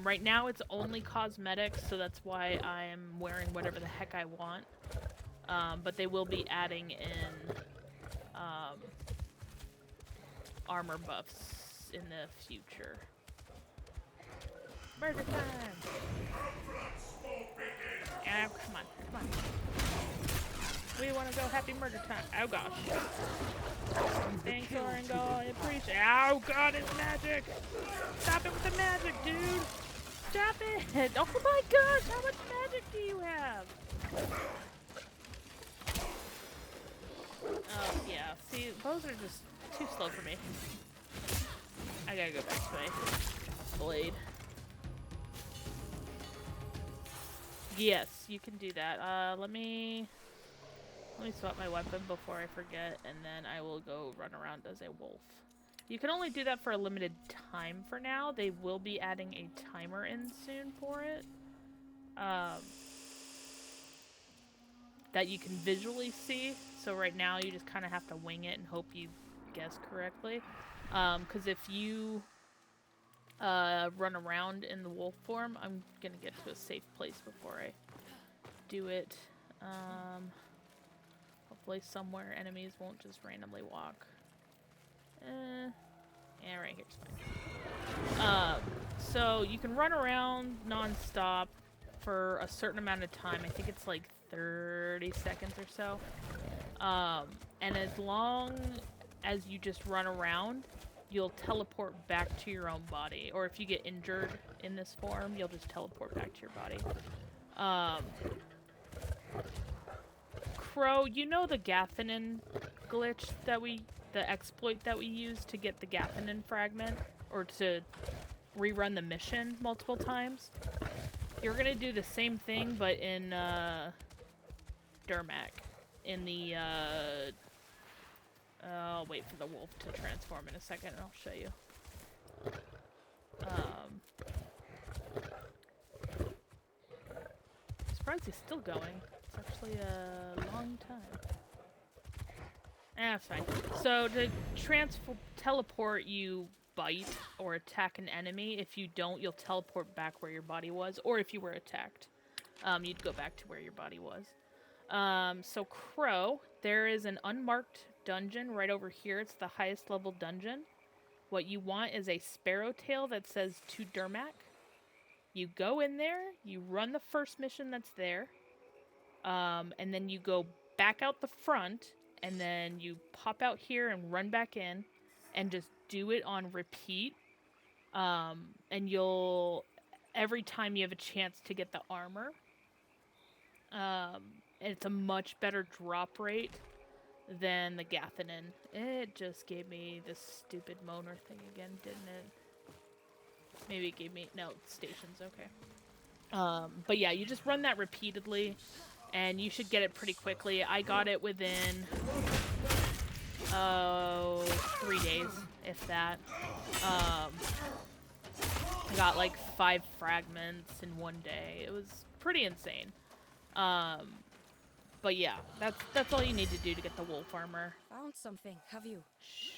Right now it's only cosmetic, so that's why I am wearing whatever the heck I want. But they will be adding in armor buffs in the future. Murder time! Yeah, come on. We want to go happy murder time. Oh gosh. Thanks, Orengal. I appreciate it. Oh god, it's magic! Stop it with the magic, dude! Stop it! Oh my gosh, how much magic do you have? Oh, yeah. See, bows are just too slow for me. I gotta go back to my blade. Yes, you can do that. Let me swap my weapon before I forget, and then I will go run around as a wolf. You can only do that for a limited time for now. They will be adding a timer in soon for it. that you can visually see. So right now you just kind of have to wing it and hope you guess correctly. Because if you run around in the wolf form, I'm gonna get to a safe place before I do it. Hopefully somewhere enemies won't just randomly walk. Yeah, right here's fine. So you can run around non-stop for a certain amount of time. I think it's like 30 seconds or so. And as long as you just run around, you'll teleport back to your own body. Or if you get injured in this form, you'll just teleport back to your body. Crow, you know the Gathanin glitch that the exploit that we use to get the Gathanin fragment? Or to rerun the mission multiple times? You're gonna do the same thing, but in, Dermak. In the, I'll wait for the wolf to transform in a second and I'll show you. I'm surprised he's still going. It's actually a long time. That's fine. So to teleport, you bite or attack an enemy. If you don't, you'll teleport back where your body was. Or if you were attacked, you'd go back to where your body was. So Crow, there is an unmarked dungeon right over here. It's the highest level dungeon. What you want is a sparrow tail that says to Dermak. You go in there, you run the first mission that's there, and then you go back out the front, and then you pop out here and run back in, and just do it on repeat. And you'll, every time you have a chance to get the armor, it's a much better drop rate than the Gathanin. It just gave me this stupid moaner thing again, didn't it? Maybe it gave me... No, stations, okay. But yeah, you just run that repeatedly, and you should get it pretty quickly. I got it within... 3 days, if that. I got like 5 fragments in one day. It was pretty insane. But yeah, that's all you need to do to get the wolf armor. Found something, have you? Shh.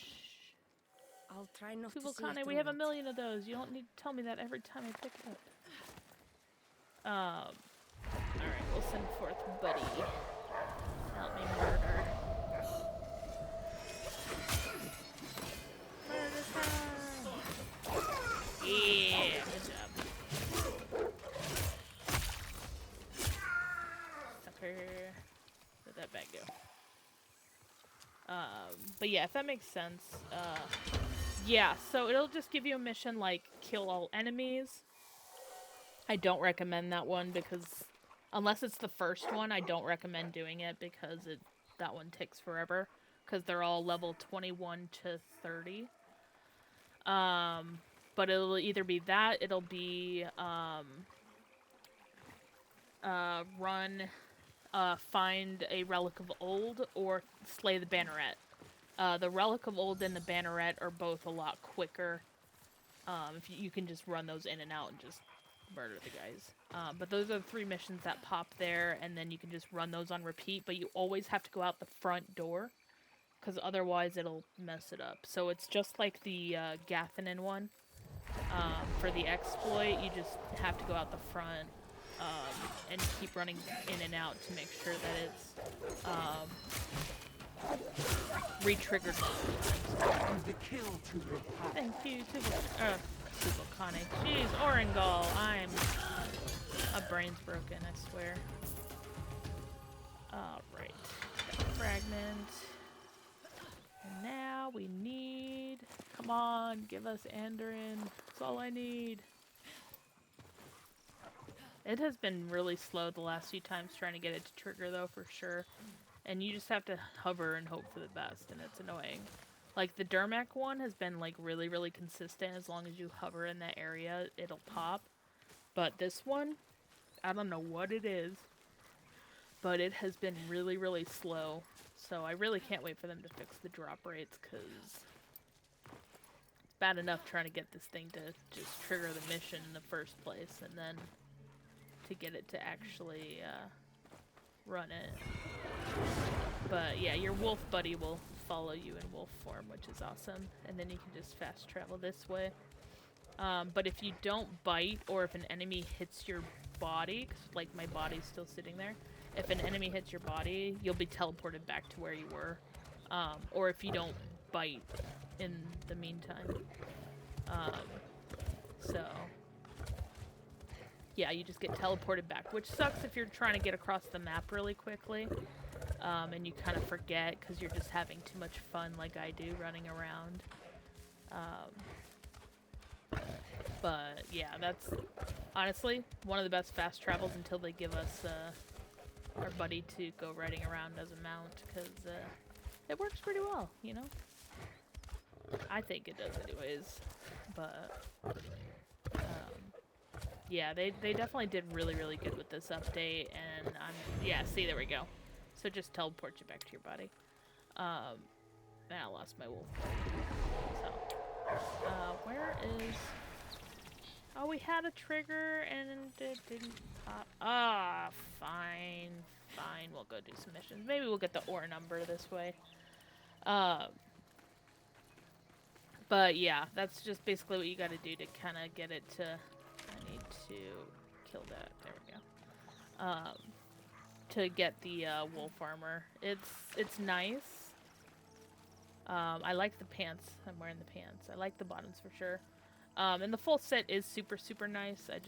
I'll try not to see Kane, it we have a through it. million of those. You don't need to tell me that every time I pick it up. Alright, we'll send forth Buddy. Help me murder. Murder time! Yeah, good job. Sucker. Where'd that bag go? But yeah, if that makes sense. Yeah, so it'll just give you a mission like kill all enemies. I don't recommend that one because unless it's the first one, I don't recommend doing it because that one takes forever because they're all level 21 to 30. But it'll either be that, it'll be find a Relic of Old or slay the Banneret. The Relic of Old and the Banneret are both a lot quicker. If you can just run those in and out and just murder the guys. But those are the 3 missions that pop there, and then you can just run those on repeat, but you always have to go out the front door, because otherwise it'll mess it up. So it's just like the Gathanin one. For the exploit, you just have to go out the front and keep running in and out to make sure that it's re-triggered. The kill to the pack. Thank you, Kane. Jeez, Orengal, my brain's broken, I swear. Alright, fragment. And now we need... Come on, give us Andorin. That's all I need. It has been really slow the last few times trying to get it to trigger, though, for sure. And you just have to hover and hope for the best, and it's annoying. Like, the Dermak one has been, like, really, really consistent. As long as you hover in that area, it'll pop. But this one, I don't know what it is, but it has been really, really slow. So I really can't wait for them to fix the drop rates, because it's bad enough trying to get this thing to just trigger the mission in the first place, and then to get it to actually run it. But yeah, your wolf buddy will follow you in wolf form, which is awesome. And then you can just fast travel this way. But if you don't bite, or if an enemy hits your body, 'cause, like, my body's still sitting there, if an enemy hits your body, you'll be teleported back to where you were. Or if you don't bite in the meantime. So, yeah, you just get teleported back, which sucks if you're trying to get across the map really quickly. And you kind of forget because you're just having too much fun like I do running around. But yeah, that's honestly one of the best fast travels until they give us our buddy to go riding around as a mount, because it works pretty well, you know? I think it does anyways. But yeah, they definitely did really, really good with this update, and yeah, see, there we go. So just teleport you back to your body. And I lost my wolf. So, where is... Oh, we had a trigger and it didn't pop. Ah, fine. Fine, we'll go do some missions. Maybe we'll get the ore number this way. But yeah, that's just basically what you gotta do to kind of get it to... I need to kill that. There we go. To get the wolf armor. It's nice. I like the pants. I'm wearing the pants. I like the bottoms for sure. And the full set is super, super nice. I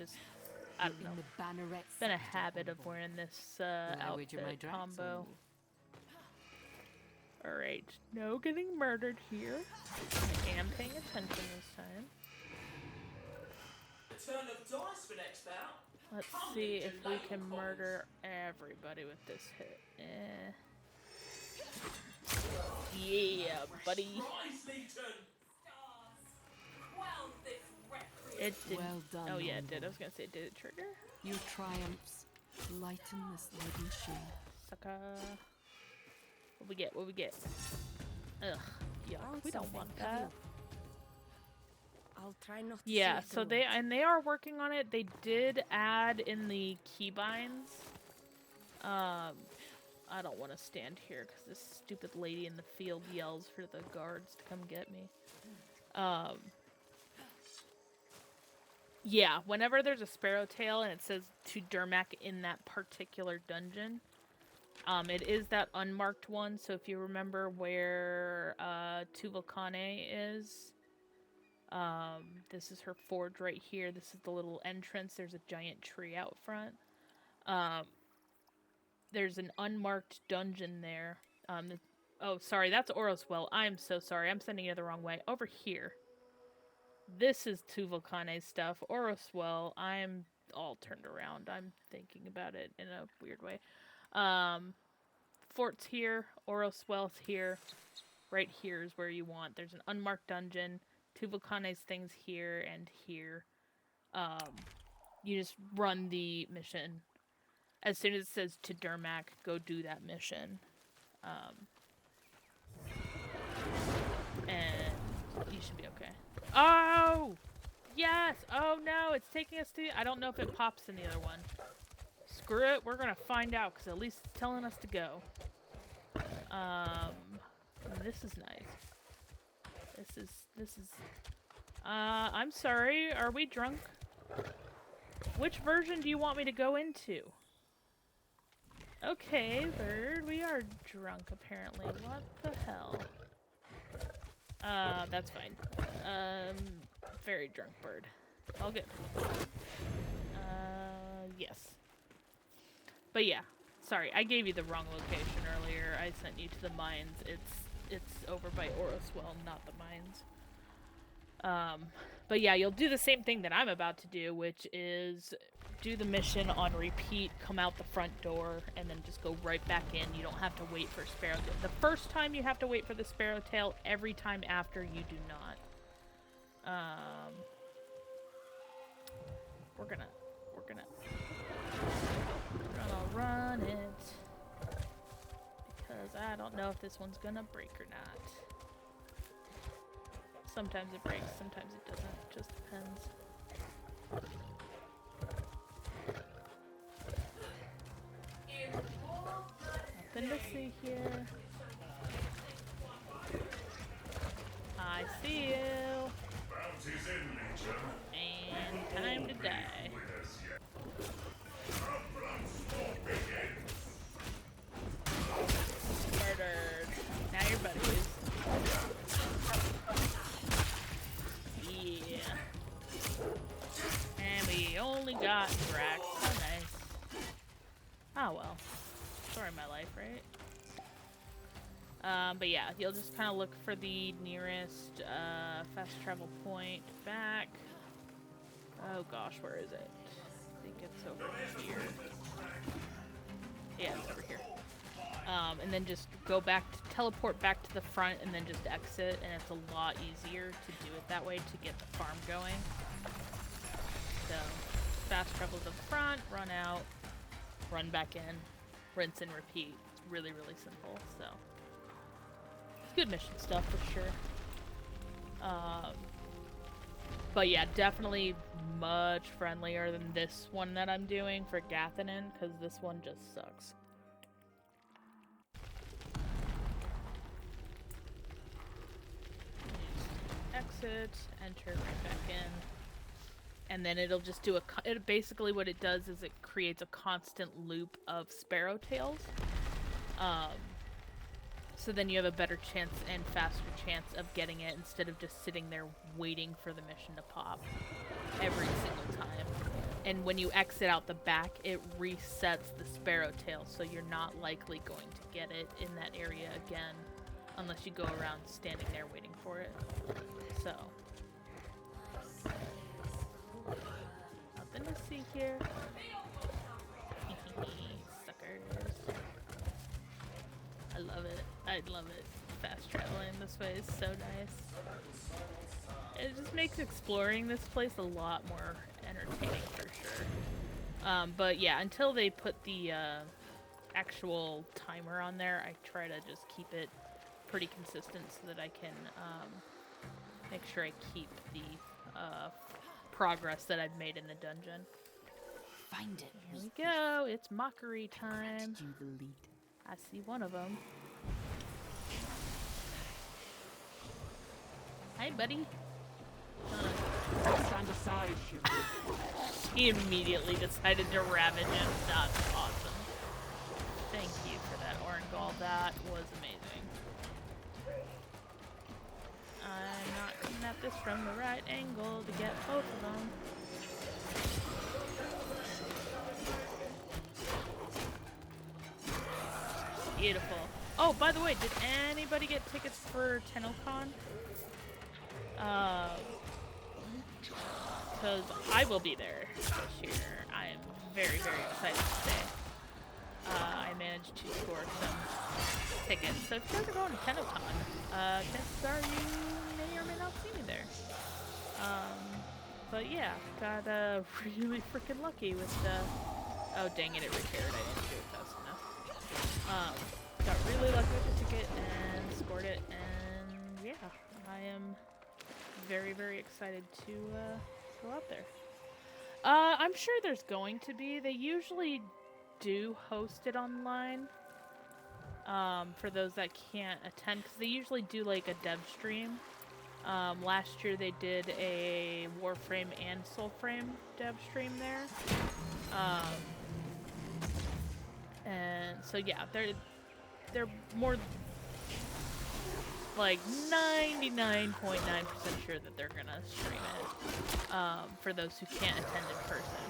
don't know. It's been a habit of wearing this outfit combo. Alright, no getting murdered here. I am paying attention this time. Turn of dice for next bout. Let's see if we can murder everybody with this hit. Yeah, buddy. It did. Well done. Oh yeah, it did. I was gonna say, did it trigger? Your triumphs lighten this leaden sheen. Sucker. What we get? What we get? Ugh. Yuck. We don't want that. I'll try not to Yeah, see so it they are working on it. They did add in the keybinds. I don't want to stand here because this stupid lady in the field yells for the guards to come get me. Yeah, whenever there's a sparrowtail and it says to Dermac in that particular dungeon, it is that unmarked one. So if you remember where Tuvalkane is, this is her forge right here. This is the little entrance. There's a giant tree out front. There's an unmarked dungeon there. Oh, sorry, that's Oroswell. I'm so sorry. I'm sending you the wrong way. Over here. This is Tuvalkane's stuff. Oroswell, I'm all turned around. I'm thinking about it in a weird way. Fort's here. Oroswell's here. Right here is where you want. There's an unmarked dungeon. Tuvalkane's things here and here. You just run the mission. As soon as it says to Dermac, go do that mission. And you should be okay. Oh! Yes! Oh no, it's taking us to... I don't know if it pops in the other one. Screw it, we're gonna find out, because at least it's telling us to go. This is nice. This is... I'm sorry, are we drunk? Which version do you want me to go into? Okay, Bird, we are drunk, apparently. What the hell? That's fine. Very drunk Bird. All good. Yes. But yeah, sorry, I gave you the wrong location earlier. I sent you to the mines. It's over by Oroswell, not the mines. But yeah, you'll do the same thing that I'm about to do, which is do the mission on repeat, come out the front door, and then just go right back in. You don't have to wait for Sparrowtail. The first time you have to wait for the Sparrowtail, every time after you do not. We're gonna run it, because I don't know if this one's gonna break or not. Sometimes it breaks, sometimes it doesn't. It just depends. Nothing to see here. I see you. And time to die. Murdered. Now you're buddies. Yeah. And we only got Drax. Oh, nice. Oh, well. Story of my life, right? But yeah, you'll just kind of look for the nearest fast travel point back. Oh gosh, where is it? I think it's over here. Yeah, it's over here. And then just go back, teleport back to the front, and then just exit, and it's a lot easier to do it that way to get the farm going. So, fast travel to the front, run out, run back in, rinse and repeat. It's really, really simple, so. It's good mission stuff for sure. But yeah, definitely much friendlier than this one that I'm doing for Gathanen, because this one just sucks. Exit, enter right back in, and then it'll just do basically what it does is it creates a constant loop of sparrow tails. So then you have a better chance and faster chance of getting it instead of just sitting there waiting for the mission to pop every single time. And when you exit out the back, it resets the sparrow tail, so you're not likely going to get it in that area again unless you go around standing there waiting for it. So, nothing to see here. Suckers. I love it. I love it. Fast traveling this way is so nice. It just makes exploring this place a lot more entertaining for sure. But yeah, until they put the actual timer on there, I try to just keep it pretty consistent so that I can make sure I keep the progress that I've made in the dungeon. Find it. Here we go. It's mockery time. You the lead. I see one of them. Hi, buddy. Stand aside, Shimmer. He immediately decided to ravage him. That's awesome. Thank you for that, Orangol. That was amazing. I'm not coming at this from the right angle to get both of them. Beautiful. Oh, by the way, did anybody get tickets for TennoCon? Because I will be there this year. I am very, very excited to stay. I managed to score some tickets. So if you guys are going to TennoCon, chances are you may or may not see me there. But yeah, got really freaking lucky with the... Oh, dang it, it repaired. I didn't do it fast enough. Got really lucky with the ticket and scored it, and yeah, I am very, very excited to go out there. I'm sure there's going to be. They usually do host it online for those that can't attend, because they usually do like a dev stream. Last year they did a Warframe and Soulframe dev stream there. And so yeah, they're more like 99.9% sure that they're gonna stream it for those who can't attend in person.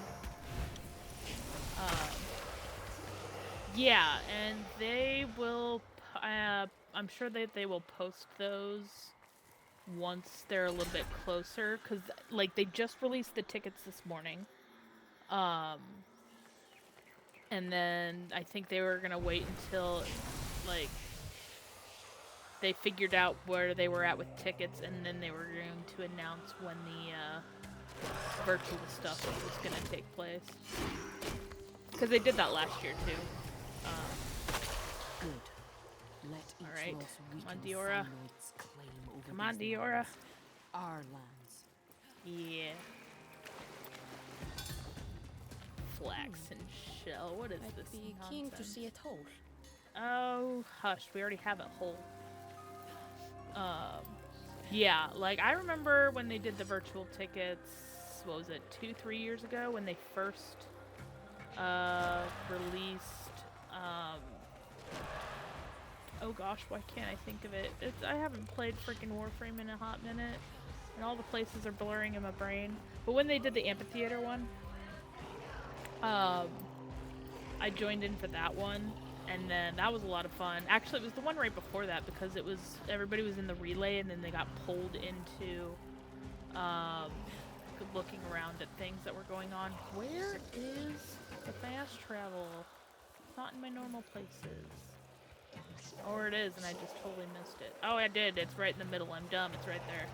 Yeah, and they will, I'm sure that they will post those once they're a little bit closer, because like they just released the tickets this morning. And then I think they were gonna wait until like they figured out where they were at with tickets, and then they were going to announce when the virtual stuff was gonna take place. Because they did that last year too. Good. Let each Alright, loss come on, weaken Diora. Thanate's claim over Come on, these Diora. lands. Our lands. Yeah. Flax and shell. What is I'd this be nonsense? keen to see it whole. Oh, hush. We already have it whole. Yeah, like, I remember when they did the virtual tickets, what was it, 2-3 years ago, when they first, released, oh gosh, why can't I think of it? I haven't played freaking Warframe in a hot minute, and all the places are blurring in my brain. But when they did the amphitheater one, I joined in for that one, and then that was a lot of fun. Actually, it was the one right before that, because it was, everybody was in the relay, and then they got pulled into, looking around at things that were going on. Where is the fast travel? Not in my normal places. Or it is, and I just totally missed it. Oh, I did. It's right in the middle. I'm dumb. It's right there.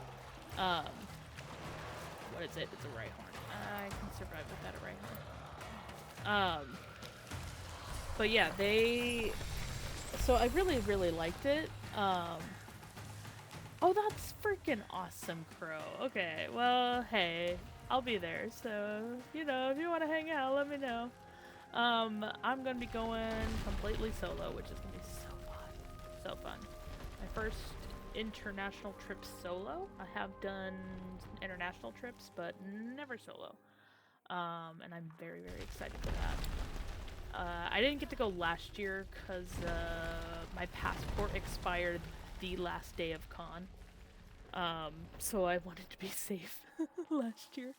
What is it? It's a right horn. I can survive without a right horn. But yeah, so I really, really liked it. Oh, that's freaking awesome, Crow. Okay, well, hey, I'll be there. So, you know, if you want to hang out, let me know. I'm gonna be going completely solo, which is gonna be so fun. My first international trip solo. I have done international trips, but never solo. And I'm very, very excited for that. I didn't get to go last year because my passport expired the last day of con. So I wanted to be safe last year.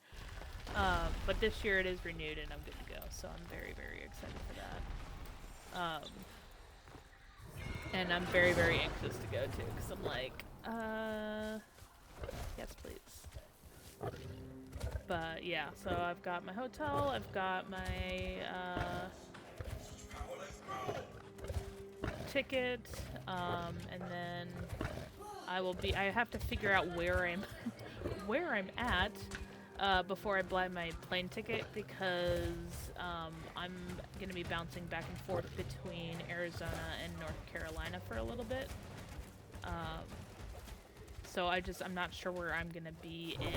But this year it is renewed and I'm good to go, so I'm very, very excited for that. And I'm very, very anxious to go too, because I'm like, yes please. But yeah, so I've got my hotel, I've got my ticket, and then I have to figure out where I'm at before I buy my plane ticket, because I'm going to be bouncing back and forth between Arizona and North Carolina for a little bit. So I'm not sure where I'm going to be in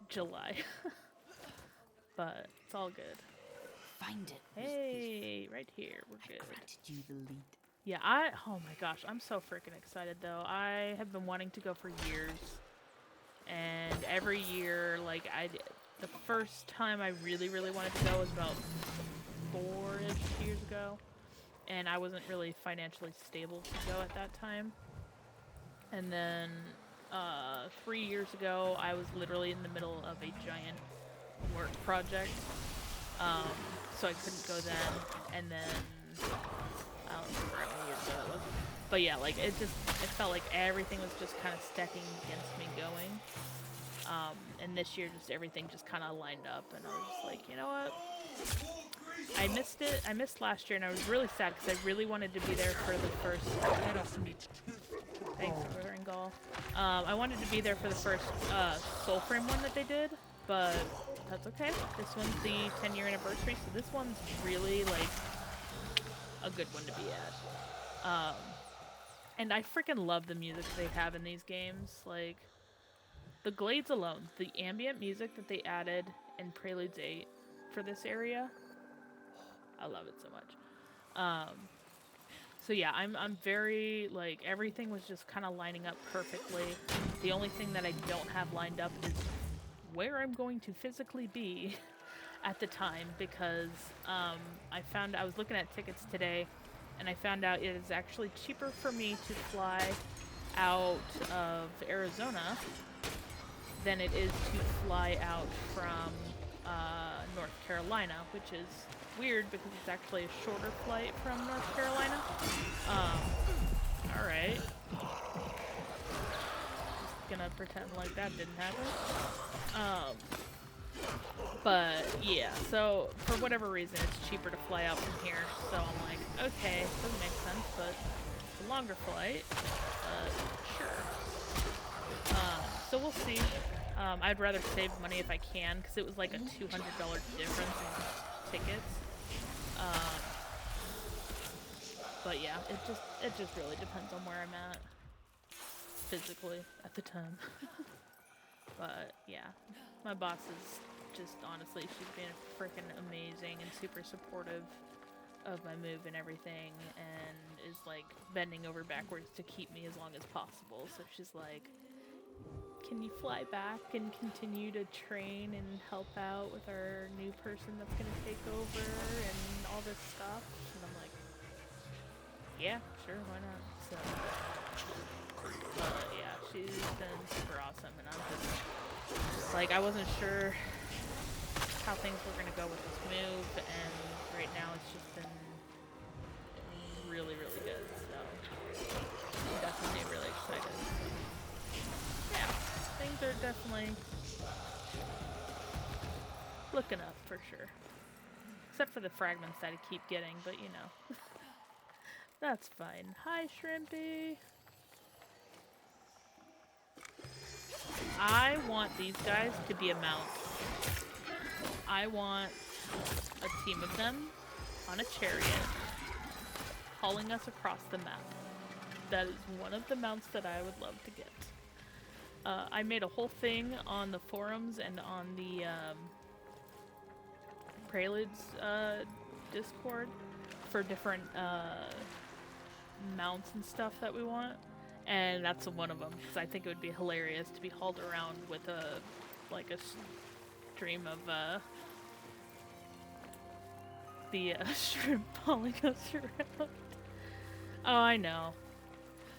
July. But it's all good. Find it. Hey, right here. We're good. I granted you the lead. Yeah, oh my gosh, I'm so freaking excited though. I have been wanting to go for years. And every year, like, the first time I really, really wanted to go was about 4-ish years ago. And I wasn't really financially stable to go at that time. And then 3 years ago, I was literally in the middle of a giant work project. So I couldn't go then. And then, I don't remember how many years ago that was. But yeah, like, it felt like everything was just kind of stacking against me going. And this year, just everything just kind of lined up, and I was just like, you know what? I missed it. I missed last year, and I was really sad because I really wanted to be there for the first. Thanks, Brother Ingall. I wanted to be there for the first Soulframe one that they did, but that's okay. This one's the 10-year anniversary, so this one's really like a good one to be at. And I freaking love the music they have in these games. Like, the glades alone, the ambient music that they added in Preludes 8 for this area, I love it so much. So yeah, I'm very, like, everything was just kind of lining up perfectly. The only thing that I don't have lined up is where I'm going to physically be at the time, because I was looking at tickets today, and I found out it is actually cheaper for me to fly out of Arizona than it is to fly out from North Carolina, which is weird because it's actually a shorter flight from North Carolina. Alright. Just gonna pretend like that didn't happen. But yeah, so for whatever reason it's cheaper to fly out from here, so I'm like, okay, doesn't make sense, but it's a longer flight, sure. So we'll see. I'd rather save money if I can, because it was like a $200 difference in tickets. But yeah, it just really depends on where I'm at physically at the time. But yeah, my boss is just, honestly, she's been freaking amazing and super supportive of my move and everything, and is like bending over backwards to keep me as long as possible. So she's like, can you fly back and continue to train and help out with our new person that's gonna take over and all this stuff? And I'm like, yeah, sure, why not? So, yeah, she's been super awesome, and I'm just, like, I wasn't sure how things were gonna go with this move, and right now it's just been really, really good, so I'm definitely really excited. Yeah, things are definitely looking up for sure. Except for the fragments that I keep getting, but you know. That's fine. Hi, Shrimpy! I want these guys to be a mount. I want a team of them on a chariot hauling us across the map. That is one of the mounts that I would love to get. I made a whole thing on the forums and on the Preludes Discord for different mounts and stuff that we want, and that's one of them because I think it would be hilarious to be hauled around with a stream of the shrimp hauling us around. Oh, I know.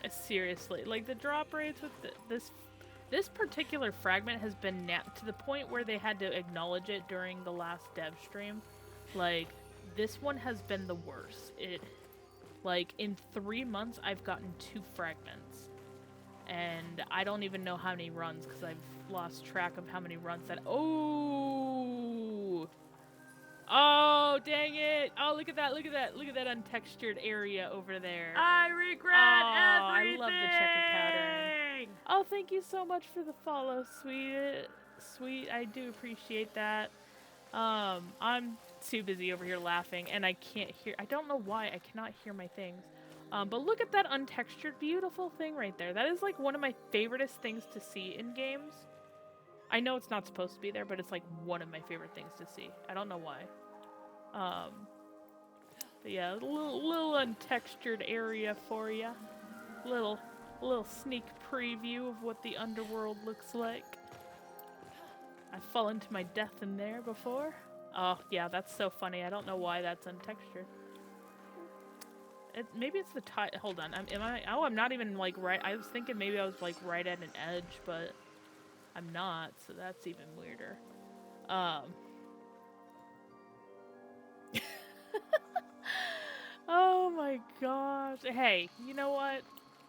Seriously, like the drop rates with this particular fragment has been to the point where they had to acknowledge it during the last dev stream. Like, this one has been the worst. Like, in 3 months, I've gotten 2 fragments. And I don't even know how many runs, because I've lost track of how many runs that— Oh! Oh, dang it! Oh, look at that, look at that, look at that untextured area over there. I regret I everything! love the checker pattern. Oh, thank you so much for the follow, sweet. I do appreciate that. I'm too busy over here laughing, and I can't hear— I don't know why I cannot hear my things. But look at that untextured, beautiful thing right there. That is like one of my favoriteest things to see in games. I know it's not supposed to be there, but it's like one of my favorite things to see. I don't know why. But yeah, a little untextured area for you. Little sneak preview of what the underworld looks like. I've fallen to my death in there before. Oh yeah, that's so funny. I don't know why that's untextured. Maybe it's the tile. Hold on. Oh, I'm not even like right. I was thinking maybe I was like right at an edge, but I'm not. So that's even weirder. Oh my gosh. Hey, you know what?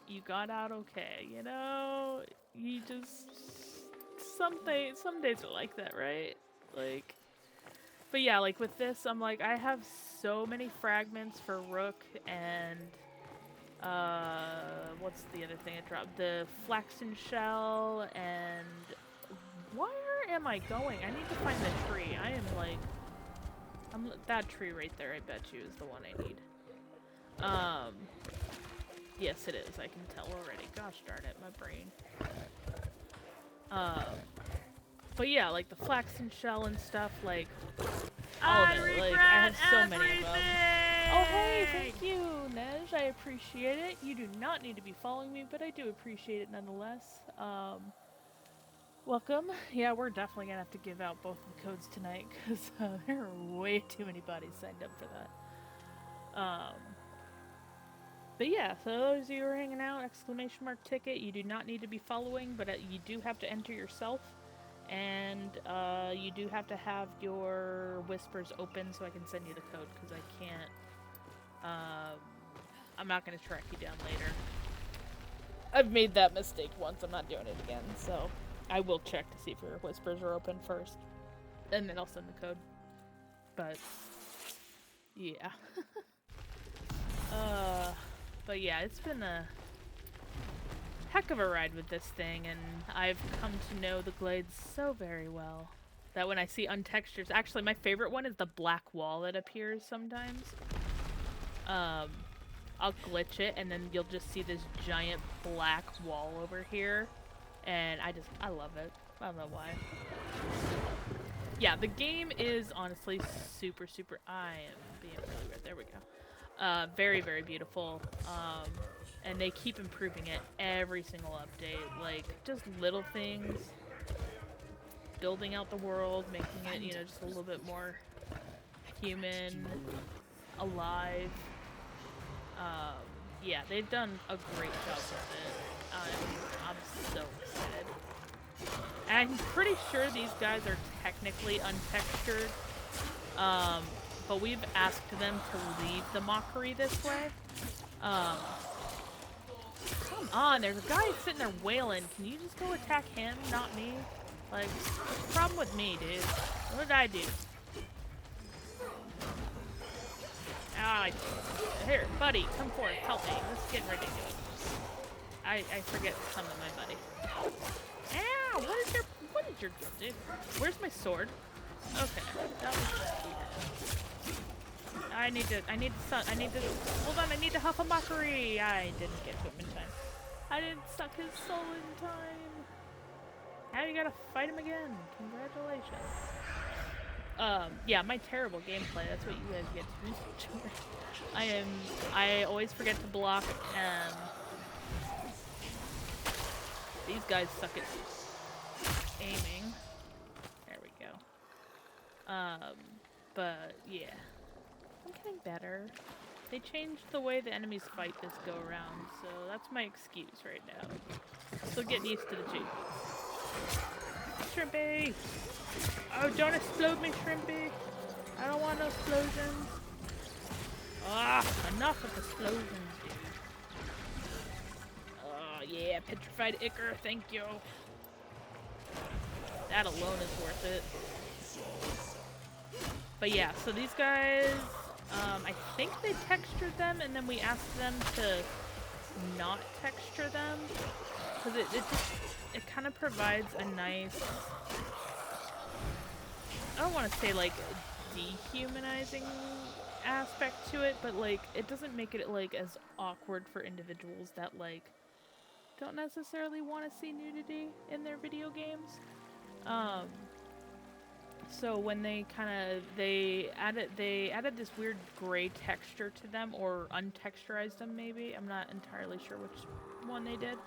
You got out okay, you know? You just— some days are like that, right? Like, but yeah, like with this, I'm like, I have so many fragments for Rook and, what's the other thing I dropped? The flaxen shell, and where am I going? I need to find the tree. I am like, that tree right there, I bet you, is the one I need. Yes it is, I can tell already. Gosh darn it, my brain. But yeah, like the flaxen shell and stuff, like, all of it. Like, I have so many of them. Oh hey, thank you, Nej, I appreciate it. You do not need to be following me, but I do appreciate it nonetheless. Welcome. Yeah, we're definitely gonna have to give out both the codes tonight, because there are way too many bodies signed up for that. But yeah, so those of you who are hanging out, ! ticket, you do not need to be following, but you do have to enter yourself, and you do have to have your whispers open so I can send you the code, because I can't, I'm not going to track you down later. I've made that mistake once, I'm not doing it again, so I will check to see if your whispers are open first, and then I'll send the code. But, yeah. But yeah, it's been a heck of a ride with this thing, and I've come to know the glades so very well that when I see untextures— actually my favorite one is the black wall that appears sometimes. I'll glitch it and then you'll just see this giant black wall over here, and I love it. I don't know why. Yeah, the game is honestly super, I am being really weird. There we go. Very, very beautiful. And they keep improving it every single update. Like, just little things. Building out the world, making it, you know, just a little bit more human, alive. Yeah, they've done a great job with it. I'm so excited. And I'm pretty sure these guys are technically untextured. But we've asked them to leave the mockery this way. Come on, there's a guy sitting there wailing. Can you just go attack him, not me? Like, what's the problem with me, dude? What did I do? Ah, here, buddy, come forward, help me. This is getting ridiculous. I forget to summon my buddy. Ow! What is your deal, dude? Where's my sword? Okay, that was weird. I need to, hold on, I need to huff a mockery! I didn't get to him in time. I didn't suck his soul in time. Now you gotta fight him again. Congratulations. Yeah, my terrible gameplay, that's what you guys get to enjoy. I always forget to block, and these guys suck at aiming. There we go. But yeah. I'm getting better. They changed the way the enemies fight this go around, so that's my excuse right now. Still getting used to the changes. Shrimpy! Oh, don't explode me, Shrimpy! I don't want no explosions. Ah, enough of explosions, dude. Oh, yeah, petrified ichor, thank you. That alone is worth it. But yeah, so these guys, I think they textured them, and then we asked them to not texture them. Because it kind of provides a nice, I don't want to say like dehumanizing aspect to it, but like it doesn't make it like as awkward for individuals that like don't necessarily want to see nudity in their video games. So when they added this weird gray texture to them, or untexturized them maybe, I'm not entirely sure which one they did.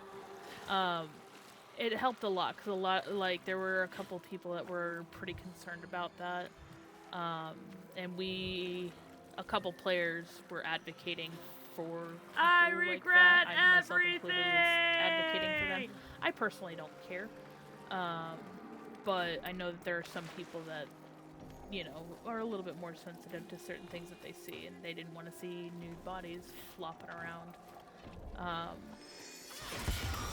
It helped a lot, because there were a couple people that were pretty concerned about that. And a couple players were advocating for I regret like that. Myself included, was advocating for them. I personally don't care. But I know that there are some people that, you know, are a little bit more sensitive to certain things that they see, and they didn't want to see nude bodies flopping around.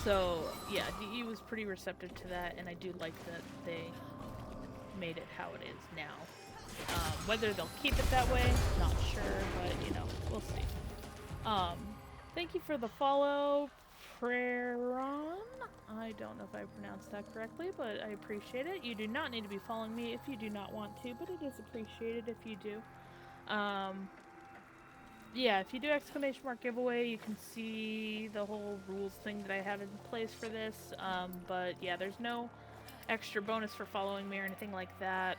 So, yeah, he was pretty receptive to that, and I do like that they made it how it is now. Whether they'll keep it that way, not sure, but, you know, we'll see. Thank you for the follow, Prayeron. I don't know if I pronounced that correctly, but I appreciate it. You do not need to be following me if you do not want to, but it is appreciated if you do. Yeah, if you do exclamation mark giveaway, you can see the whole rules thing that I have in place for this. But yeah, there's no extra bonus for following me or anything like that.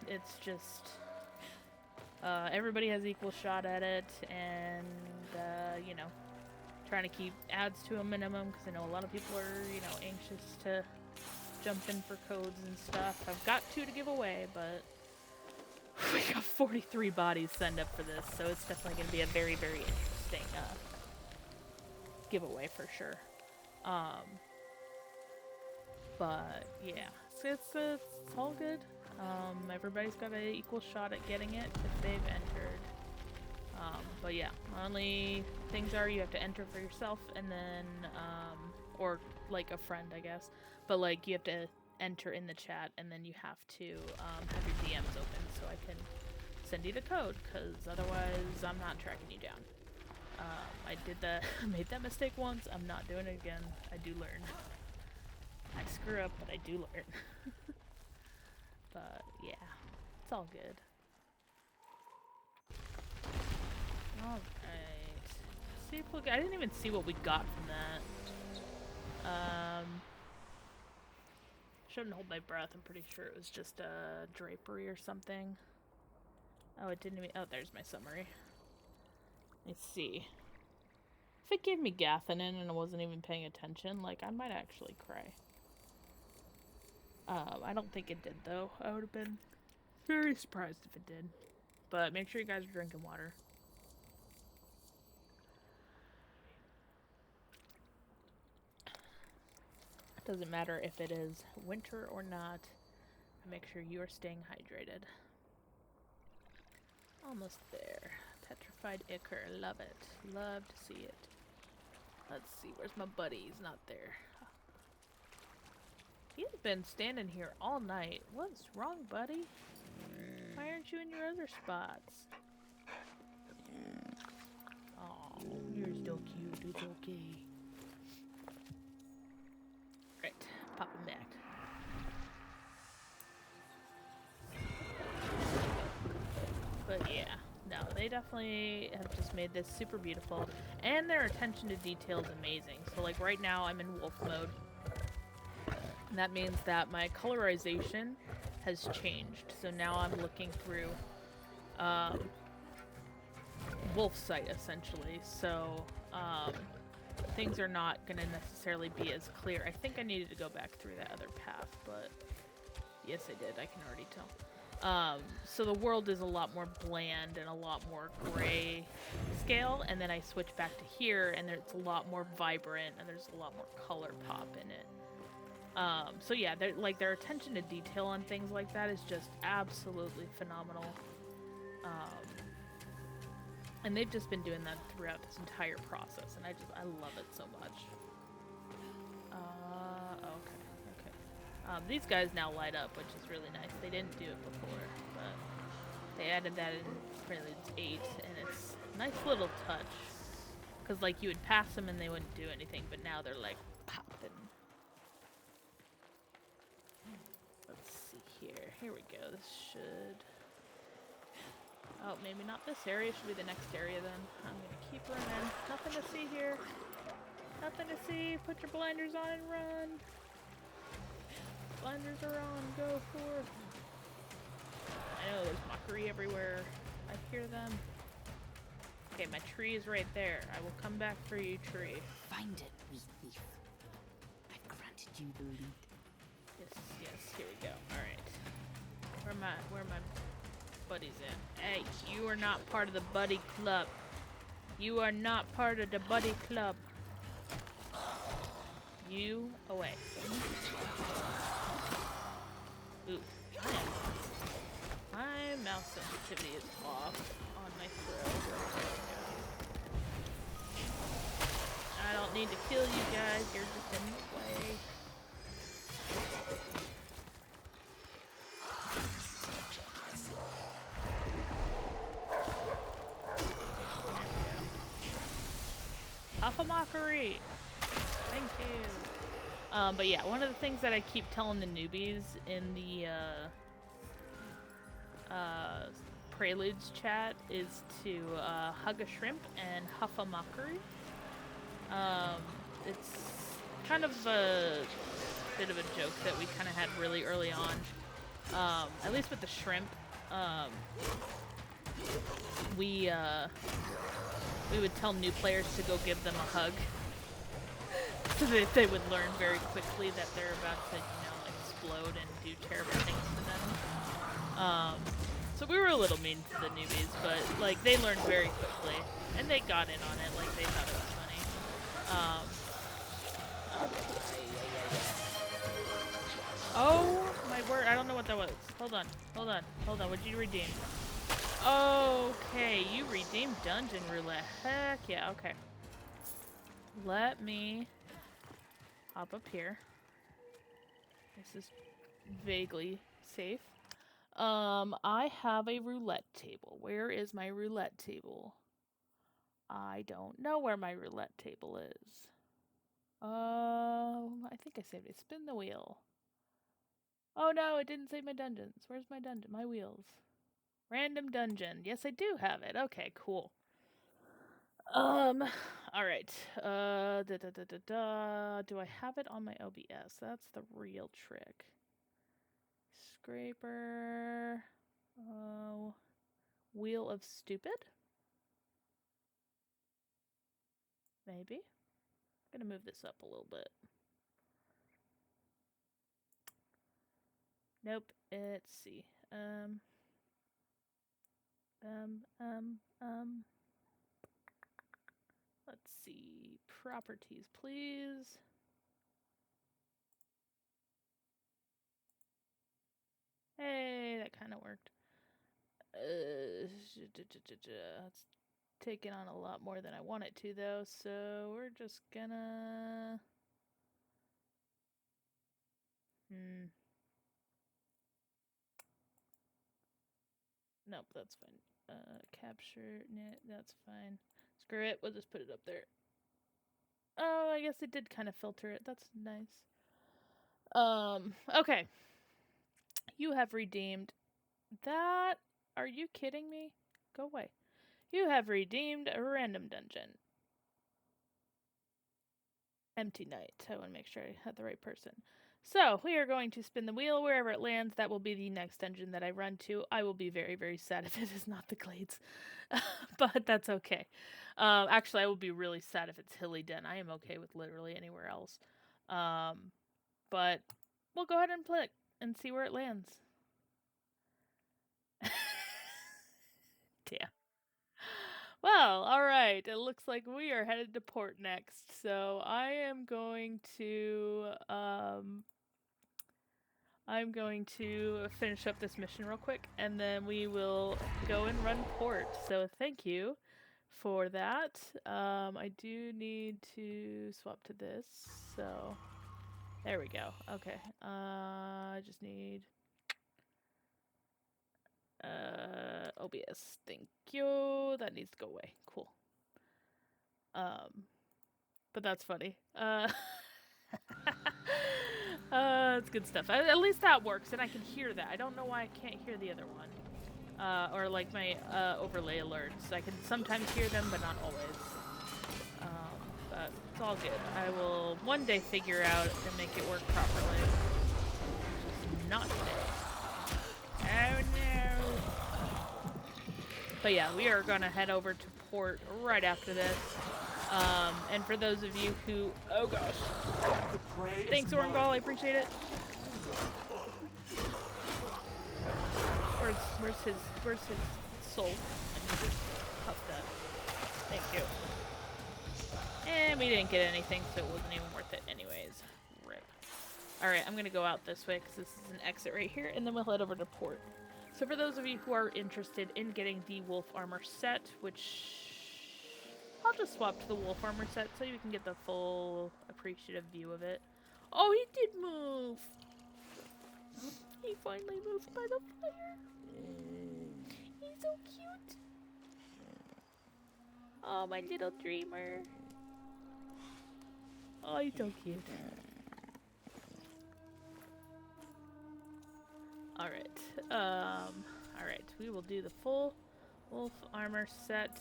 It's just everybody has equal shot at it, and you know, trying to keep ads to a minimum, because I know a lot of people are, you know, anxious to jump in for codes and stuff. I've got 2 to give away, but we got 43 bodies signed up for this, so it's definitely going to be a very, very interesting giveaway for sure. But yeah, it's all good. Everybody's got an equal shot at getting it if they've entered. But yeah, only things are you have to enter for yourself, and then, or like a friend, I guess. But like you have to enter in the chat, and then you have to have your DMs open so I can send you the code, because otherwise I'm not tracking you down. I made that mistake once. I'm not doing it again. I do learn. I screw up, but I do learn. But yeah, it's all good. Alright. See if I didn't even see what we got from that. Shouldn't hold my breath. I'm pretty sure it was just a drapery or something. Oh, it didn't even. Oh, there's my summary. Let's see. If it gave me Gathanin and I wasn't even paying attention, like, I might actually cry. I don't think it did, though. I would have been very surprised if it did. But make sure you guys are drinking water. It doesn't matter if it is winter or not. Make sure you are staying hydrated. Almost there. Petrified Ichor. Love it. Love to see it. Let's see. Where's my buddy? He's not there. He's been standing here all night. What's wrong, buddy? Why aren't you in your other spots? Oh, you're still cute. It's okay. Right. Pop him back. But yeah, no, they definitely have just made this super beautiful. And their attention to detail is amazing. So like right now I'm in wolf mode. And that means that my colorization has changed. So now I'm looking through wolf sight essentially. So things are not going to necessarily be as clear. I think I needed to go back through that other path, but yes I did, I can already tell. So the world is a lot more bland and a lot more gray scale, and then I switch back to here and it's a lot more vibrant and there's a lot more color pop in it. So yeah, their attention to detail on things like that is just absolutely phenomenal. And they've just been doing that throughout this entire process, and I love it so much. Okay. These guys now light up, which is really nice. They didn't do it before, but they added that in Preludes 8, and it's a nice little touch. Because, like, you would pass them and they wouldn't do anything, but now they're, like, popping. Let's see here. Here we go. This should... Oh, maybe not this area. Should be the next area, then. I'm gonna keep running. Nothing to see here. Nothing to see. Put your blinders on and run. Blinders are on. Go forth. I know there's mockery everywhere. I hear them. Okay, my tree is right there. I will come back for you, tree. Find it, wee thief. I've granted you the lead. Yes, here we go. Alright. Where are my buddies at? Hey, you are not part of the buddy club. You are not part of the buddy club. You away. Ooh. My mouse sensitivity is off on my throw. I don't need to kill you guys, you're just in the way. Off a mockery! Thank you! But yeah, one of the things that I keep telling the newbies in the Preludes chat is to hug a shrimp and huff a mockery. It's kind of a bit of a joke that we kind of had really early on. At least with the shrimp, we would tell new players to go give them a hug, so that they would learn very quickly that they're about to, explode and do terrible things to them. So we were a little mean to the newbies, but, like, they learned very quickly, and they got in on it, like, they thought it was funny. Oh, my word, I don't know what that was. Hold on, what'd you redeem? Okay, you redeemed Dungeon Roulette. Heck yeah, okay. Let me hop up here. This is vaguely safe. I have a roulette table. Where is my roulette table? I don't know where my roulette table is. I think I saved it. Spin the wheel. Oh no, it didn't save my dungeons. Where's my dungeon? My wheels. Random dungeon. Yes, I do have it. Okay, cool. Alright. Do I have it on my OBS? That's the real trick. Scraper. Oh. Wheel of Stupid? Maybe. I'm gonna move this up a little bit. Nope. Let's see. Let's see. Properties, please. Hey, that kind of worked. It's taking on a lot more than I want it to, though, so we're just gonna... Nope, that's fine. Capture, nah, that's fine. Screw it, we'll just put it up there. Oh, I guess it did kind of filter it. That's nice. Okay. You have redeemed that. Are you kidding me? Go away. You have redeemed a random dungeon. Empty night. I want to make sure I had the right person. So, we are going to spin the wheel. Wherever it lands, that will be the next dungeon that I run to. I will be very, very sad if it is not the Glades. But that's okay. Actually, I will be really sad if it's Hilly Den. I am okay with literally anywhere else. But we'll go ahead and play it and see where it lands. Damn. Well, alright. It looks like we are headed to port next. So I am going to finish up this mission real quick, and then we will go and run port. So thank you for that. I do need to swap to this. So there we go. Okay. I just need OBS. Thank you. That needs to go away. Cool. But that's funny. It's good stuff. At least that works, and I can hear that. I don't know why I can't hear the other one. Or like my overlay alerts. I can sometimes hear them, but not always. But it's all good. I will one day figure out and make it work properly. Just not today. Oh no! But yeah, we are gonna head over to port right after this. And for those of you who... Oh gosh. Thanks, Orangol, I appreciate it. Where's his soul? I need to puff that. Thank you. And we didn't get anything, so it wasn't even worth it anyways. Rip. Alright, I'm gonna go out this way, because this is an exit right here, and then we'll head over to port. So for those of you who are interested in getting the wolf armor set, which... I'll just swap to the wolf armor set so you can get the full appreciative view of it. Oh, he did move! He finally moved by the fire. He's so cute. Oh, my little dreamer. Oh, he's so cute. Alright. Alright. We will do the full wolf armor set.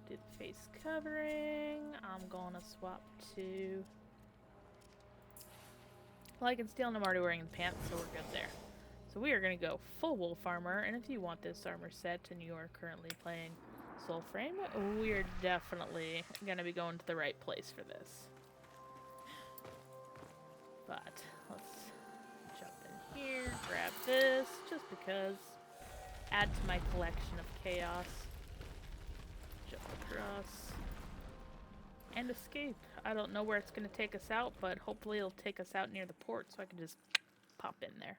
Do the face covering. I'm gonna swap to... Well, I can steal and I'm already wearing the pants, so we're good there. So we are gonna go full wolf armor, and if you want this armor set and you are currently playing Soulframe, we are definitely gonna be going to the right place for this. But let's jump in here, grab this, just because. Add to my collection of chaos. Jump across. And escape. I don't know where it's going to take us out, but hopefully it'll take us out near the port so I can just pop in there.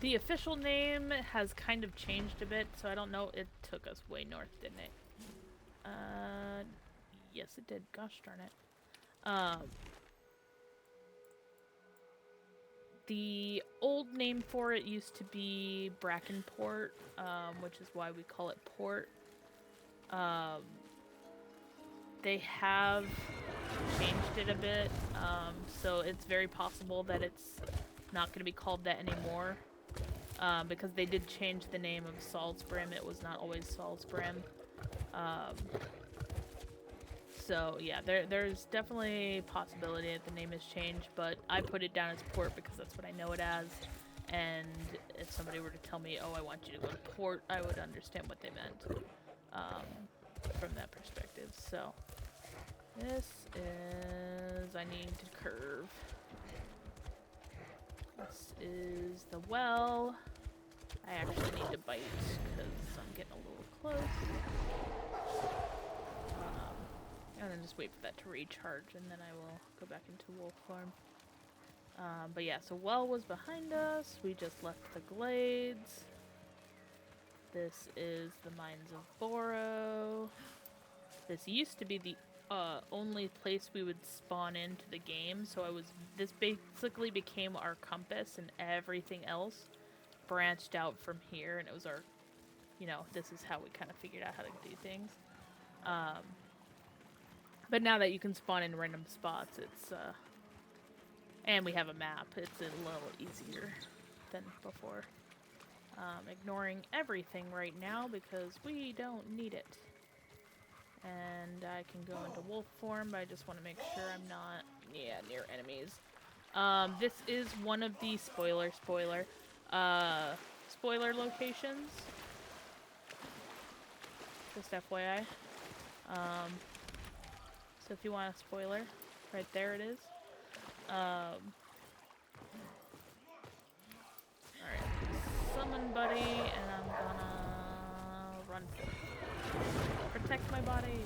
The official name has kind of changed a bit, so I don't know. It took us way north, didn't it? Yes it did. Gosh darn it. The old name for it used to be Brackenport, which is why we call it Port. They have changed it a bit, so it's very possible that it's not going to be called that anymore, because they did change the name of Soulframe. It was not always Soulframe. So yeah, there's definitely a possibility that the name has changed, but I put it down as Port because that's what I know it as, and if somebody were to tell me, oh, I want you to go to Port, I would understand what they meant. from that perspective. So this is, I need to curve. This is the well. I actually need to bite because I'm getting a little close. And then just wait for that to recharge, and then I will go back into wolf form. But yeah, so well was behind us. We just left the glades. This is the Mines of Boro. This used to be the only place we would spawn into the game, so this basically became our compass, and everything else branched out from here, and it was our, this is how we kind of figured out how to do things. But now that you can spawn in random spots, it's, and we have a map, it's a little easier than before. Ignoring everything right now because we don't need it. And I can go into wolf form, but I just want to make sure I'm not, near enemies. This is one of the spoiler locations. Just FYI. So if you want a spoiler, right there it is. Alright. Summon buddy, and I'm gonna run for it. Protect my body.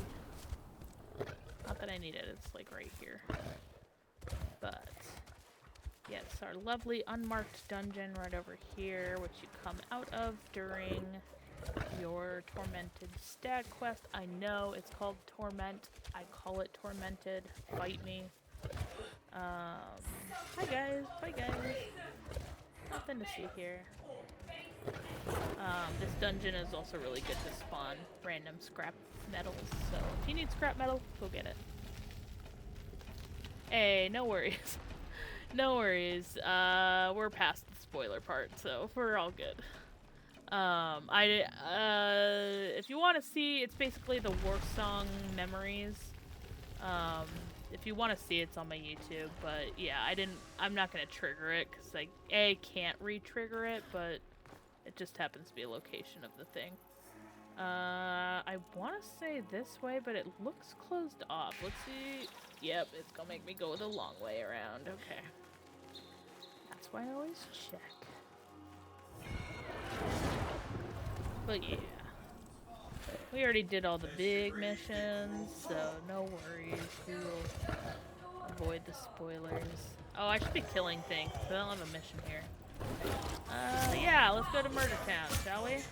Not that I need it, it's like right here. But yes, our lovely unmarked dungeon right over here, which you come out of during your Tormented Stag quest. I know it's called Torment. I call it Tormented. Fight me. Hi guys. Bye guys. Nothing to see here. This dungeon is also really good to spawn random scrap metals. So if you need scrap metal, go get it. Hey, no worries. No worries. We're past the spoiler part, so we're all good. If you want to see, it's basically the War Song Memories. If you want to see, it's on my YouTube, but yeah, I'm not gonna trigger it, because I can't re-trigger it, but it just happens to be a location of the thing. I want to say this way, but it looks closed off. Let's see. Yep, it's gonna make me go the long way around. Okay. That's why I always check. But yeah. We already did all the big missions, so no worries. We will avoid the spoilers. Oh, I should be killing things, but I don't have a mission here. Yeah, let's go to Murder Town, shall we?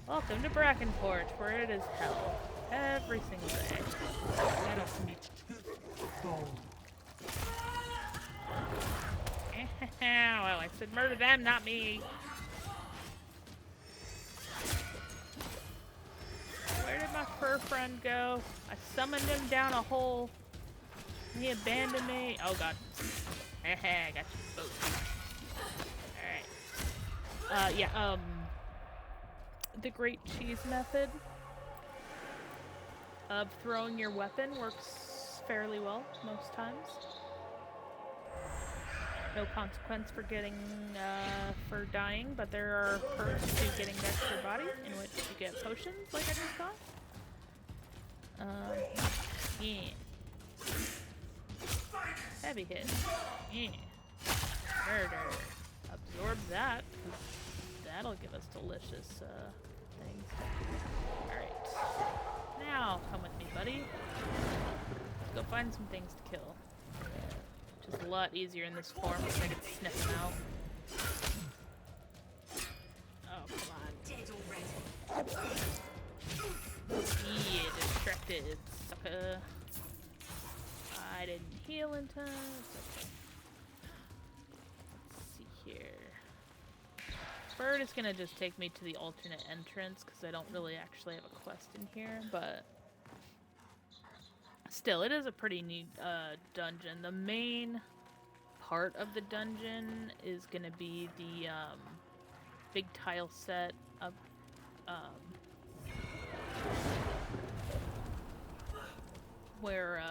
Welcome to Brackenport, where it is hell. Every single day. Well, I said murder them, not me. Where did my fur friend go? I summoned him down a hole. He abandoned me. Oh god. I got you both. Alright. Yeah, the Great Cheese method of throwing your weapon works fairly well most times. No consequence for for dying, but there are perks to getting back to your body, in which you get potions, like I just got. Yeah. Heavy hit. Yeah. Murder. Absorb that, 'cause that'll give us delicious, things. Alright. Now, come with me, buddy. Let's go find some things to kill. Which is a lot easier in this form, because I can sniff them out. Oh, come on. Yeah, distracted, sucker. I didn't heal in time. It's okay. Let's see here. Bird is gonna just take me to the alternate entrance, because I don't really actually have a quest in here, but still, it is a pretty neat dungeon. The main part of the dungeon is gonna be the big tile set of where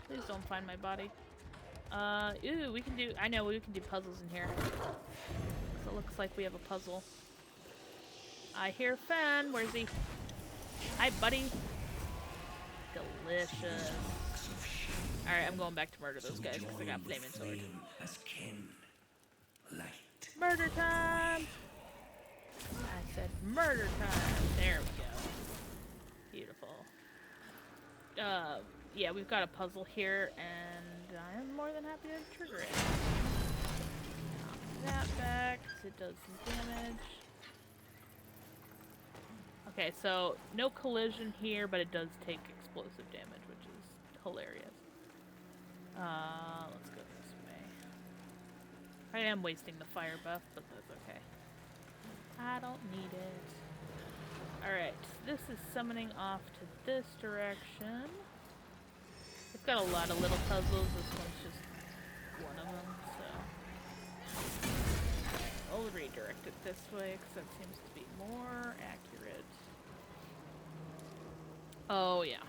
please don't find my body. Ooh, we can do puzzles in here. So it looks like we have a puzzle. I hear Fan. Where's he? Hi, buddy. Delicious. Alright, I'm going back to murder those guys because I got flaming sword. Murder time! I said murder time. There we go. Beautiful. Yeah, we've got a puzzle here, and I am more than happy to trigger it. Knock that back, because it does some damage. Okay, so no collision here, but it does take explosive damage, which is hilarious. Let's go this way. I am wasting the fire buff, but that's okay. I don't need it. Alright, this is summoning off to this direction. It's got a lot of little puzzles. This one's just one of them, so I'll redirect it this way because that seems to be more accurate. Oh yeah.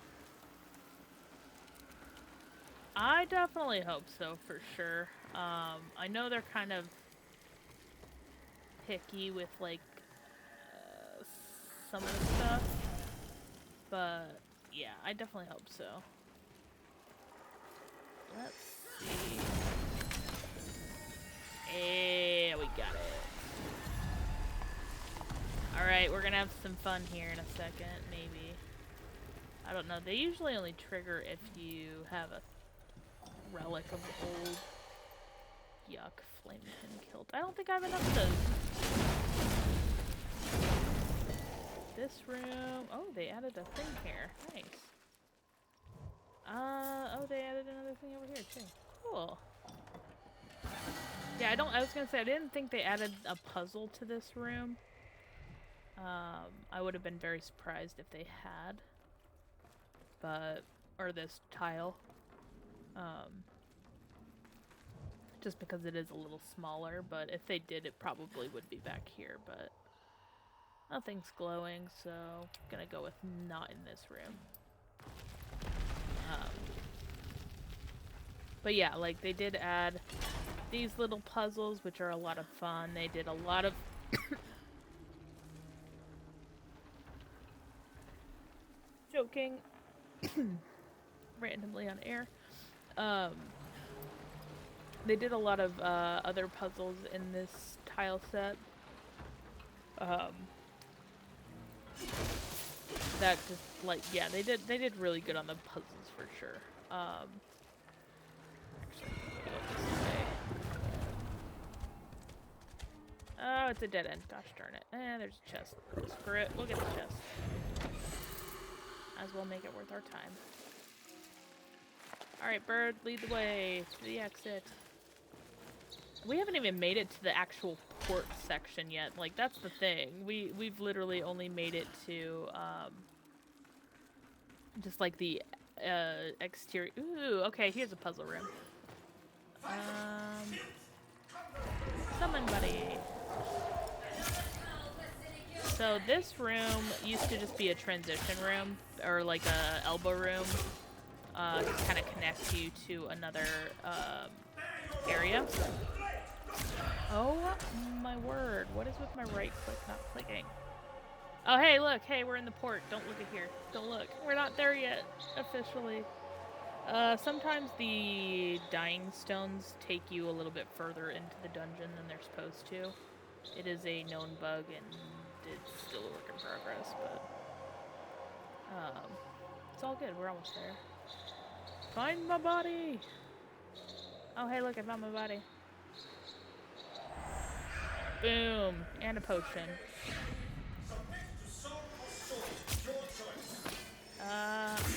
I definitely hope so, for sure. I know they're kind of picky with, like, some of the stuff, but yeah, I definitely hope so. Let's see. Hey, we got it. Alright, we're gonna have some fun here in a second, maybe. I don't know, they usually only trigger if you have a relic of old yuck flame pin kilt. I don't think I have enough of those. This room. Oh, they added a thing here. Nice. Oh, they added another thing over here too. Cool. Yeah, I was gonna say, I didn't think they added a puzzle to this room. I would have been very surprised if they had. Or this tile. Just because it is a little smaller, but if they did, it probably would be back here, but nothing's glowing, so I'm gonna go with not in this room. But yeah, like, they did add these little puzzles, which are a lot of fun. They did a lot of joking randomly on air. They did a lot of other puzzles in this tile set. That just, like, yeah, they did really good on the puzzles for sure. Actually, go this way. Oh, it's a dead end. Gosh darn it. There's a chest. Screw it. We'll get the chest. As well make it worth our time. Alright, bird, lead the way to the exit. We haven't even made it to the actual port section yet. Like, that's the thing. We've literally only made it to, just like the, exterior. Ooh, okay, here's a puzzle room. Summon buddy. So this room used to just be a transition room, or like a elbow room, to kind of connect you to another, area. Oh my word, what is with my right click not clicking? Oh hey, look, hey, we're in the port. Don't look at here. Don't look. We're not there yet, officially. Sometimes the dying stones take you a little bit further into the dungeon than they're supposed to. It is a known bug and it's still a work in progress, but it's all good. We're almost there. Find my body! Oh hey, look, I found my body. Boom! And a potion.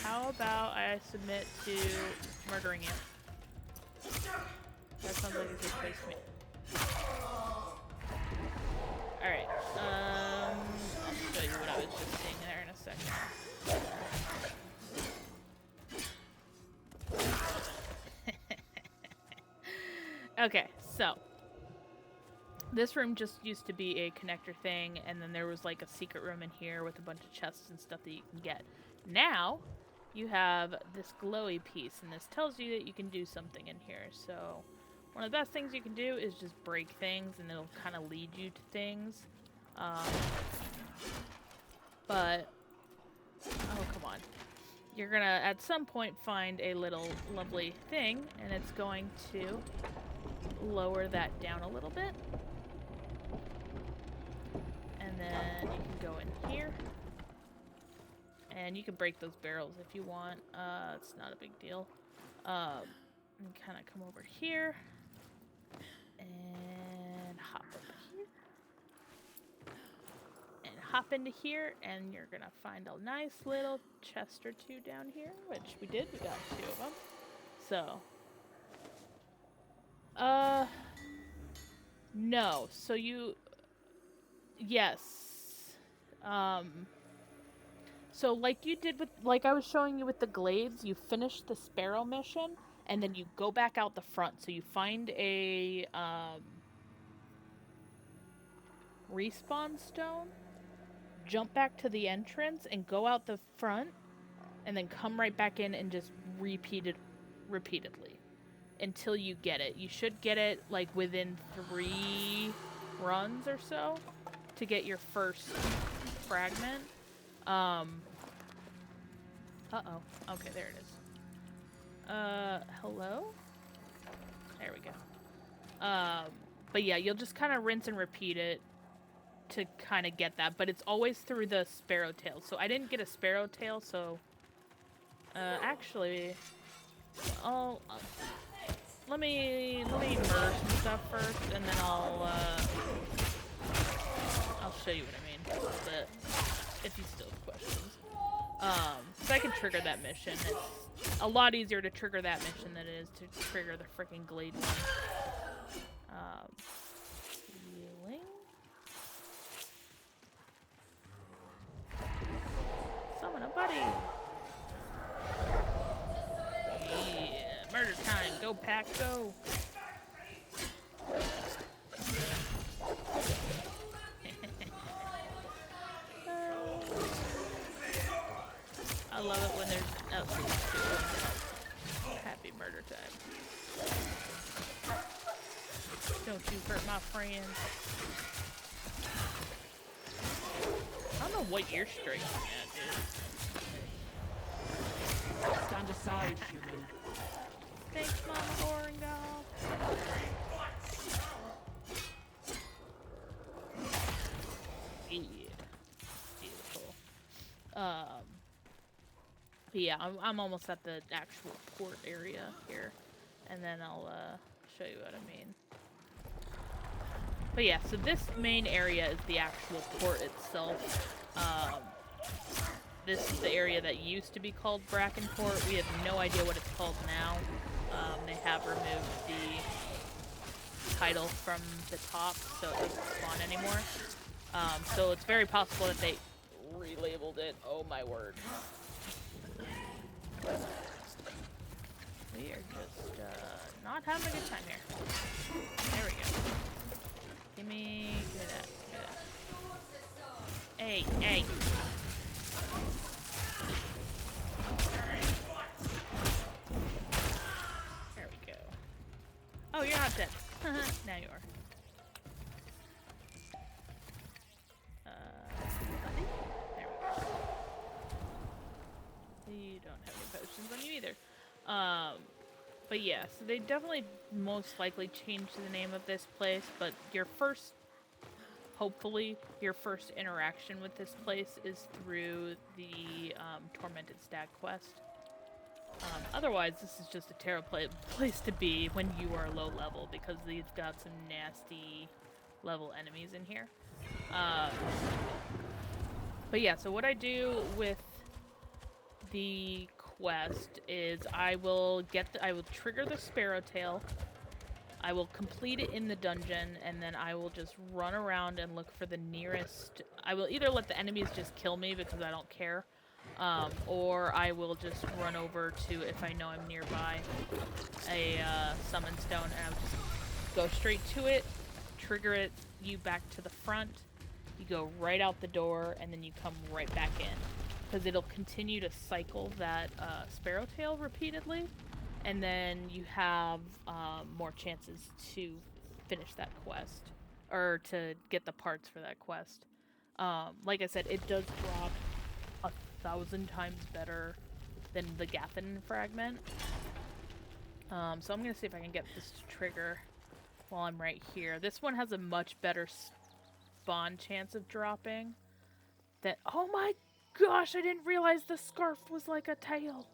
How about I submit to murdering you? That sounds like a good place to me. Alright, I'll show you what I was just seeing there in a second. Okay, so this room just used to be a connector thing, and then there was like a secret room in here with a bunch of chests and stuff that you can get. Now, you have this glowy piece, and this tells you that you can do something in here. So, one of the best things you can do is just break things, and it'll kind of lead you to things. But you're gonna at some point find a little lovely thing, and it's going to lower that down a little bit. And then you can go in here. And you can break those barrels if you want. It's not a big deal. And kind of come over here. And hop over here. And hop into here, and you're gonna find a nice little chest or two down here, which we did. We got 2 of them. So, no. So yes. So like you did with, like I was showing you with the glades, you finish the sparrow mission, and then you go back out the front. So you find a, respawn stone, jump back to the entrance, and go out the front, and then come right back in and just repeat it repeatedly until you get it. You should get it like within 3 runs or so to get your first fragment. Uh-oh. Okay, there it is. Hello? There we go. But yeah, you'll just kind of rinse and repeat it to kind of get that, but it's always through the sparrow tail. So I didn't get a sparrow tail, so actually let me murder some stuff first, and then I'll show you what I mean a little bit if you still have questions. So I can trigger that mission. It's a lot easier to trigger that mission than it is to trigger the freaking glade one. Healing. Summon a buddy. Yeah, murder time. Go pack, go. I love it when there's happy murder time. Don't you hurt my friends. I don't know what you're striking at, dude. Stand aside, human. Thanks, Mama Oringal. Yeah. Beautiful. But yeah, I'm almost at the actual port area here, and then I'll show you what I mean. But yeah, so this main area is the actual port itself. This is the area that used to be called Brackenport. We have no idea what it's called now. They have removed the title from the top, so it doesn't spawn anymore. So it's very possible that they relabeled it. Oh my word. We are just not having a good time here. There we go. Give me that. Give me that. Hey, hey. There we go. Oh, you're not dead. Now you are. There we go. You don't have any potions on you either. But yeah, so they definitely most likely changed the name of this place, but your first, hopefully, your first interaction with this place is through the Tormented Stag quest. Otherwise, this is just a terrible place to be when you are low level, because they've got some nasty level enemies in here. But yeah, so what I do with the quest is I will trigger the sparrow tail, I will complete it in the dungeon, and then I will just run around and look for the nearest. I will either let the enemies just kill me because I don't care, or I will just run over to, if I know I'm nearby, a summon stone, and I will just go straight to it, trigger it, you back to the front, you go right out the door, and then you come right back in. Because it'll continue to cycle that sparrow tail repeatedly, and then you have more chances to finish that quest, or to get the parts for that quest. Like I said, it does drop 1,000 times better than the Gathan fragment. So I'm gonna see if I can get this to trigger while I'm right here. This one has a much better spawn chance of dropping. Oh my gosh, I didn't realize the scarf was like a tail.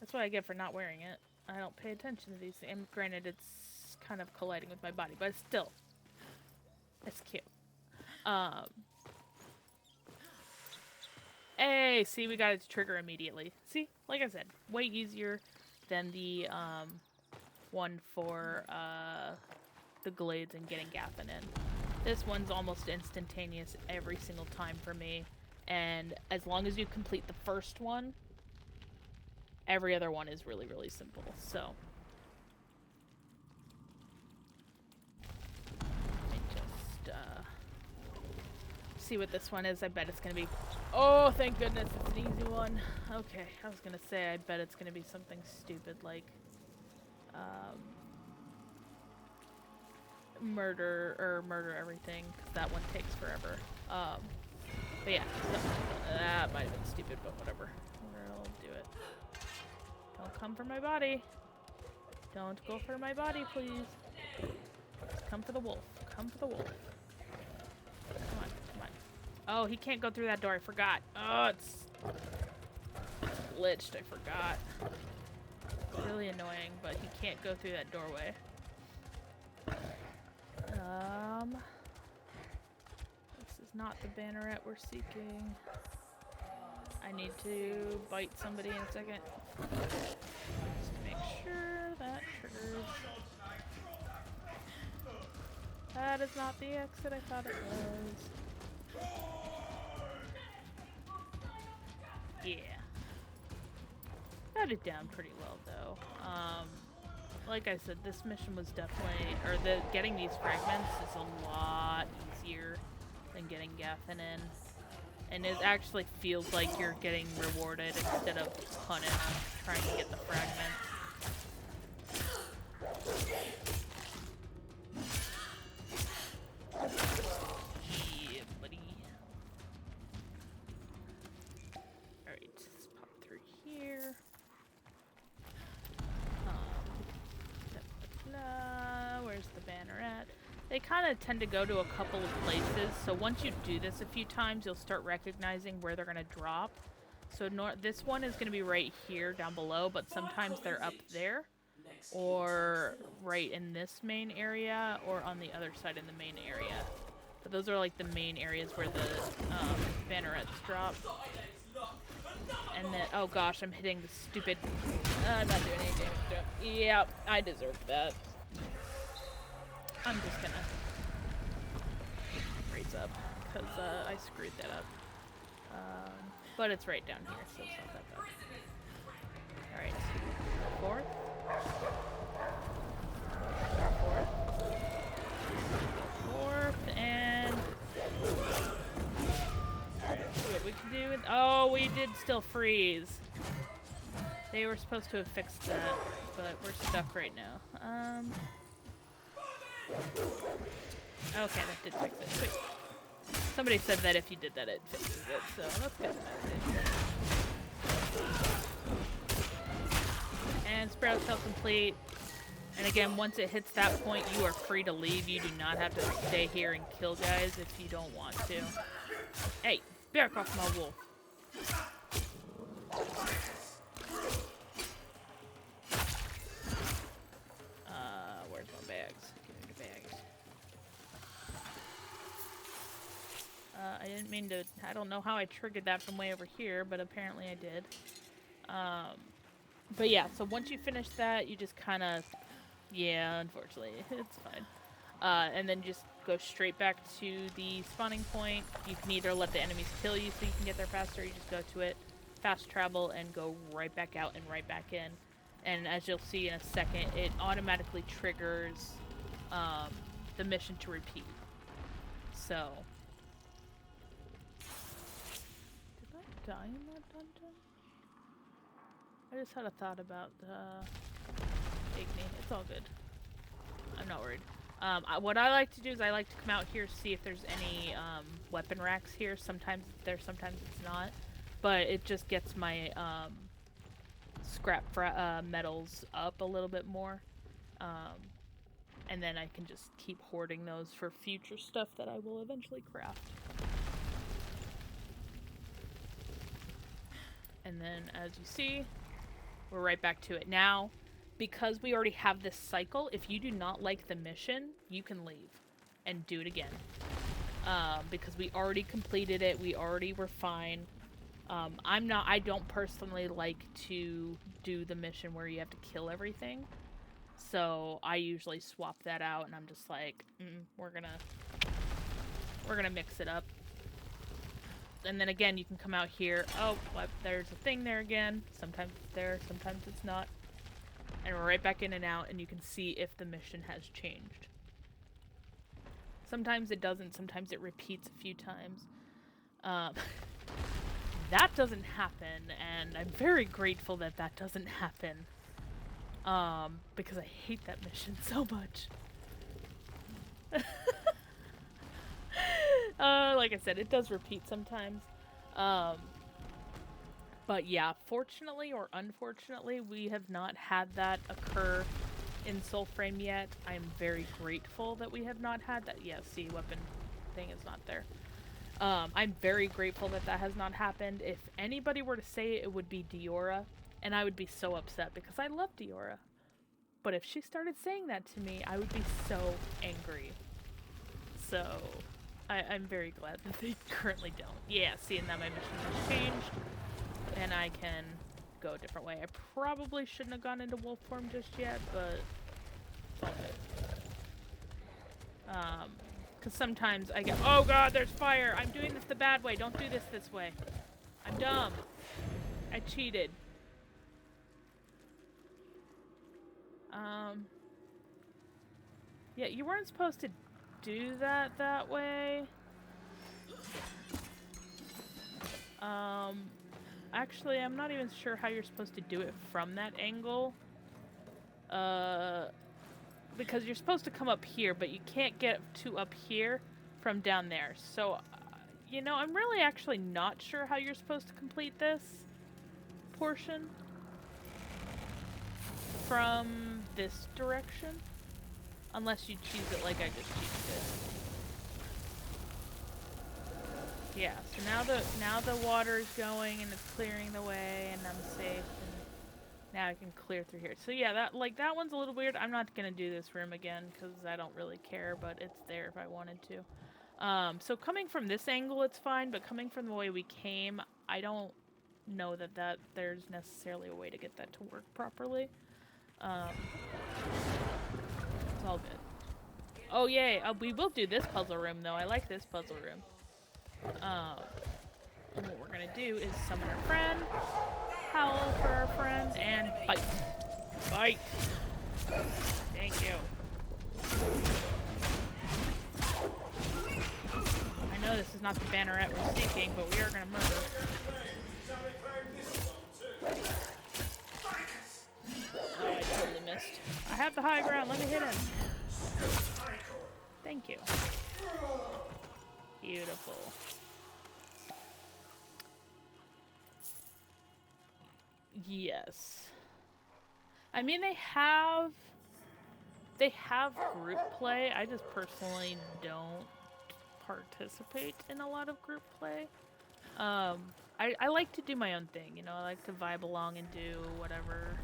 That's what I get for not wearing it. I don't pay attention to these things. And granted, it's kind of colliding with my body, but still, it's cute. Hey, see, we got it to trigger immediately. See, like I said, way easier than the one for the glades and getting Gathan in. This one's almost instantaneous every single time for me, and as long as you complete the first one, every other one is really, really simple. So let me just see what this one is. I bet it's gonna be. Oh, thank goodness, it's an easy one. Okay, I was gonna say I bet it's gonna be something stupid like murder everything, because that one takes forever. But yeah, that might have been stupid, but whatever. I'll do it. Don't come for my body. Don't go for my body, please. Just come for the wolf. Come for the wolf. Come on, come on. Oh, he can't go through that door. I forgot. Oh, it's glitched. I forgot. Really annoying, but he can't go through that doorway. This is not the banneret we're seeking. I need to bite somebody in a second. Just to make sure that triggers. That is not the exit I thought it was. Yeah. Got it down pretty well though. Like I said, this mission was definitely, getting these fragments is a lot easier than getting Gathan in. And it actually feels like you're getting rewarded instead of punished trying to get the fragment. Yeah, buddy. Alright, let's pop through here. Where's the banneret? They kind of tend to go to a couple of places, so once you do this a few times, you'll start recognizing where they're going to drop. So this one is going to be right here down below, but sometimes they're up there, or right in this main area, or on the other side in the main area. But those are like the main areas where the bannerets drop. And then, oh gosh, I'm hitting the stupid... I'm not doing any damage to it. Yep, I deserve that. I'm just gonna raise up, because I screwed that up. But it's right down here, so it's not that bad. Alright, fourth. Fourth, and... Alright, see what we can do with... Oh, we did still freeze. They were supposed to have fixed that, but we're stuck right now. Okay, that did fix it. Sweet. Somebody said that if you did that, it fixes it, so let's get that. And Sprout self-complete. And again, once it hits that point, you are free to leave. You do not have to stay here and kill guys if you don't want to. Hey, back off my wolf. Where's my bags? Give me the bags. I didn't mean to... I don't know how I triggered that from way over here, but apparently I did. But yeah, so once you finish that, you just kind of... Yeah, unfortunately, it's fine. And then just go straight back to the spawning point. You can either let the enemies kill you so you can get there faster, or you just go to it, fast travel, and go right back out and right back in. And as you'll see in a second, it automatically triggers the mission to repeat. So... Did I die in that dungeon? I just had a thought about Igni. It's all good. I'm not worried. What I like to do is I like to come out here, see if there's any weapon racks here. Sometimes it's there, sometimes it's not. But it just gets my scrap metals up a little bit more. And then I can just keep hoarding those for future stuff that I will eventually craft. And then, as you see, we're right back to it. Now, because we already have this cycle, if you do not like the mission, you can leave and do it again. Because we already completed it, we already were fine. I don't personally like to do the mission where you have to kill everything. So I usually swap that out, and I'm just like, we're gonna mix it up. And then again, you can come out here. Oh, there's a thing there again. Sometimes it's there, sometimes it's not. And we're right back in and out, and you can see if the mission has changed. Sometimes it doesn't, sometimes it repeats a few times. That doesn't happen, and I'm very grateful that that doesn't happen. Because I hate that mission so much. Like I said, it does repeat sometimes. But yeah, fortunately or unfortunately, we have not had that occur in Soulframe yet. I'm very grateful that we have not had that. Yeah, see, weapon thing is not there. I'm very grateful that that has not happened. If anybody were to say it, it would be Diora, and I would be so upset because I love Diora. But if she started saying that to me, I would be so angry. So, I'm very glad that they currently don't. Yeah, seeing that my mission has changed, and I can go a different way. I probably shouldn't have gone into wolf form just yet, but it's all good. Because sometimes I get, oh god, there's fire! I'm doing this the bad way, don't do this way. I'm dumb. I cheated. Yeah, you weren't supposed to do that way. Actually, I'm not even sure how you're supposed to do it from that angle. Because you're supposed to come up here, but you can't get to up here from down there. So, you know, I'm really actually not sure how you're supposed to complete this portion from this direction. Unless you choose it like I just cheesed it. Yeah, so now the water is going and it's clearing the way and I'm safe and now I can clear through here. So yeah, that one's a little weird. I'm not gonna do this room again because I don't really care, but it's there if I wanted to. So coming from this angle it's fine, but coming from the way we came, I don't know that there's necessarily a way to get that to work properly. It's all good. Oh yay, we will do this puzzle room though. I like this puzzle room. And what we're gonna do is summon our friend, howl for our friend, and bite. Bite! Thank you. I know this is not the banneret we're seeking, but we are gonna murder. Oh, I totally missed. I have the high ground, let me hit him. Thank you. Beautiful. Yes. I mean, they have group play. I just personally don't participate in a lot of group play. I like to do my own thing, you know. I like to vibe along and do whatever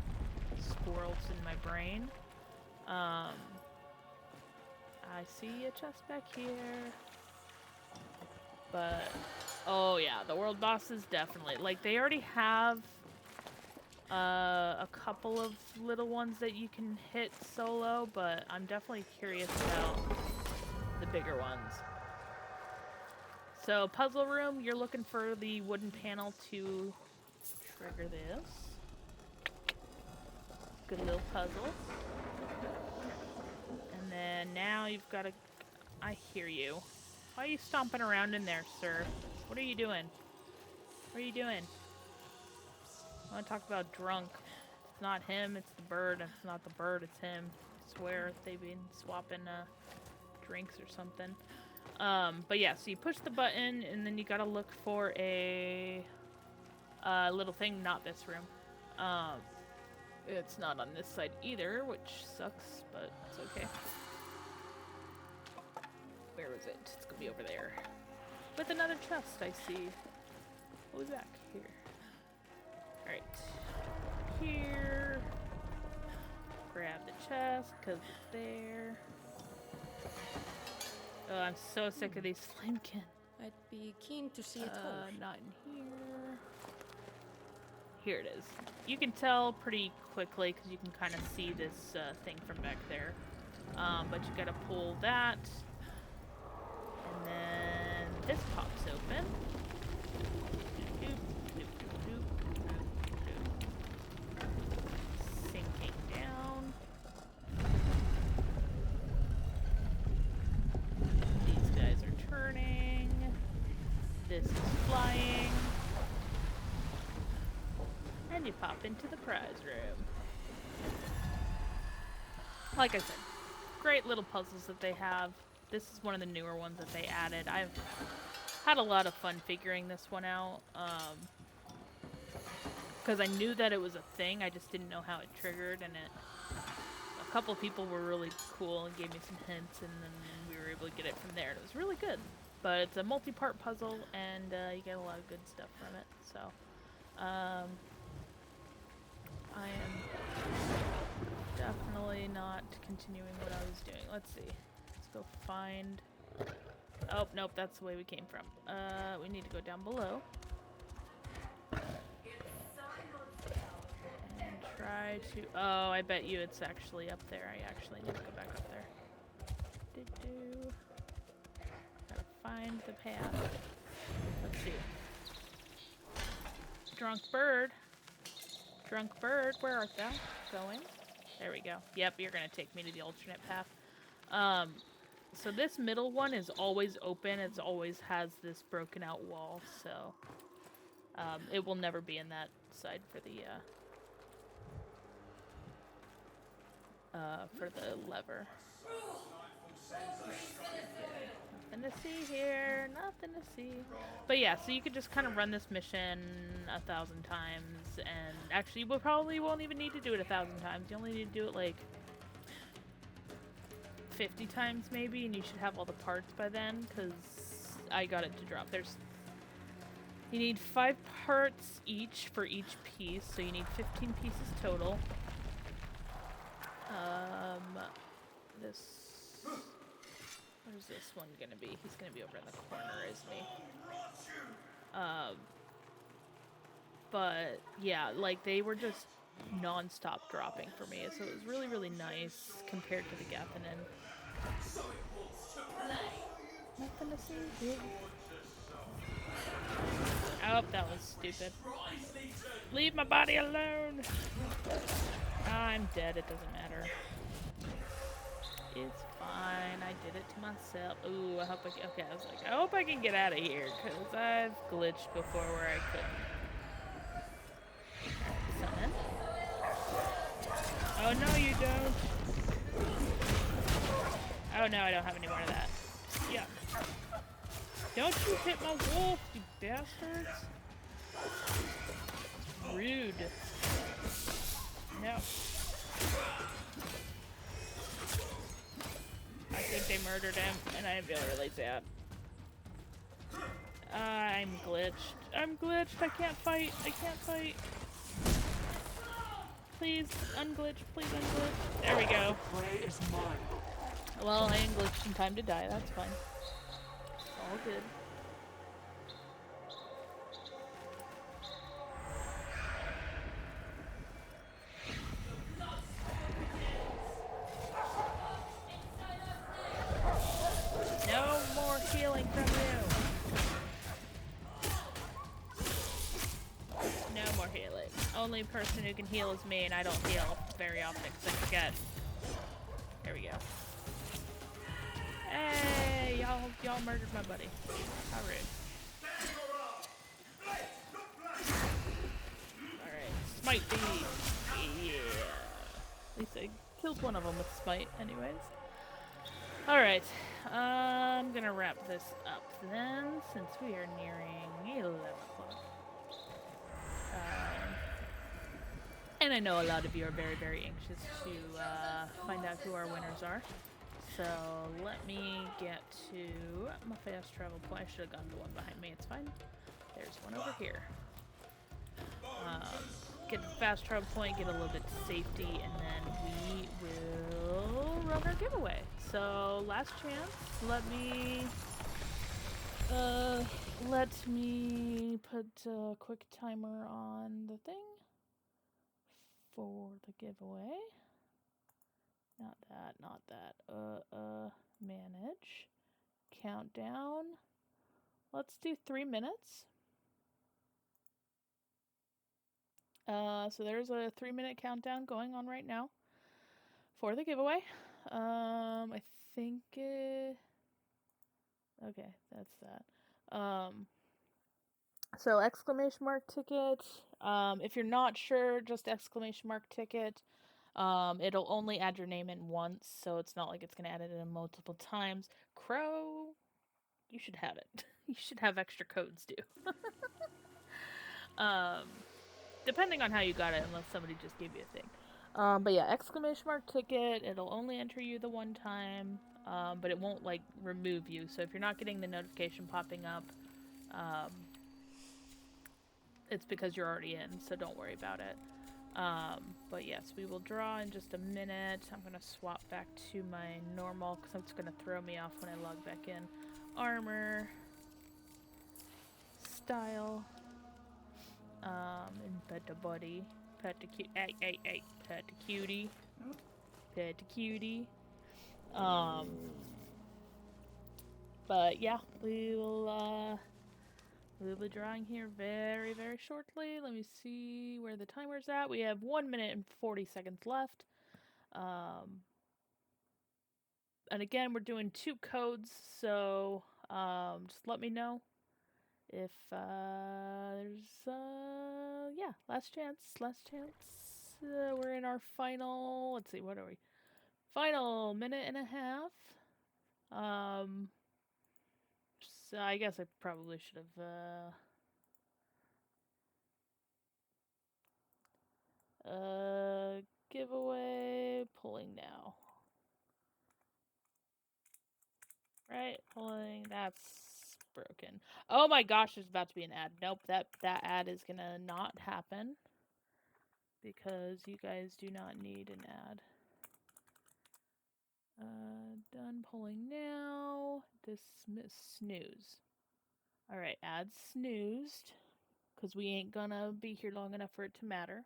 squirrels in my brain. I see a chest back here. But, oh yeah, the world bosses definitely. Like, they already have a couple of little ones that you can hit solo, but I'm definitely curious about the bigger ones. So, puzzle room, you're looking for the wooden panel to trigger this. Good little puzzle. And then now you've got to... I hear you. Why are you stomping around in there, sir? What are you doing? What are you doing? I want to talk about drunk. It's not him, it's the bird. It's not the bird, it's him. swear they've been swapping drinks or something. But yeah, so you push the button, and then you gotta look for a little thing. Not this room. It's not on this side either, which sucks, but it's okay. Where was it? It's gonna be over there. With another chest, I see. What was back here? Alright. Here. Grab the chest, because it's there. Oh, I'm so sick of these flamekin. I'd be keen to see it all. Not in here. Here it is. You can tell pretty quickly, because you can kind of see this thing from back there. But you gotta pull that. And then this pops open. Sinking down. These guys are turning. This is flying. And you pop into the prize room. Like I said, great little puzzles that they have. This is one of the newer ones that they added. I've had a lot of fun figuring this one out. Because I knew that it was a thing, I just didn't know how it triggered, and a couple people were really cool and gave me some hints, and then we were able to get it from there. And it was really good. But it's a multi-part puzzle, and you get a lot of good stuff from it. So, I am definitely not continuing what I was doing. Let's see. Let's go find... Oh, nope, that's the way we came from. We need to go down below. And try to... Oh, I bet you it's actually up there. I actually need to go back up there. Gotta find the path. Let's see. Drunk bird. Drunk bird, where art thou going? There we go. Yep, you're gonna take me to the alternate path. So this middle one is always open. It always has this broken out wall, so it will never be in that side for the lever. Nothing to see here. Nothing to see. But yeah, so you could just kind of run this mission 1,000 times, and actually you probably won't even need to do it 1,000 times. You only need to do it like 50 times maybe, and you should have all the parts by then, because I got it to drop. You need 5 parts each for each piece, so you need 15 pieces total. Where's this one gonna be? He's gonna be over in the corner, isn't he? But yeah, like they were just non-stop dropping for me, so it was really, really nice compared to the Gathanen. Nothing to see here. Oh, that was stupid. Leave my body alone! I'm dead, it doesn't matter. It's fine, I did it to myself. Ooh, I hope I can, okay, I was like, I hope I can get out of here, because I've glitched before where I couldn't. Summon. Oh no, you don't. Oh no, I don't have any more of that. Yeah. Don't you hit my wolf, you bastards. Rude. No. I think they murdered him, and I feel really sad. I'm glitched. I'm glitched. I can't fight. I can't fight. Please, unglitch. Please, unglitch. There we go. Well, I ain't glitched in time to die. That's fine. All good. No more healing from you. No more healing. Only person who can heal is me, and I don't heal very often because I forget. There we go. Hey, y'all murdered my buddy. How rude. Alright, smite thee. Yeah. At least I killed kills one of them with Smite anyways. Alright, I'm gonna wrap this up then, since we are nearing 11 o'clock. And I know a lot of you are very, very anxious to find out who our winners are. So let me get to my fast travel point. I should have gotten the one behind me, it's fine. There's one over here. Get a fast travel point, get a little bit to safety, and then we will run our giveaway. So last chance, let me put a quick timer on the thing for the giveaway. Not that, not that. Manage. Countdown. Let's do 3 minutes. So there's a 3-minute countdown going on right now for the giveaway. I think okay, that's that. So exclamation mark ticket. If you're not sure, just exclamation mark ticket. It'll only add your name in once, so it's not like it's gonna add it in multiple times. Crow, you should have it. You should have extra codes too. Depending on how you got it, unless somebody just gave you a thing. But yeah, exclamation mark ticket, it'll only enter you the one time, but it won't, like, remove you. So if you're not getting the notification popping up, it's because you're already in, so don't worry about it. But yes, we will draw in just a minute. I'm going to swap back to my normal, because it's going to throw me off when I log back in. Armor. Style. And pet the body. Pet the cute. Pet the cutie. Pet the cutie. But yeah, we'll be drawing here very, very shortly. Let me see where the timer's at. We have 1 minute and 40 seconds left. And again, we're doing 2 codes, so just let me know if there's yeah, last chance. We're in our final, let's see, what are we? Final minute and a half. So I guess I probably should have giveaway pulling now. Right, pulling, that's broken. Oh my gosh, there's about to be an ad. Nope, that ad is gonna not happen because you guys do not need an ad. Done pulling now. Dismiss snooze. Alright, ad snoozed. Because we ain't gonna be here long enough for it to matter.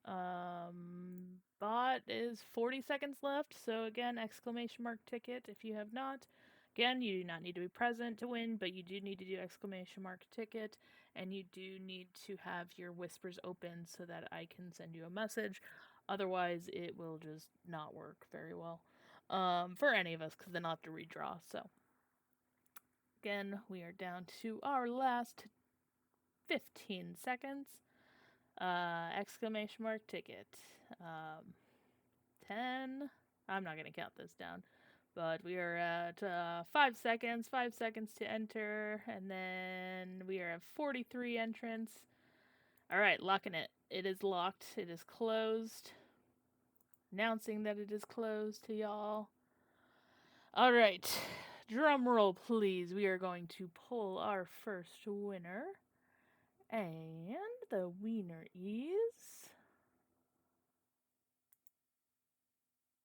Bot is 40 seconds left. So again, exclamation mark ticket if you have not. Again, you do not need to be present to win, but you do need to do exclamation mark ticket. And you do need to have your whispers open so that I can send you a message. Otherwise, it will just not work very well. For any of us, because then I'll have to redraw. So, again, we are down to our last 15 seconds. Exclamation mark ticket. 10. I'm not going to count this down. But we are at 5 seconds. 5 seconds to enter. And then we are at 43 entrants. Alright, locking it. It is locked. It is closed. Announcing that it is closed to y'all. Alright, drum roll please. We are going to pull our first winner. And the winner is...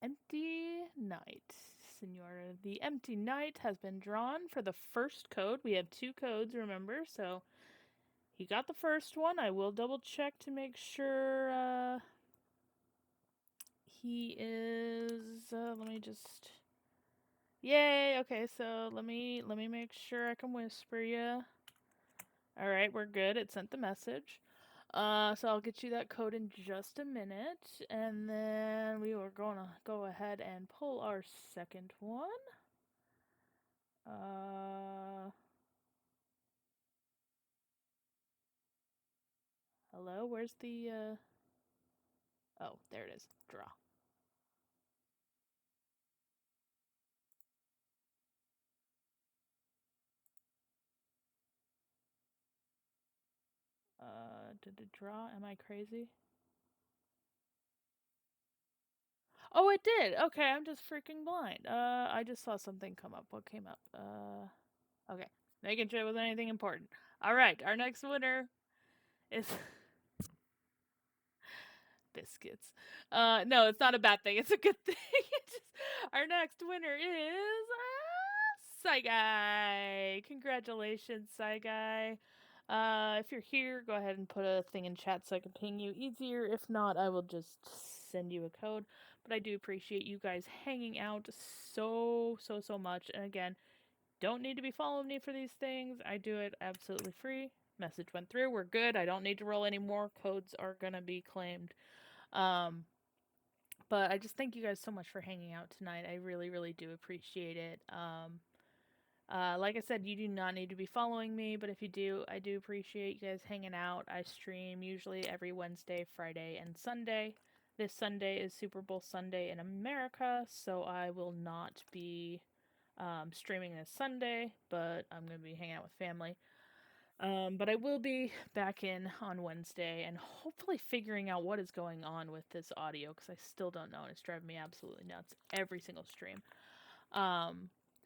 Empty Night. Senora, the Empty Night has been drawn for the first code. We have 2 codes, remember, so he got the first one. I will double check to make sure he is, let me just, yay, okay, so let me make sure I can whisper you. Alright, we're good, it sent the message. So I'll get you that code in just a minute, and then we are gonna go ahead and pull our second one. Hello, where's the, oh, there it is, draw. Did it draw? Am I crazy? Oh, it did. Okay, I'm just freaking blind. I just saw something come up. What came up? Okay. Making sure it was anything important. All right, our next winner is biscuits. No, it's not a bad thing. It's a good thing. Our next winner is Psy Guy. Congratulations, Psy Guy. If you're here, go ahead and put a thing in chat so I can ping you easier. If not, I will just send you a code. But I do appreciate you guys hanging out so much. And again, don't need to be following me for these things. I do it absolutely free. Message went through. We're good. I don't need to roll anymore. Codes are gonna be claimed. But I just thank you guys so much for hanging out tonight. I really do appreciate it. Like I said, you do not need to be following me, but if you do, I do appreciate you guys hanging out. I stream usually every Wednesday, Friday, and Sunday. This Sunday is Super Bowl Sunday in America, so I will not be streaming this Sunday, but I'm going to be hanging out with family. But I will be back in on Wednesday and hopefully figuring out what is going on with this audio because I still don't know and it's driving me absolutely nuts every single stream.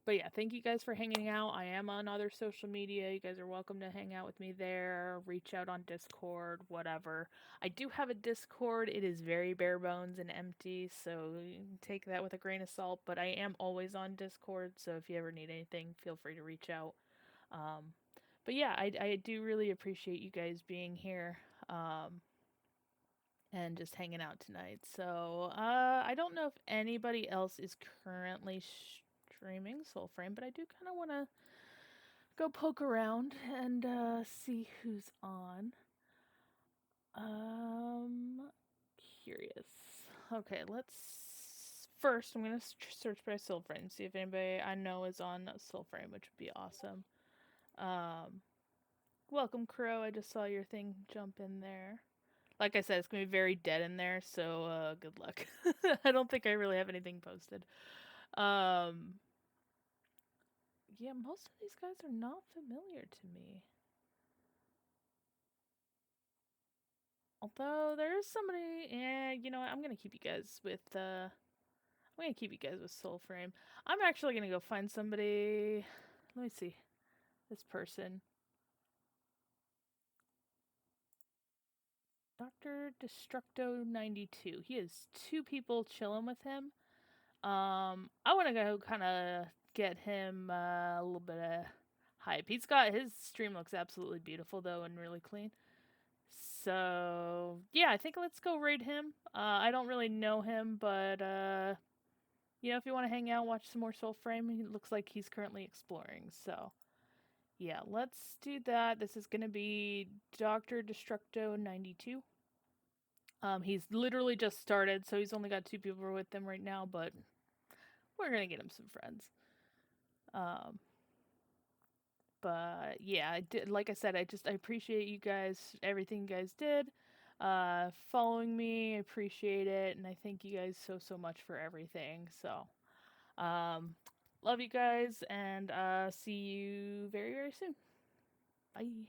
But yeah, thank you guys for hanging out. I am on other social media. You guys are welcome to hang out with me there. Reach out on Discord, whatever. I do have a Discord. It is very bare bones and empty, so take that with a grain of salt. But I am always on Discord, so if you ever need anything, feel free to reach out. But yeah, I do really appreciate you guys being here and just hanging out tonight. So I don't know if anybody else is currently streaming Soulframe, but I do kind of want to go poke around and see who's on. Curious. Okay, first I'm gonna search by Soulframe, see if anybody I know is on Soulframe, which would be awesome. Welcome, Crow. I just saw your thing jump in there. Like I said, it's going to be very dead in there, so good luck. I don't think I really have anything posted. Yeah, most of these guys are not familiar to me. Although there is somebody, you know what? I'm going to keep you guys with Soulframe. I'm actually going to go find somebody. Let me see. This person. Dr. Destructo 92. He has 2 people chilling with him. I want to go kind of get him a little bit of hype. His stream looks absolutely beautiful though and really clean. So yeah, I think let's go raid him. I don't really know him, but you know, if you want to hang out, watch some more Soulframe, he looks like he's currently exploring. So yeah, let's do that. This is gonna be Dr. Destructo 92. He's literally just started, so he's only got 2 people with him right now, but we're gonna get him some friends. But yeah, like I said, I appreciate you guys, everything you guys did. Following me, I appreciate it, and I thank you guys so much for everything. So, love you guys, and see you very soon. Bye.